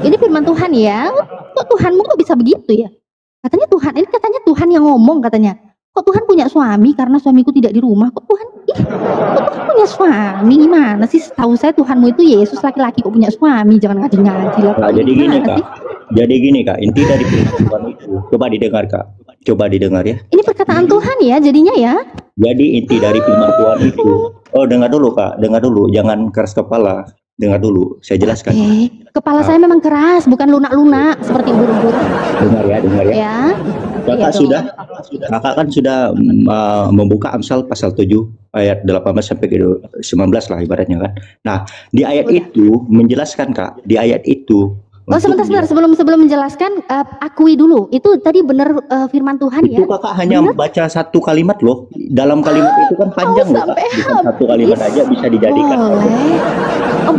Ini firman Tuhan ya. Kok Tuhanmu kok bisa begitu ya? Katanya Tuhan yang ngomong katanya. Kok Tuhan punya suami karena suamiku tidak di rumah? Kok Tuhan punya suami? Gimana sih? Setahu saya Tuhanmu itu Yesus laki-laki kok punya suami. Jangan ngaji-ngaji lah. Nah, jadi gini Kak. Jadi gini Kak, inti dari firman Tuhan itu. Coba didengar Kak. Coba didengar ya. Ini perkataan Tuhan ya jadinya ya. Jadi inti dari firman Tuhan itu. Oh, dengar dulu Kak, dengar dulu. Jangan keras kepala. Dengar dulu, saya jelaskan. Kepala saya memang keras, bukan lunak-lunak seperti burung-burung. Dengar ya. Ya. Kakak kan sudah membuka Amsal pasal 7 ayat 18 sampai ke 19 lah ibaratnya kan. Nah, di ayat itu menjelaskan Kak, di ayat itu. Oh sebentar sebelum menjelaskan akui dulu itu tadi benar firman Tuhan ya. Itu Kakak hanya baca satu kalimat loh. Dalam kalimat itu kan panjang loh Kak. Bukan satu kalimat aja bisa dijadikan.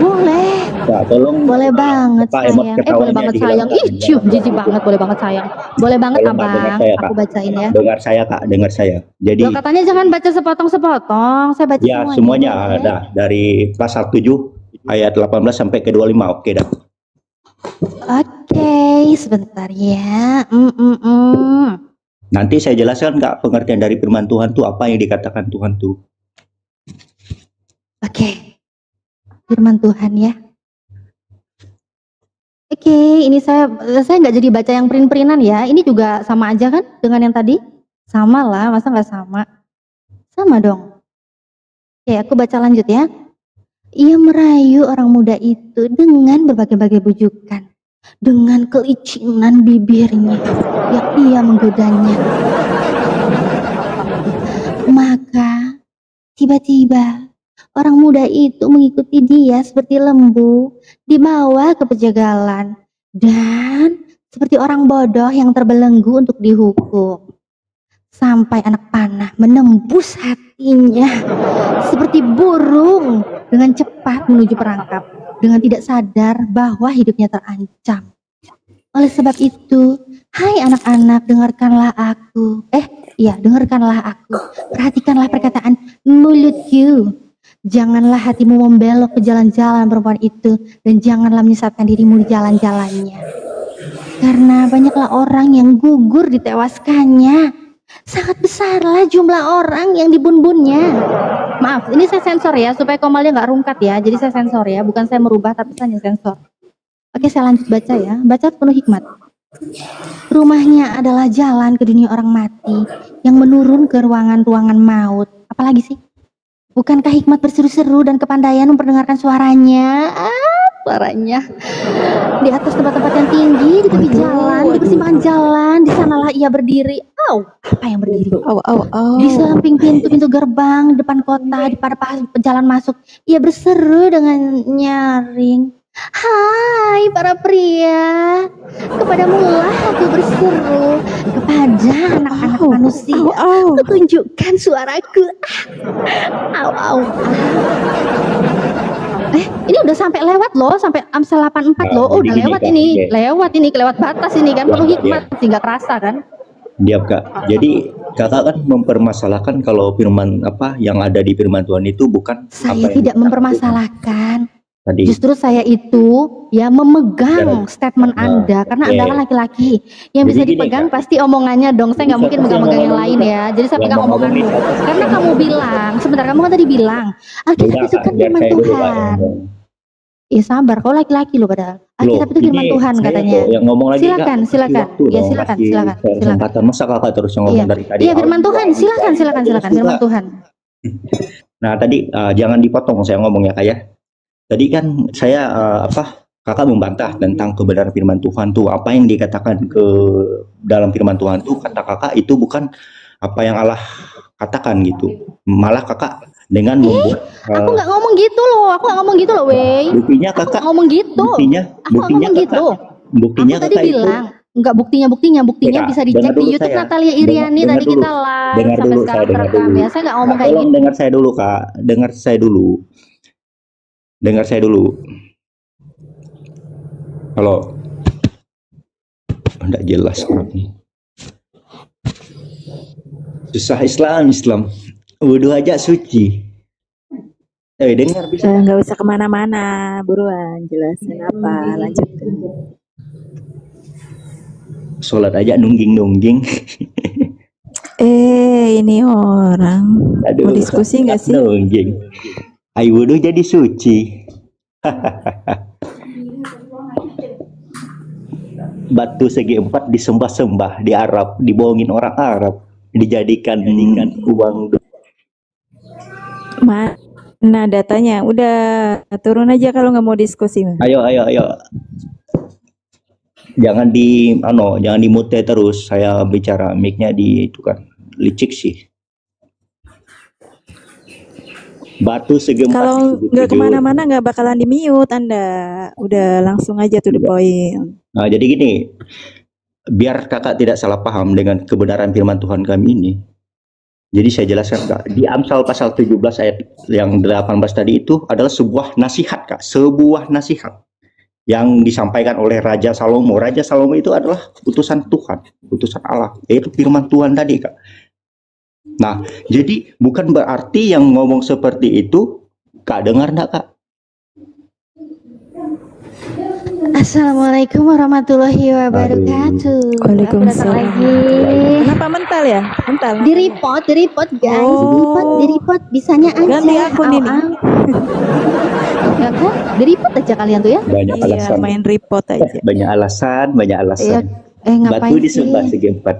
Boleh. Ya, tolong. Boleh banget sayang. Boleh banget sayang. Ih, jijik banget. Boleh banget sayang. Boleh banget abang. Aku bacain ya. Dengar saya Kak, dengar saya. Jadi. Katanya jangan baca sepotong-sepotong. Saya baca ya, semuanya ada dari pasal 7 ayat 18 sampai ke 25. Oke dah. Oke, sebentar ya. Nanti saya jelaskan Kak pengertian dari firman Tuhan tuh apa yang dikatakan Tuhan tuh. Oke. Firman Tuhan ya. Oke, ini saya nggak jadi baca yang print-printan ya. Ini juga sama aja kan dengan yang tadi? Sama lah, masa nggak sama? Sama dong. Oke, aku baca lanjut ya. Ia merayu orang muda itu dengan berbagai-bagai bujukan. Dengan kelicinan bibirnya yang ia menggodanya. Maka tiba-tiba orang muda itu mengikuti dia seperti lembu dibawa ke pejagalan dan seperti orang bodoh yang terbelenggu untuk dihukum. Sampai anak panah menembus hatinya seperti burung dengan cepat menuju perangkap dengan tidak sadar bahwa hidupnya terancam. Oleh sebab itu, hai anak-anak, dengarkanlah aku. Dengarkanlah aku. Perhatikanlah perkataan mulutku. Janganlah hatimu membelok ke jalan-jalan perempuan itu dan janganlah menyesatkan dirimu di jalan-jalannya. Karena banyaklah orang yang gugur ditewaskannya. Sangat besarlah jumlah orang yang dibun-bunnya. Maaf, ini saya sensor ya supaya komalnya nggak rungkat ya. Jadi saya sensor ya, bukan saya merubah tapi saya sensor. Oke, saya lanjut baca ya. Baca penuh hikmat. Rumahnya adalah jalan ke dunia orang mati yang menurun ke ruangan-ruangan maut. Apalagi sih? Bukankah hikmat berseru-seru dan kepandaian memperdengarkan suaranya? Suaranya di atas tempat-tempat yang tinggi, di tepi jalan, di persimpangan jalan, di sanalah ia berdiri. Apa yang berdiri? Di samping pintu-pintu gerbang, depan kota, di pada jalan masuk, ia berseru dengan nyaring. Hai para pria, kepadamulah aku berseru, kepada anak-anak manusia, kutunjukkan suaraku. Ini udah sampai lewat loh, sampai Amsal 84 loh. Oh, udah lewat ini, kelewat batas ini kan, penuh hikmat sih nggak kerasa kan? Diam Kak. Jadi Kakak kan mempermasalahkan kalau firman apa yang ada di firman Tuhan itu bukan. Saya tidak mempermasalahkan. Tadi. Justru saya itu ya memegang statement Anda karena Anda kan laki-laki yang bisa dipegang pasti omongannya dong. Saya nggak mungkin megang-megang yang lain ya. Jadi saya pegang omonganmu karena kamu bilang sebentar, kamu kan tadi bilang Alkitab itu kan firman Tuhan. Ya sabar, kau laki-laki loh padahal. Alkitab itu firman Tuhan katanya. Yang ngomong lagi, silakan. Ya silakan. Masa Kakak terus yang ngomong dari tadi? Iya firman Tuhan, silakan firman Tuhan. Nah tadi jangan dipotong saya ngomongnya Kak ya. Tadi kan saya Kakak membantah tentang kebenaran firman Tuhan tuh, apa yang dikatakan ke dalam firman Tuhan tuh kata Kakak itu bukan apa yang Allah katakan gitu. Malah Kakak dengan membuat aku nggak ngomong gitu loh, wey. Buktinya Kakak ngomong gitu. Buktinya aku tadi bilang enggak, buktinya bisa dicek di YouTube saya. Natalia Iriani tadi kita live sampai sekarang terekam ya. Saya nggak ngomong kayak gitu. Dengar saya dulu Kak, dengar saya dulu. Halo. Enggak jelas orangnya. Susah Islam. Wudhu aja suci. Dengar bisa. Nggak usah kemana-mana, buruan jelasin apa, lanjutkan. Sholat aja nungging. Ini orang. Mau diskusi nggak sih? Nungging. Ayo wudhu jadi suci. batu segi empat disembah-sembah di Arab, dibohongin orang Arab, dijadikan uang. Mana datanya? Udah turun aja kalau nggak mau diskusi. Ayo. Jangan di mute terus. Saya bicara, mic-nya di itu kan licik sih. Batu segi empat. Kalau nggak kemana-mana nggak bakalan di mute Anda. Udah langsung aja to the point. Nah, jadi gini, biar kakak tidak salah paham dengan kebenaran firman Tuhan kami ini. Jadi saya jelaskan Kak, di Amsal pasal 17 ayat yang 18 tadi itu adalah sebuah nasihat Kak, sebuah nasihat yang disampaikan oleh Raja Salomo. Raja Salomo itu adalah utusan Tuhan, utusan Allah, yaitu firman Tuhan tadi Kak. Nah, jadi bukan berarti yang ngomong seperti itu Kak dengar enggak Kak? Assalamualaikum warahmatullahi wabarakatuh. Waalaikumsalam. Kenapa mental ya? Mental. Di report guys. Di report bisanya aja. Ganti akun ini. Ya kan? Di report aja kalian tuh ya. Banyak alasan. Main report aja. Banyak alasan. Iya. Ngapain Batu sih? disembah segi empat.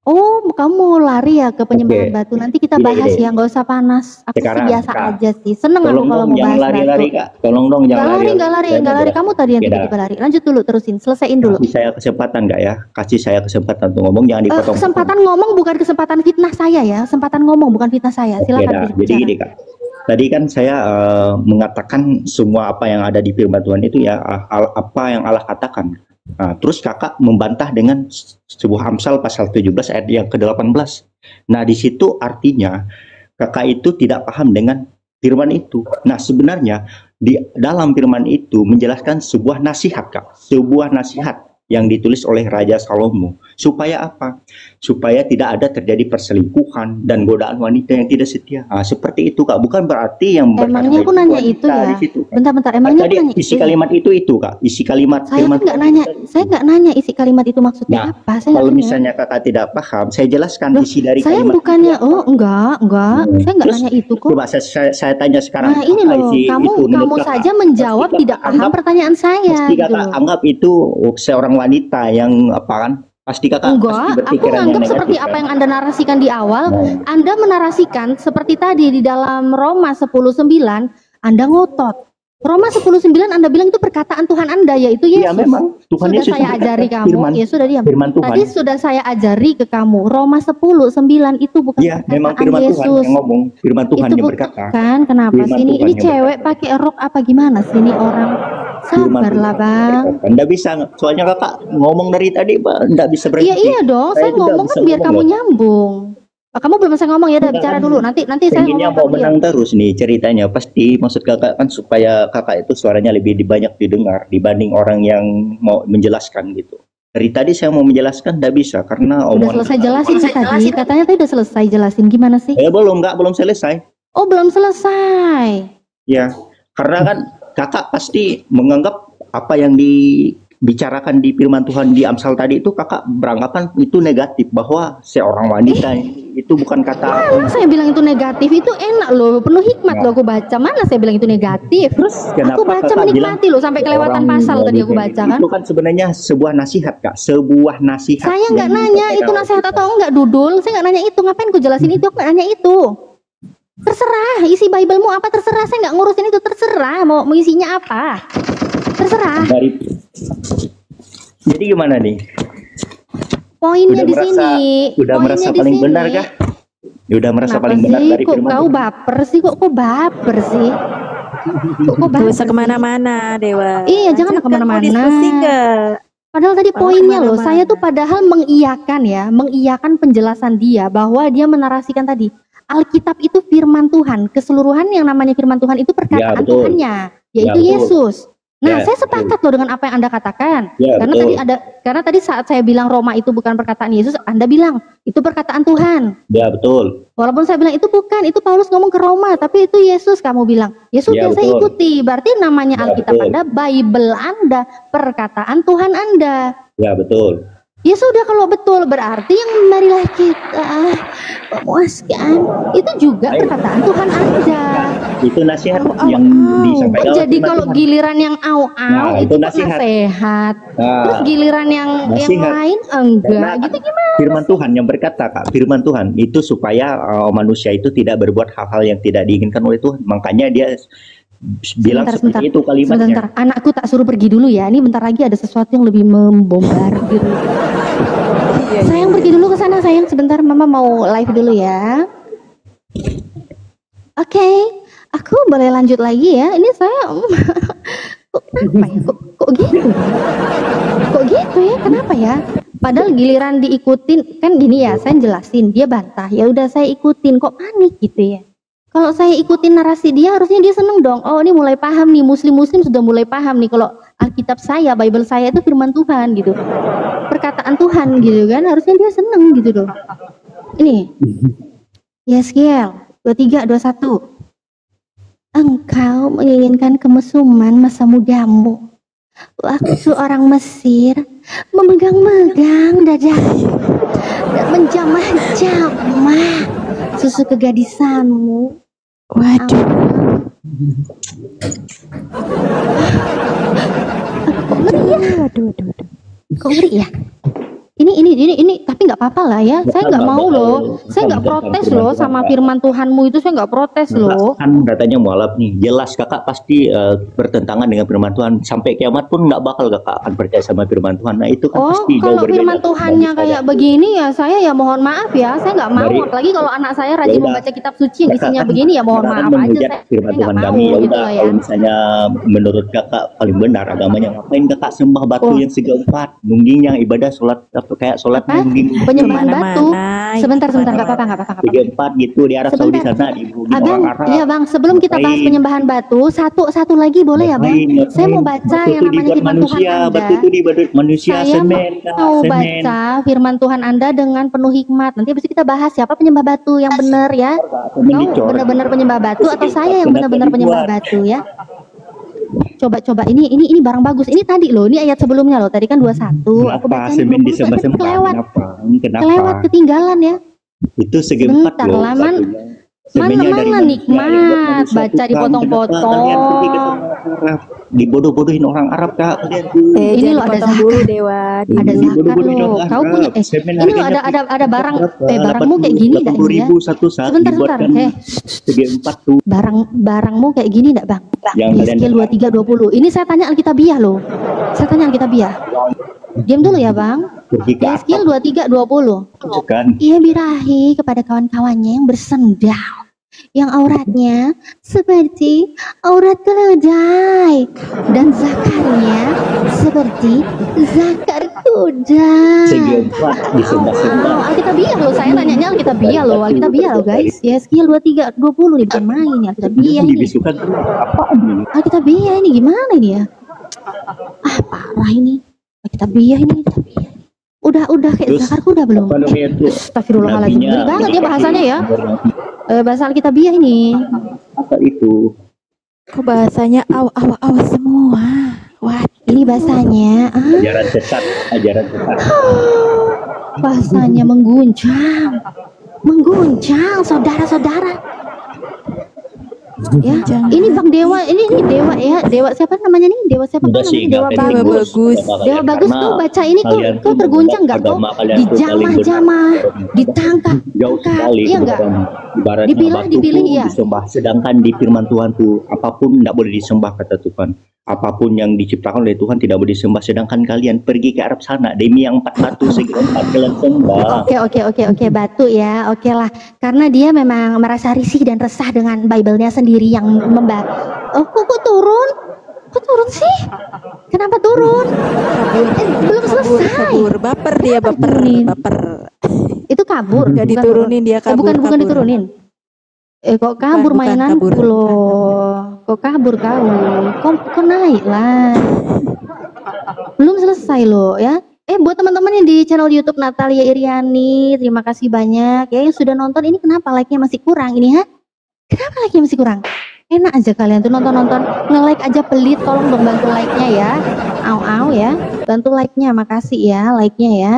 Oh, kamu mau lari ya ke penyembahan batu. Nanti kita bahas Gini. ya, nggak usah panas. Aku Sekarang, sih biasa Kak, aja sih. Seneng aku Tolong kalau dong mau jangan bahas lari-lari batu. Kak. Tolong dong jangan lari. Nggak lari. Kamu tadi yang tiba-tiba lari. Lanjut dulu, terusin. Selesaiin dulu. Kasih saya kesempatan nggak ya? Kasih saya kesempatan untuk ngomong, jangan dipotong. Kesempatan ngomong bukan kesempatan fitnah saya ya. Kesempatan ngomong bukan fitnah saya. Silakan. Dah. Jadi gini Kak. Tadi kan saya mengatakan semua apa yang ada di firman Tuhan itu ya apa yang Allah katakan. Nah, terus kakak membantah dengan sebuah Amsal pasal 17 ayat yang ke-18. Nah, di situ artinya kakak itu tidak paham dengan firman itu. Nah, sebenarnya di dalam firman itu menjelaskan sebuah nasihat, Kak. Sebuah nasihat yang ditulis oleh Raja Salomo. Supaya apa? Supaya tidak ada terjadi perselingkuhan dan godaan wanita yang tidak setia. Nah, seperti itu, Kak. Bukan berarti yang emangnya aku nanya itu ya. Bentar, emangnya aku nanya isi kalimat itu, Kak. Isi kalimat saya firman nggak nanya. Saya nggak nanya isi kalimat itu maksudnya apa. Saya kalau nanya. misalnya kakak tidak paham, saya jelaskan isi dari Saya kalimat. bukannya, enggak. Saya nggak nanya itu kok. Coba saya tanya sekarang. Nah ini apa loh, isi kamu itu menurut kakak? saja menjawab tidak paham pertanyaan saya. Pasti gitu kakak loh. anggap itu seorang wanita yang apa kan? Pasti kakak Enggak, pasti aku berpikiran yang nganggap seperti negatif, apa kan? yang Anda narasikan di awal. Anda menarasikan seperti tadi di dalam Roma 10:9, Anda ngotot. Roma 10:9 Anda bilang itu perkataan Tuhan Anda, yaitu Yesus. Ya memang Tuhan sudah Yesus saya berkata, ajari kamu, firman, ya sudah diam. firman Tuhan. Tadi sudah saya ajari ke kamu, Roma 10:9 itu bukan Ya memang perkataan firman Yesus. Tuhan yang ngomong, firman Tuhan Itu yang bukan berkata. kan, kenapa Firman sih ini Tuhan yang cewek pakai rok apa gimana sih ini orang? Sabarlah Bang. Anda bisa, soalnya kakak ngomong dari tadi, Anda bisa berhenti. Iya dong, saya juga ngomong bisa kan biar ngomong kamu loh. nyambung. Kamu belum selesai ngomong ya, udah bicara dulu. Nanti saya Pengennya ngomong mau menang terus nih ceritanya. Pasti maksud kakak kan supaya kakak itu suaranya lebih banyak didengar dibanding orang yang mau menjelaskan gitu. Dari tadi saya mau menjelaskan tidak bisa karena Udah selesai jelasin sih tadi. Katanya tuh udah selesai jelasin, gimana sih? belum selesai. Oh belum selesai. Ya, karena kan kakak pasti menganggap apa yang dibicarakan di firman Tuhan di Amsal tadi itu kakak beranggapan itu negatif, bahwa seorang wanita itu bukan kata. Mana saya bilang itu negatif, itu enak loh, penuh hikmat loh aku baca. Mana saya bilang itu negatif? Terus aku baca kakak menikmati loh sampai kelewatan orang pasal tadi aku wanita baca kan. Itu kan sebenarnya sebuah nasihat, Kak. Sebuah nasihat. Saya nggak nanya itu nasihat atau enggak, Dudul. Saya nggak nanya itu. Ngapain ku jelasin itu? Aku nggak nanya itu. Terserah isi Bible-mu apa, terserah. Saya nggak ngurusin itu, terserah mau isinya apa. Terserah. Jadi gimana nih? Poinnya di sini. Udah merasa paling benar kah? Udah merasa paling benar dari kok firman kau Tuhan? baper sih? Kok baper sih? Kok Gak usah kemana-mana, Dewa. Iya, jangan kemana-mana. Diskusi nggak? Padahal tadi Kalau poinnya loh, kemana-mana. saya tuh padahal mengiyakan penjelasan dia bahwa dia menarasikan tadi Alkitab itu firman Tuhan, keseluruhan yang namanya firman Tuhan itu perkataan betul. Tuhannya, yaitu betul. Yesus. Nah, Ya, saya sepakat loh dengan apa yang Anda katakan. Ya, Karena tadi saat saya bilang Roma itu bukan perkataan Yesus, Anda bilang itu perkataan Tuhan. Ya betul. Walaupun saya bilang itu bukan, itu Paulus ngomong ke Roma, tapi itu Yesus, kamu bilang. Ya sudah, Ya, saya betul. ikuti. Berarti namanya Ya, Alkitab betul. Anda, Bible Anda, perkataan Tuhan Anda. Ya betul. Ya sudah, kalau betul berarti yang marilah kita memuaskan itu juga perkataan Tuhan Anda. Itu nasihat yang disampaikan. Kok jadi kalau giliran yang Nah, itu itu nasihat. nasihat. Terus giliran yang Nasihat. lain enggak gitu gimana? Firman Tuhan yang berkata, Kak, firman Tuhan itu supaya manusia itu tidak berbuat hal-hal yang tidak diinginkan oleh Tuhan. Makanya dia bilang seperti itu kalimatnya. Sebentar, anakku tak suruh pergi dulu ya. Ini bentar lagi ada sesuatu yang lebih membombardir. Sayang pergi dulu ke sana sayang, sebentar mama mau live dulu ya. Oke, aku boleh lanjut lagi ya. Ini saya kok kenapa ya? Kok gitu? Kok gitu ya? Kenapa ya? Padahal giliran diikutin kan gini ya, saya jelasin, dia bantah. Ya udah saya ikutin, kok panik gitu ya. Kalau saya ikutin narasi dia, harusnya dia seneng dong. Oh, ini mulai paham nih, muslim-muslim sudah mulai paham nih kalau Alkitab saya, Bible saya itu firman Tuhan gitu. Perkataan Tuhan gitu kan, harusnya dia seneng gitu loh. Ini. Yeskiel 23:21. Engkau menginginkan kemesuman masa mudamu. Waktu orang Mesir memegang-megang dadamu dan menjamah-jamah susu kegadisanmu. Waduh. Kok ngeri ya? Waduh. Kok ngeri ya? Ini tapi nggak apa-apa lah ya. Saya nggak mau loh. Saya nggak protes loh sama firman Tuhanmu itu. Saya nggak protes loh. Kan datanya mualaf nih. Jelas kakak pasti bertentangan dengan firman Tuhan. Sampai kiamat pun nggak bakal kakak akan percaya sama firman Tuhan. Nah itu kan pasti jauh kalau berbeda. firman Tuhannya kayak begini ya saya ya mohon maaf ya. Saya nggak mau. Apalagi kalau anak saya rajin membaca kitab suci yang isinya begini ya mohon maaf aja. Firman Tuhan kami ya udah. Kalau misalnya menurut kakak paling benar agamanya, ngapain kakak sembah batu yang segi empat? Nungging yang ibadah sholat kayak sholat nungging penyembahan batu. Sebentar nggak apa-apa. Segi empat gitu di Arab Saudi sana di bumi orang Arab. Iya bang, sebelum kita bahas penyembahan batu, satu lagi boleh ya bang? Saya mau baca yang namanya firman Tuhan Anda. Batu itu dibuat manusia, Saya semen. mau baca firman Tuhan Anda dengan penuh hikmat. Nanti habis itu kita bahas siapa penyembah batu yang benar ya. Kau benar-benar penyembah batu atau saya yang benar-benar penyembah batu ya? Coba ini barang bagus. Ini tadi loh, ini ayat sebelumnya loh. Tadi kan 21. Aku baca semen disembah-sembah? Kenapa? Kelewat ketinggalan ya. Itu segi empat loh. Mana nikmat baca dipotong-potong. Dibodoh-bodohin orang Arab kak. Ini loh ada zakat. Ada zakat loh. Kau punya ini loh ada barang barangmu kayak gini enggak ya? Sebentar. Segi empat tuh. Barangmu kayak gini enggak bang? Yeskiel 23:20. Ini saya tanya Alkitabiah loh. Saya tanya Alkitabiah. Diam dulu ya bang. Yeskiel 23:20. Ia birahi kepada kawan-kawannya yang bersendal, yang auratnya seperti aurat keledai dan zakarnya seperti zakar kuda. Alkitabiah loh, saya tanyanya Alkitabiah loh guys. Yeskiel 23:20 nih, bukan main nih Alkitabiah ini. Alkitabiah ini gimana ini ya? Parah ini. Alkitabiah ini. Udah kayak zakar kuda belum? Astagfirullahaladzim, ngeri banget ya bahasanya ya. Bahasa Alkitabiah ini. Apa itu? Kok bahasanya awas semua. Wah, ini bahasanya ajaran sesat. Bahasanya mengguncang saudara-saudara. Ya, ini Bang Dewa, ini Dewa ya, Dewa siapa namanya nih? Dewa siapa namanya? Dewa Bagus. Dewa Bagus tuh baca ini kok terguncang nggak kok? Dijamah-jamah, ditangkap, iya nggak? Dipilih ya. Disembah. Sedangkan di firman Tuhan tuh apapun tidak boleh disembah kata Tuhan. Apapun yang diciptakan oleh Tuhan tidak boleh disembah. Sedangkan kalian pergi ke Arab sana demi yang 4 batu segi 4 kalian sembah. Oke, batu ya. Oke lah. Karena dia memang merasa risih dan resah dengan Bible-nya sendiri yang membahas. Kok turun? Kok turun sih? Kenapa turun? Belum selesai. Baper dia, baper. Itu kabur. Gak diturunin dia kabur. Bukan diturunin. Kok kabur mainanku loh? Kok kabur kau? Kok naik lah? Belum selesai loh ya. Buat teman-teman yang di channel YouTube Natalia Iriani, terima kasih banyak ya yang sudah nonton. Ini kenapa like-nya masih kurang ini ha? Kenapa like-nya masih kurang? Enak aja kalian tuh nonton-nonton, nge-like aja pelit, tolong dong bantu like-nya ya. ya. Bantu like-nya, makasih ya like-nya ya.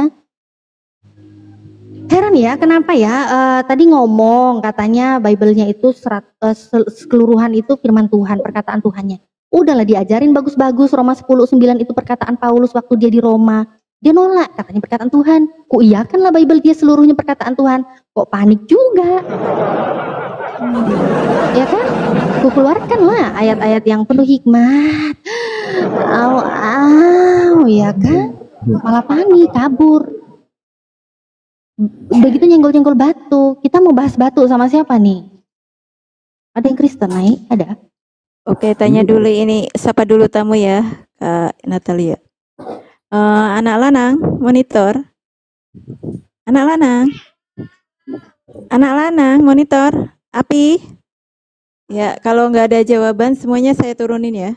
Heran ya, kenapa ya tadi ngomong katanya Bible-nya itu keseluruhan itu firman Tuhan, perkataan Tuhannya. Udahlah diajarin bagus-bagus, Roma 10:9 itu perkataan Paulus waktu dia di Roma. Dia nolak, katanya perkataan Tuhan. Ku iyakanlah Bible dia seluruhnya perkataan Tuhan. Kok panik juga? Ya kan? Ku keluarkanlah ayat-ayat yang penuh hikmat. Ya kan? Malah panik, kabur. Udah gitu nyenggol-nyenggol batu. Kita mau bahas batu sama siapa nih? Ada yang Kristen naik? Ada? Oke, tanya dulu ini. Siapa dulu tamu ya, Kak Natalia? Anak lanang, monitor. Anak lanang. Anak lanang, monitor. Api. Ya, kalau nggak ada jawaban semuanya saya turunin ya.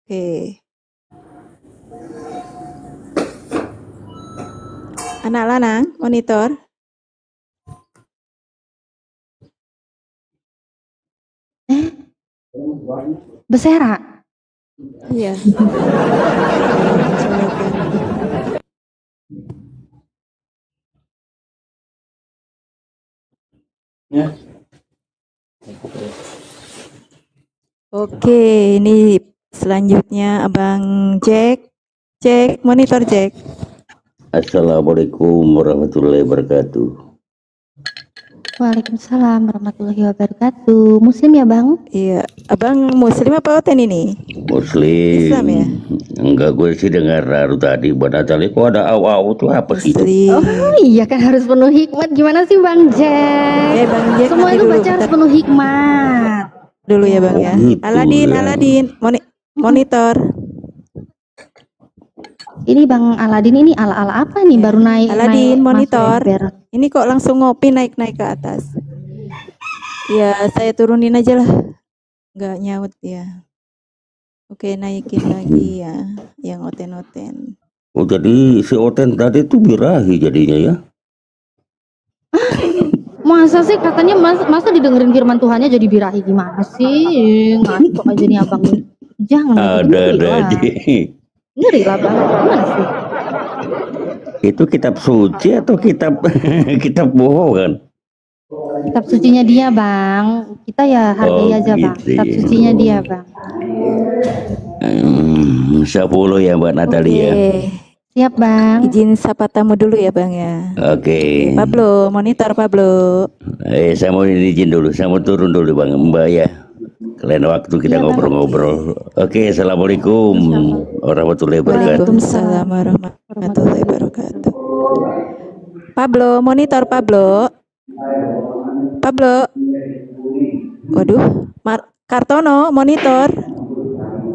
Oke. Anak lanang, monitor. Bersera. Iya. Ya. Oke, ini selanjutnya Abang Jack. Jack, monitor Jack. Assalamualaikum warahmatullahi wabarakatuh. Waalaikumsalam warahmatullahi wabarakatuh. Muslim ya Bang? Iya. Abang Muslim apa Oten ini? Muslim. Islam ya? Enggak, gue sih dengar baru tadi Mbak Natalia kok ada au-au tuh apa sih itu? Oh iya kan harus penuh hikmat. Gimana sih Bang Jack? Bang Jack semua itu dulu, baca harus penuh hikmat. Dulu ya Bang ya. gitu Aladin, ya. Aladin, monitor. Ini Bang Aladin ini ala-ala apa nih baru naik? Aladin, naik monitor. masuk ember. Ini kok langsung ngopi naik-naik ke atas. Ya, saya turunin aja lah. Nggak nyaut ya. Oke, naikin lagi ya. Yang oten-oten. Oh jadi si Oten tadi tuh birahi jadinya ya? Masa sih katanya masa didengerin firman Tuhannya jadi birahi gimana sih? Ngantuk aja nih abang nih. Jangan Ada aja. ngeri lah bang. Gimana sih? Itu kitab suci atau kitab kitab bohong kan? Kitab sucinya dia bang. Kita ya hargai aja bang. gitu Kitab ya. sucinya dia bang. 10 ya Mbak Natalia. Siap bang. Izin sapa tamu dulu ya bang ya. Oke. Pablo, monitor Pablo. Saya mau izin dulu, saya mau turun dulu Bang Mbak ya. Kalian waktu kita ngobrol-ngobrol. Oke, assalamualaikum warahmatullahi wabarakatuh. Waalaikumsalam warahmatullahi wabarakatuh. Pablo, monitor Pablo. Pablo. Waduh, Kartono, monitor.